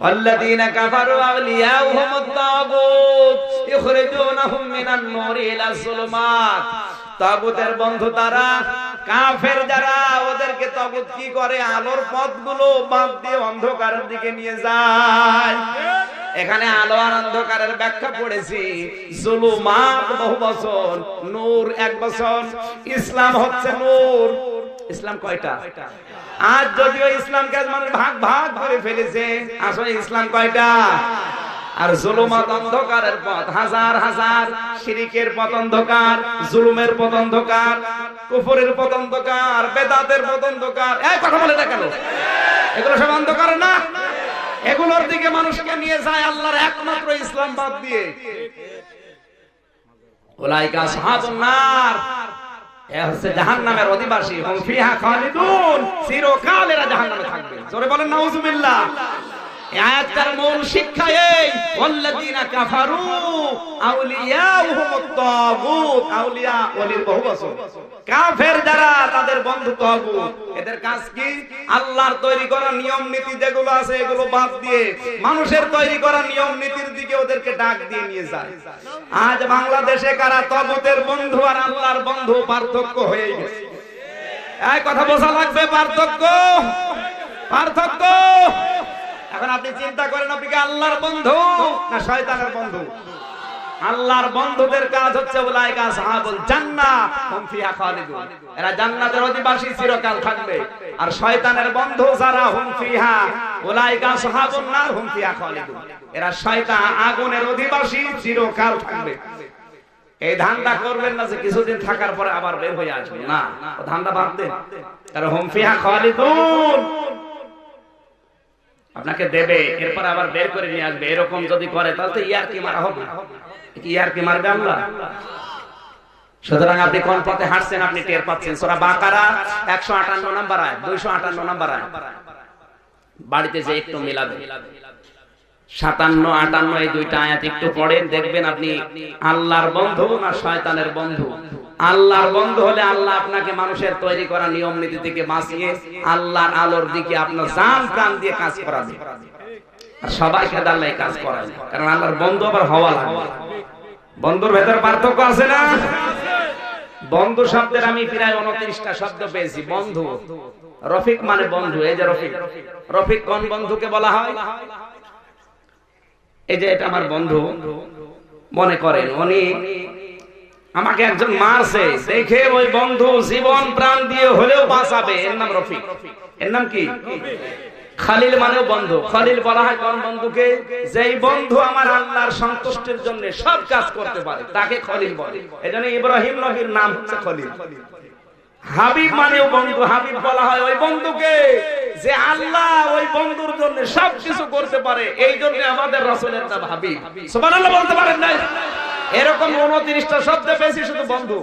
والذين كفروا أولياؤهم الطاغوت يخرجونهم من النور إلى الظلمات। তাগুতের বন্ধু তারা, কাফের যারা, ওদেরকে তাগুত কি করে? আলোর পথগুলো বাদ দিয়ে অন্ধকারের দিকে নিয়ে যায়। এখানে আলো আর অন্ধকারের ব্যাখ্যা পড়েছি। যুলুমাত বহু বছর, নূর 1 বছর। ইসলাম হচ্ছে নূর। ইসলাম কয়টা? আজ যদিও ইসলামকে মানুষ ভাগ ভাগ করে ফেলেছে, আসলে ইসলাম কয়টা? আর যুলুমাত অন্ধকারের পথ, হাজার হাজার শিরকের পথ অন্ধকার, জুলুমের পথ অন্ধকার, কুফরের পথ অন্ধকার, বেদাতের পথ অন্ধকার। এই কথা বলে না কেন? এগুলো সব অন্ধকার না? এগুলোর দিকে মানুষকে নিয়ে যায় আল্লাহর একমাত্র ইসলাম বাদ দিয়ে। উলাইকা আসহাবুন নার, এ হচ্ছে জাহান্নামের অধিবাসী। হুম ফিহা খালিদুন, চিরকাল এরা জাহান্নামে থাকবে। জোরে বলেন নাউজুবিল্লাহ। এই আয়াতটার মূল শিক্ষা এই, ওয়াল্লাযীনা কাফারু আউলিয়াউহুমুত তাগুত। আউলিয়া ওলির বহু বচন। কাফের যারা তাদের বন্ধু তাগুত। এদের কাজ কি? আল্লাহর তৈরি করা নিয়ম নীতি যেগুলো আছে এগুলো বাদ দিয়ে মানুষের তৈরি করা নিয়ম নীতির দিকে ওদেরকে ডাক দিয়ে নিয়ে যায়। আজ বাংলাদেশে কারা তাগুতের বন্ধু আর আল্লাহর বন্ধু পার্থক্য হয়ে গেছে। এই কথা বোঝা লাগবে, পার্থক্য পার্থক্য। এখন আপনি চিন্তা করেন, আপনি কি আল্লাহর বন্ধু না শয়তানের বন্ধু? আল্লাহর বন্ধুদের কাজ হচ্ছে উলাইকা আসহাবুল জান্নাহ হুম ফিহা খালিদুন, এরা জান্নাতের অধিবাসী চিরকাল থাকবে। আর শয়তানের বন্ধু যারা হুম ফিহা উলাইকা আসহাবুন নার হুম ফিহা খালিদুন, এরা শয়তান আগুনের অধিবাসী চিরকাল থাকবে। এই ধান্দা করবেন না যে কিছুদিন থাকার পরে আবার বের হয়ে আসবে, না, ও ধান্দা বাদ দেন। কারণ হুম ফিহা খালিদুন আপনাকে দেবে, এরপর আবার বের করে নিয়ে আসবে। এরকম যদি করে তাহলে তো ইয়ার কি মারা হবে, ইয়ার কি মারবে আল্লাহ? সুতরাং আপনি কোন পথে হাঁটছেন আপনি টের পাচ্ছেন। সূরা বাকারা 158 নম্বর আয়াত, 258 নম্বর আয়াত, বাড়িতে যে একটু মিলাবেন 57 58 এই দুইটা আয়াত একটু পড়েন, দেখবেন আপনি আল্লাহর বন্ধু না শয়তানের বন্ধু। আল্লাহর বন্ধু হলে আল্লাহ আপনাকে মানুষের তৈরি করা নিয়ম নীতি থেকে বাঁচিয়ে আল্লাহর আলোর দিকে আপনার জান প্রাণ দিয়ে কাজ করাবে। আর সবাইকে আল্লাহ কাজ করাবে, কারণ আল্লাহর বন্ধু আবার হওয়া লাগবে। বন্ধুর ভেতর পার্থক্য আছে না? বন্ধু শব্দের আমি প্রায় 29টা শব্দ পেয়েছি। বন্ধু, রফিক মানে বন্ধু। এই যে রফিক, রফিক কোন বন্ধুকে বলা হয়? এই যে এটা আমার বন্ধু, মনে করেন উনি আমাকে একজন মারছে, দেখে ওই বন্ধু জীবন প্রাণ দিয়ে হলেও বাঁচাবে, এর নাম রফিক। এর নাম কি? খালিল মানেও বন্ধু। খালিল বলা হয় কোন বন্ধুকে? যেই বন্ধু আমার আল্লাহর সন্তুষ্টির জন্য সব কাজ করতে পারে তাকে খলিল বলে। এজন্য ইব্রাহিম নবীর নাম হচ্ছে খলিল। হাবিব মানেও বন্ধু। হাবিব বলা হয় ওই বন্ধুকে যে আল্লাহ ওই বন্ধুর জন্য সবকিছু করতে পারে, এই জন্য আমাদের রাসূলের নাম হাবিব। সুবহানাল্লাহ বলতে পারেন না? এরকম 29টা শব্দ পেয়েছি শুধু বন্ধু।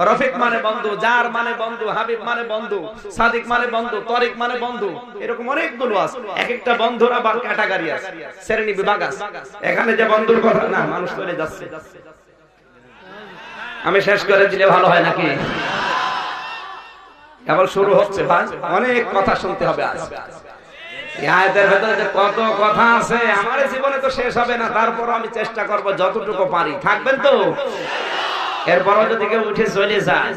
রফিক মানে বন্ধু, জার মানে বন্ধু, হাবিব মানে বন্ধু, সাদিক মানে বন্ধু, তরিক মানে বন্ধু, এরকম অনেকগুলো আছে। এক একটা বন্ধুর আবার ক্যাটাগরি আছে, শ্রেণী বিভাগ আছে। এখানে যে বন্ধুর কথা না, মানুষ চলে যাচ্ছে। আমি শেষ করে দিলে ভালো হয় নাকি? কেবল শুরু হচ্ছে ভাই, অনেক কথা শুনতে হবে আজ। এই আয়াতের ভেতরে যে কত কথা আছে আমার জীবনে তো শেষ হবে না, তারপর আমি চেষ্টা করব যতটুকু পারি। থাকবেন তো? এরপরও যদি কেউ উঠে চলে যায়,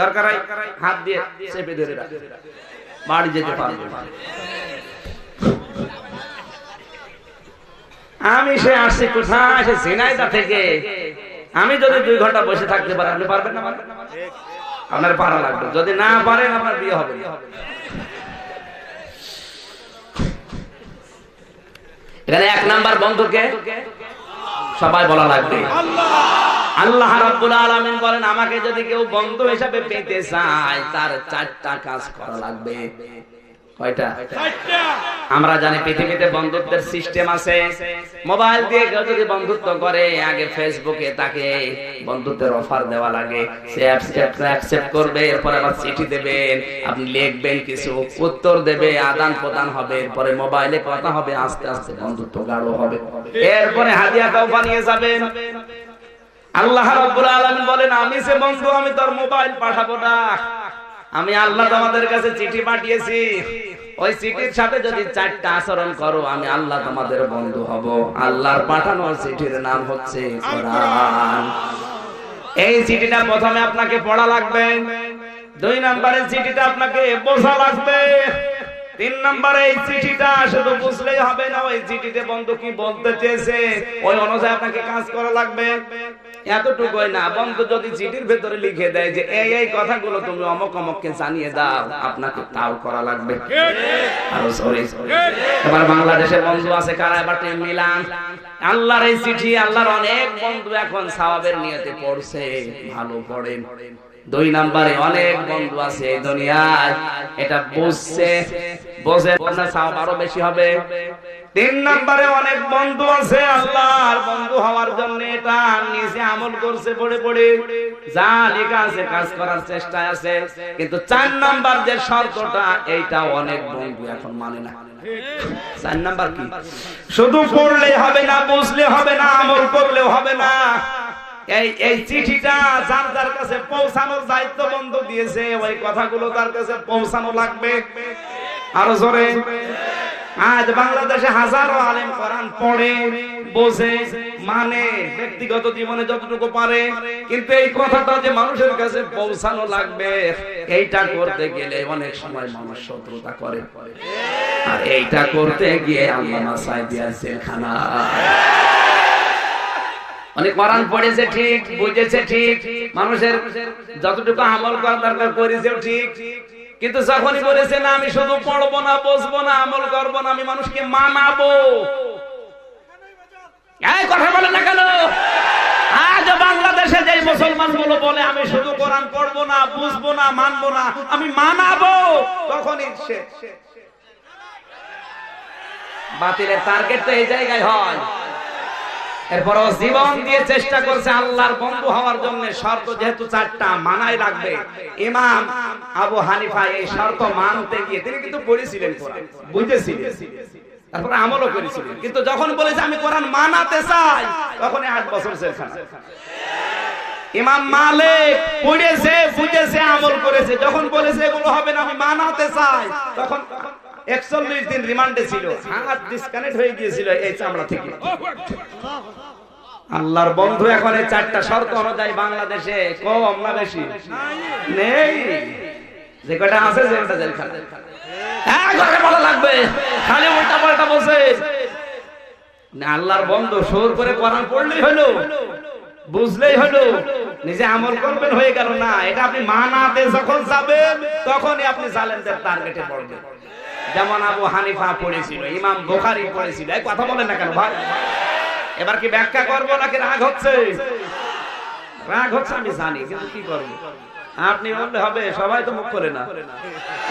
দরকার হয় হাত দিয়ে চেপে ধরে রাখ, বাড়ি যেতে পারবে। আমি সে আসছি কোথায়? সে ঝিনাইদহ থেকে। আমি যদি 2 ঘন্টা বসে থাকতে পারি, আপনি পারবেন না? আপনার পারা লাগবে। যদি না পারেন আপনার বিয়ে হবে না। এখানে 1 নাম্বার বন্ধুকে সবাই বলা লাগবে আল্লাহ রাব্বুল আলামিন বলেন, আমাকে যদি কেউ বন্ধু হিসেবে পেতে চায় তার 4টা কাজ করা লাগবে। কয়টা? 4টা। আমরা জানি পৃথিবীতে বন্ধুত্বের সিস্টেম আছে। মোবাইল দিয়ে কেউ যদি বন্ধুত্ব করে, আগে ফেসবুকে তাকে বন্ধুত্বের অফার দেওয়া লাগে, সে অ্যাকসেপ্ট করবে, এরপর আবার চিঠি দেবেন, আপনি লিখবেন, কিছু উত্তর দেবে, আদান প্রদান হবে, এরপরে মোবাইলে কথা হবে, আস্তে আস্তে বন্ধুত্ব গাঢ় হবে, এরপরে হাদিয়া তওবা নিয়ে যাবেন। আল্লাহ রাব্বুল আলামিন বলেন, আমি যে বন্ধু, আমি তোর মোবাইল পাঠাবো না। আমি আল্লাহ তোমাদের কাছে চিঠি পাঠিয়েছি, ওই চিঠির সাথে যদি 4টা আচরণ করো, আমি আল্লাহ তোমাদের বন্ধু হব। আল্লাহর পাঠানো চিঠির নাম হচ্ছে কোরআন। এই চিঠিটা প্রথমে আপনাকে পড়া লাগবে। 2 নম্বরের চিঠিটা আপনাকে বোঝা লাগবে। 3 নম্বরে এই চিঠিটা শুধু বুঝলেই হবে না, ওই চিঠিতে বন্ধু কি বলতে চেয়েছে ওই অনুযায়ী আপনাকে কাজ করা লাগবে। এতটুকুই না, বন্ধু যদি চিঠির ভেতরে লিখে দেয় যে এই এই কথাগুলো তুমি অমুক অমুককে জানিয়ে দাও, আপনাকে তাও করা লাগবে। আর সরি, এবার বাংলাদেশের বন্ধু আছে কারা? এবার মিলান আল্লাহর এই চিঠি। আল্লাহর অনেক বন্ধু এখন সওয়াবের নিয়তে পড়ছে, ভালো পড়েন। 2 নম্বরে অনেক বন্ধু আছে এই দুনিয়ায়, এটা বুঝছে, বোঝে না, সওয়াব আরো বেশি হবে। 3 নম্বরে অনেক বন্ধু আছে আল্লাহর বন্ধু হওয়ার জন্য এটা নিজে আমল করছে, পড়ে পড়ে যা লেখা আছে কাজ করার চেষ্টায় আছে। কিন্তু 4 নাম্বার যে শর্তটা, এইটা অনেক বন্ধু এখন মানে না। চার নাম্বার কি? শুধু পড়লে হবে না, বুঝলে হবে না, আমল করলেও হবে না। এই চিঠিটা যার যার কাছে পৌঁছানোর দায়িত্ব বন্ধ দিয়েছে, ওই কথাগুলো তার কাছে পৌঁছানো লাগবে। আরো জোরে। আজ বাংলাদেশে হাজারো আলেম কোরআন পড়ে, বোঝে, মানে ব্যক্তিগত জীবনে যতটুকু পারে, কিন্তু এই কথাটা যে মানুষের কাছে পৌঁছানো লাগবে, এইটা করতে গেলে অনেক সময় মানুষ শত্রুতা করে। আর এইটা করতে গিয়ে আল্লামা সাঈদী জেলখানা। অনেক কোরআন পড়েছে ঠিক, বুঝেছে ঠিক, মানুষের যতটুকু আমল করা দরকার করেছেও ঠিক, কিন্তু যখনই বলেছে না আমি শুধু পড়বো না, বুঝবো না, আমল করবো না, আমি মানুষকে মানাবো, এই কথা বলে না কেন? আজ বাংলাদেশে যে মুসলমান গুলো বলে আমি শুধু কোরআন পড়বো না, বুঝবো না, মানবো না, আমি মানাবো, তখনই সে বাতিলের টার্গেট তো এই জায়গায় হয়। এরপরও জীবন দিয়ে চেষ্টা করছে আল্লাহর বন্ধু হওয়ার জন্য। শর্ত যেহেতু চারটা, মানাই লাগবে। ইমাম আবু হানিফা এই শর্ত মানতে গিয়ে তিনি কিন্তু পড়েছিলেন, কোরআন বুঝেছিলেন, তারপরে আমলও করেছিলেন, কিন্তু যখন বলেছে আমি কোরআন মানাতে চাই, তখন 8 বছর জেলখানা। ইমাম মালিক পড়েছে, বুঝেছে, আমল করেছে, যখন বলেছে এগুলো হবে না, আমি মানাতে চাই, তখন 41 দিন রিমান্ডে ছিল, হাত ডিসকানেক্ট হয়ে গিয়েছিল এই চামড়া থেকে। আল্লাহর বন্ধু এখন এই 4টা শর্ত অনুযায়ী বাংলাদেশে কম না বেশি নেই, যে কয়টা আছে যেটা জেলখানা। হ্যাঁ ঘরে বলা লাগবে, খালি উল্টা পাল্টা বসে না। আল্লাহর বন্ধু সুর করে কোরআন পড়লেই হলো, বুঝলেই হলো, নিজে আমল করবেন হয়ে গেল না। এটা আপনি মানাতে যখন যাবেন, তখনই আপনি জালেমদের টার্গেটে পড়বেন। যেমন আবু হানিফা পড়েছিল, ইমাম বুখারী পড়েছিল। এই কথা বলেন না কেন ভাই? এবার কি ব্যাখ্যা করবো নাকি রাগ হচ্ছে? রাগ হচ্ছে আমি জানি, কিন্তু কি করবো? আপনি বললে হবে, সবাই তো মুখ করে না।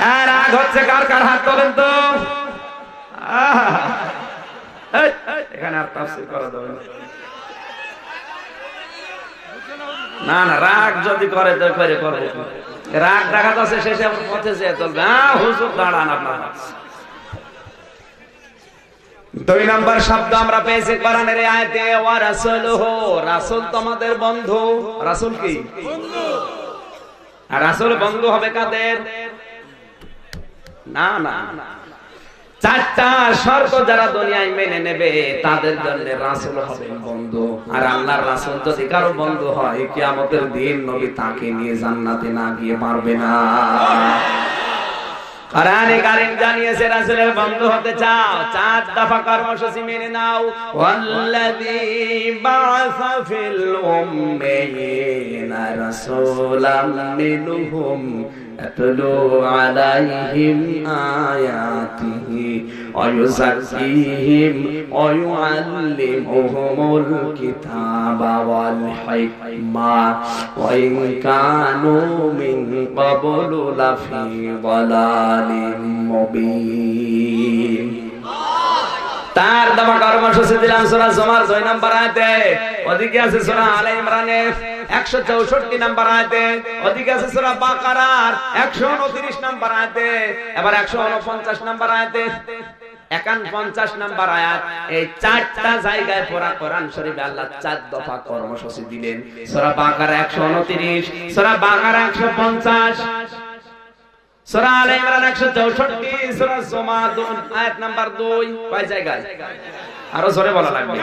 হ্যাঁ রাগ হচ্ছে, কার কার হাত তোলেন তো। এখানে আর তাফসীর করা যাবে না। না রাগ যদি করে তো করে করবো, রাগ দেখা যাচ্ছে শেষে আমার পথে যেয়ে চলবে। হুজুর দাঁড়ান আপনার। 2 নাম্বার শব্দ আমরা পেয়েছি কোরআনের এই আয়াতে, ওয়া রাসূলুহু, রাসূল তোমাদের বন্ধু। রাসূল কি বন্ধু? আর রাসূল বন্ধু হবে কাদের? না না, 4টা শর্ত যারা দুনিয়ায় মেনে নেবে তাদের জন্য রাসূল হবে বন্ধু। আর আল্লাহর রাসূল যদি কারো বন্ধু হয়, কিয়ামতের দিন নবী তাকে নিয়ে জান্নাতে না গিয়ে পারবে না। কোরআনে কারীম জানিয়েছে রাসূলের বন্ধু হতে চাও, 4 দফা কর্মসূচি মেনে নাও। ওয়াল্লাযী বা'আসা ফিল উম্মিয়িনা রাসূলাম মিনহুম আতলু আলাইহিম আয়াতিহি ওয়া ইউযাক্কিহিম ওয়া ইউআল্লিমুহুমুল কিতাবা ওয়াল হিকমা ওয়া ইন কানু মিন ক্বাবলু লাফি যালালিম মুবিন। তার দফা কর্মসূচি দিলাম সূরা জুমার 2 নম্বর আয়াতে, ওদিকে আছে সূরা আলে ইমরানের 164 নম্বর আয়াতে, ওদিকে আছে সূরা বাকারার 129 নম্বর আয়াতে, এবার 149 নম্বর আয়াতে, 51 নম্বর আয়াত। এই 4টা জায়গায় পুরা কোরআন শরীফে আল্লাহ 4 দফা কর্মসূচি দিলেন। সূরা বাকারা 129, সূরা বাকারা 150, সূরা আলে ইমরান 164, সূরা জুমার আয়াত নাম্বার 2। কয় জায়গায়? আরো জোরে বলা লাগবে।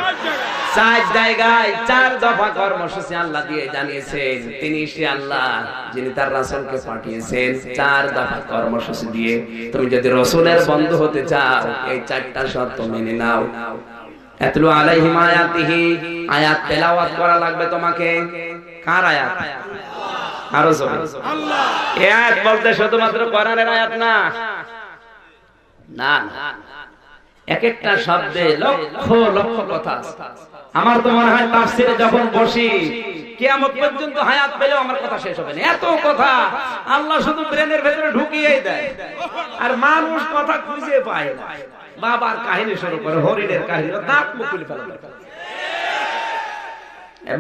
4 জায়গায় 4 দফা কর্মসূচি আল্লাহ দিয়ে জানিয়েছেন তিনি সে আল্লাহ যিনি তার রাসূলকে পাঠিয়েছেন। 4 দফা কর্মসূচি দিয়ে তুমি যদি রাসূলের বন্ধু হতে চাও, এই 4টা শর্ত মেনে নাও। আতলু আলাইহিম আয়াতিহি, আয়াত তেলাওয়াত করা লাগবে তোমাকে। কার আয়াত? আরো জোরে আল্লাহ। এই আয়াত বলতে শুধুমাত্র কোরআনের আয়াত না, না না, এক একটা শব্দে লক্ষ লক্ষ কথা। আমার তো মনে হয় তাফসীরে যখন বসি কিয়ামত পর্যন্ত হায়াত পেলেও আমার কথা শেষ হবে না, এত কথা আল্লাহ শুধু ব্রেনের ভেতরে ঢুকিয়েই দেয়, আর মানুষ কথা খুঁজে পায় না। বাবার কাহিনী শুরু করে, হরিণের কাহিনী, দাঁত মুখ খুলে ফেলে।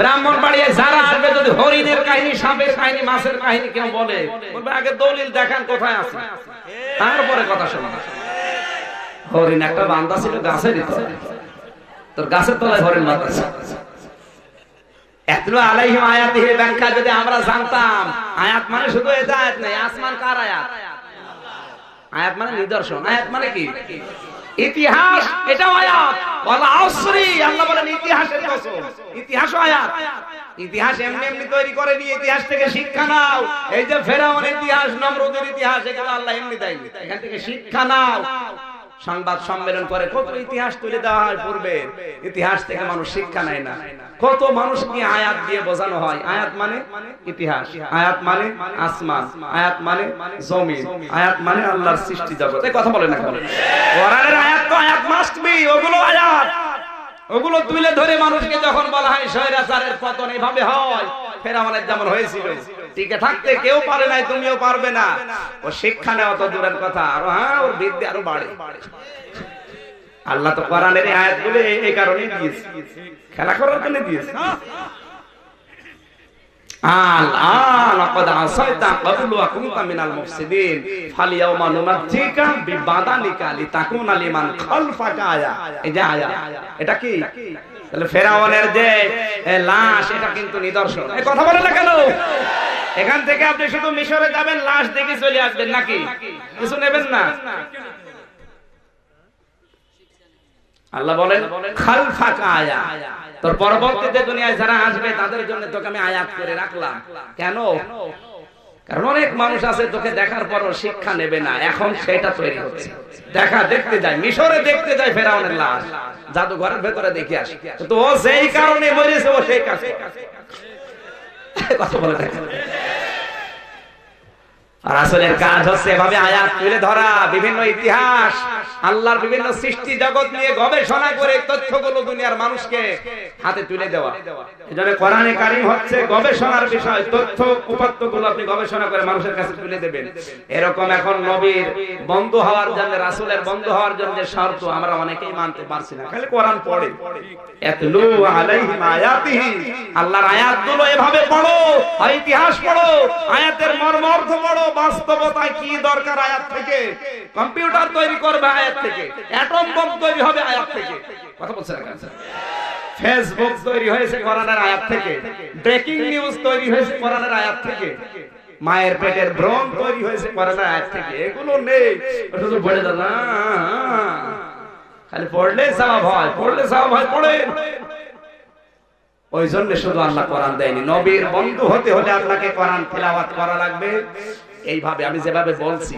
ব্রাহ্মণবাড়িয়ায় যারা আসবে যদি হরিণের কাহিনী, সাপের কাহিনী, মাছের কাহিনী কেউ বলে, বলবে আগে দলিল দেখান কোথায় আছে, তারপরে কথা শোনা। হরিণ একটা বান্দা ছিল গাছের তলায়, তোর গাছের তলায় হরিণ বাঁধা। এতলো আলাইহিম আয়াতিহি ব্যাখ্যা যদি আমরা জানতাম, আয়াত মানে শুধু এই আয়াত নয়, আসমান কার আয়াত? আয়াত মানে নিদর্শন। আয়াত মানে কি? ইতিহাস, এটাও আয়াত। ওয়াল আসরি, আল্লাহ বলেন ইতিহাসের কসম, ইতিহাসও আয়াত। ইতিহাস এমনি এমনি তৈরি করেনি, ইতিহাস থেকে শিক্ষা নাও। এই যে ফেরাউনের ইতিহাস, নমরুদের ইতিহাস, এগুলো আল্লাহ এমনি দেয়নি, এখান থেকে শিক্ষা নাও। সংবাদ সম্মেলন করে কত ইতিহাস তুলে দেওয়া হয় পূর্বে, ইতিহাস থেকে মানুষ শিক্ষা নেয় না। কত মানুষকে আয়াত দিয়ে বোঝানো হয়, আয়াত মানে ইতিহাস, আয়াত মানে আসমান, আয়াত মানে জমিন, আয়াত মানে আল্লাহর সৃষ্টি জগৎ। এই কথা বলে না কেন? কোরআনের আয়াত তো আয়াত মাস্ট বি, ওগুলো আয়াত। ওগুলো তুলে ধরে মানুষকে যখন বলা হয় স্বৈরাচারের পতন এভাবে হয়, ফেরাউনের যেমন হয়েছিল, টিকে থাকতে কেউ পারে নাই, তুমিও পারবে না। ও শিক্ষা নেওয়া তো দূরের কথা, আর হ্যাঁ ওর বিদ্যা আরো বাড়ে। আল্লাহ তো কোরআনের আয়াতগুলো এই কারণে দিয়েছে, খেলা করার জন্য দিয়েছে। লাকাদ আসাইতা ক্বাবলু ওয়া কুনতা মিনাল মুফসিদিন ফালইয়াউমা নুনাজ্জিকা বিবাদানিকা লিতাকুনা লিমান খালফাকা আয়া। এই যে আয়া, এটা কি? তাহলে ফেরাউনের যে লাশ, এটা কিন্তু নিদর্শন। এই কথা বলে না কেন? এখান থেকে আপনি শুধু মিশরে যাবেন, লাশ দেখে চলে আসবেন, নাকি কিছু নেবেন না? আল্লাহ বলেন খালফাকা আয়া, তোর পরবর্তীতে দুনিয়ায় যারা আসবে তাদের জন্য তোকে আমি আয়াত করে রাখলাম। কেন? কারণ অনেক মানুষ আছে তোকে দেখার পরও শিক্ষা নেবে না। এখন সেটা তৈরি হচ্ছে। দেখতে যায়, মিশরে দেখতে যায় ফেরাউনের লাশ, জাদুঘরের ভেতরে দেখে আসে, তো ও যেই কারণে মরেছে ও সেই কাছে কথা বলে দেখেন। আর আসলের কাজ হচ্ছে এভাবে আয়াত তুলে ধরা, বিভিন্ন ইতিহাস, আল্লাহর বিভিন্ন সৃষ্টি জগৎ নিয়ে গবেষণা করে তথ্যগুলো দুনিয়ার মানুষকে হাতে তুলে দেওয়া। এজন্য কোরআনে কারীম হচ্ছে গবেষণার বিষয়। তথ্য উপাত্তগুলো আপনি গবেষণা করে মানুষের কাছে তুলে দেবেন। এরকম এখন নবীর বন্ধু হওয়ার জন্য, রাসূলের বন্ধু হওয়ার জন্য যে শর্ত আমরা অনেকেই মানতে পারছি না। খালি কোরআন পড়ে, ইয়াতলু আলাইহিম আয়াতিহি, আল্লাহর আয়াতগুলো এভাবে পড়ো, ইতিহাস পড়ো, আয়াতের মর্মার্থ পড়ো, বাস্তবতায় কি দরকার আয়াত থেকে। কম্পিউটার তৈরি করবে আয়াত থেকে, অ্যাটম বম তৈরি হবে আয়াত থেকে। কথা বলছেন না? ফেসবুক তৈরি হয়েছে কোরআনের আয়াত থেকে, ব্রেকিং নিউজ তৈরি হয়েছে কোরআনের আয়াত থেকে, মায়ের পেটের ভ্রণ তৈরি হয়েছে কোরআনের আয়াত থেকে। এগুলো নেই, শুধু পড়ে দাও না, খালি পড়লে সওয়াব হয়, পড়লে সওয়াব হয়, পড়েন। ওই জন্য শুধু আল্লাহ কোরআন দেয়নি। নবীর বন্ধু হতে হলে আপনাকে কোরআন তেলাওয়াত করা লাগবে। এইভাবে আমি যেভাবে বলছি,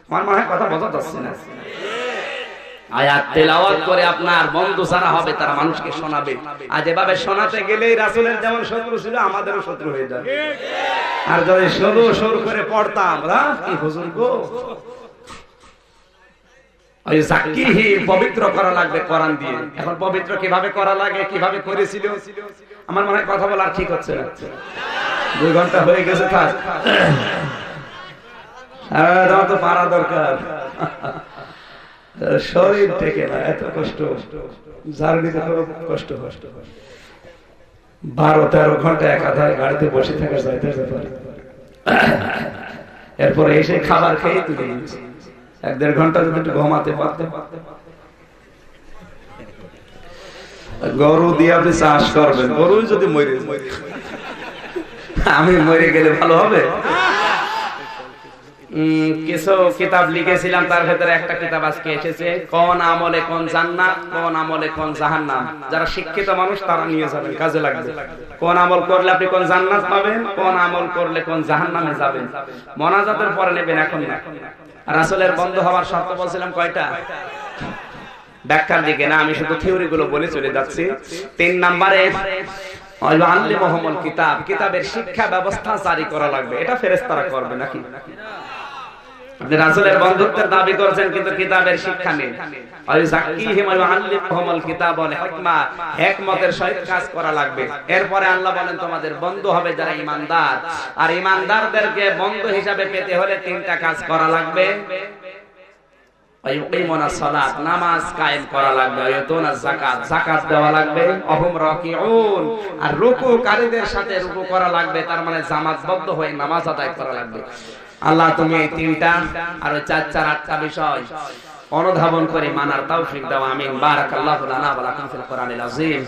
আমার মনে হয় কথা বোঝা যাচ্ছে না। আয়াত তেলাওয়াত করে আপনার বন্ধু যারা হবে তারা মানুষকে শোনাবে। আর যেভাবে শোনাতে গেলেই রাসূলের যেমন শত্রু ছিল, আমাদেরও শত্রু হয়ে যাবে। আর যদি শুধু সুর করে পড়তাম, কি হুজুর গো, ওই যাকিহি পবিত্র করা লাগবে কোরআন দিয়ে। এখন পবিত্র কিভাবে করা লাগে, কিভাবে করেছিল, আমার মনে হয় কথা বলা ঠিক হচ্ছে না। 2 ঘন্টা হয়ে গেছে, থাক, সারা তো পারা দরকার। শরীর থেকে না, এত কষ্ট, জার্নিতে কষ্ট, 12-13 ঘন্টা একাধারে গাড়িতে বসে থাকা যাইতে পারে। এরপরে এসে খাবার খেয়ে তুলে নিচ্ছি। 1-1.5 ঘন্টা যদি একটু ঘুমাতে পারতে। গরু দিয়ে আপনি চাষ করবেন, গরু যদি মরে, আমি মরে গেলে ভালো হবে। কিছু কিতাব লিখেছিলাম, তার ভেতরে একটা কিতাব আজকে এসেছে, কোন আমলে কোন জান্নাত, কোন আমলে কোন জাহান্নাম। যারা শিক্ষিত মানুষ তারা নিয়ে যাবেন, কাজে লাগবে। কোন আমল করলে আপনি কোন জান্নাত পাবেন, কোন আমল করলে কোন জাহান্নামে যাবেন, মোনাজাতের পরে নেবেন, এখন না। রাসূলের বন্ধু হওয়ার শর্ত বলছিলাম কয়টা? ব্যাখ্যার দিকে না, আমি শুধু থিওরি গুলো বলে চলে যাচ্ছি। 3 নম্বরে আল্লিমুহুমুল কিতাব, কিতাবের শিক্ষা ব্যবস্থা জারি করা লাগবে। এটা ফেরেশতারা করবে নাকি? আপনি রাসূলের বন্ধুত্বের দাবি করছেন কিন্তু কিতাবের শিক্ষা নেই। যাকিহিম ওয়া আল্লিমুহুমুল কিতাব ওয়াল হিকমা, হিকমতের সহিত কাজ করা লাগবে। এরপরে আল্লাহ বলেন তোমাদের বন্ধু হবে যারা ঈমানদার, আর ঈমানদারদেরকে বন্ধু হিসাবে পেতে হলে 3টা কাজ করা লাগবে। ওয়ায়ুকিমুনাস সালাত, নামাজ কায়েম করা লাগবে। ওয়ায়ুতুনাজ যাকাত, যাকাত দেওয়া লাগবে। ওয়াহুম রাকিউন, আর রুকুকারীদের সাথে রুকু করা লাগবে, তার মানে জামাতবদ্ধ হয়ে নামাজ আদায় করা লাগবে। আল্লাহ তুমি এই 3টা আর ওই 4-8টা বিষয় অনুধাবন করে মানার তৌফিক দাও আমিন। বারাকাল্লাহু লানা ওয়া লাকুম ফিল কোরআনিল আযীম।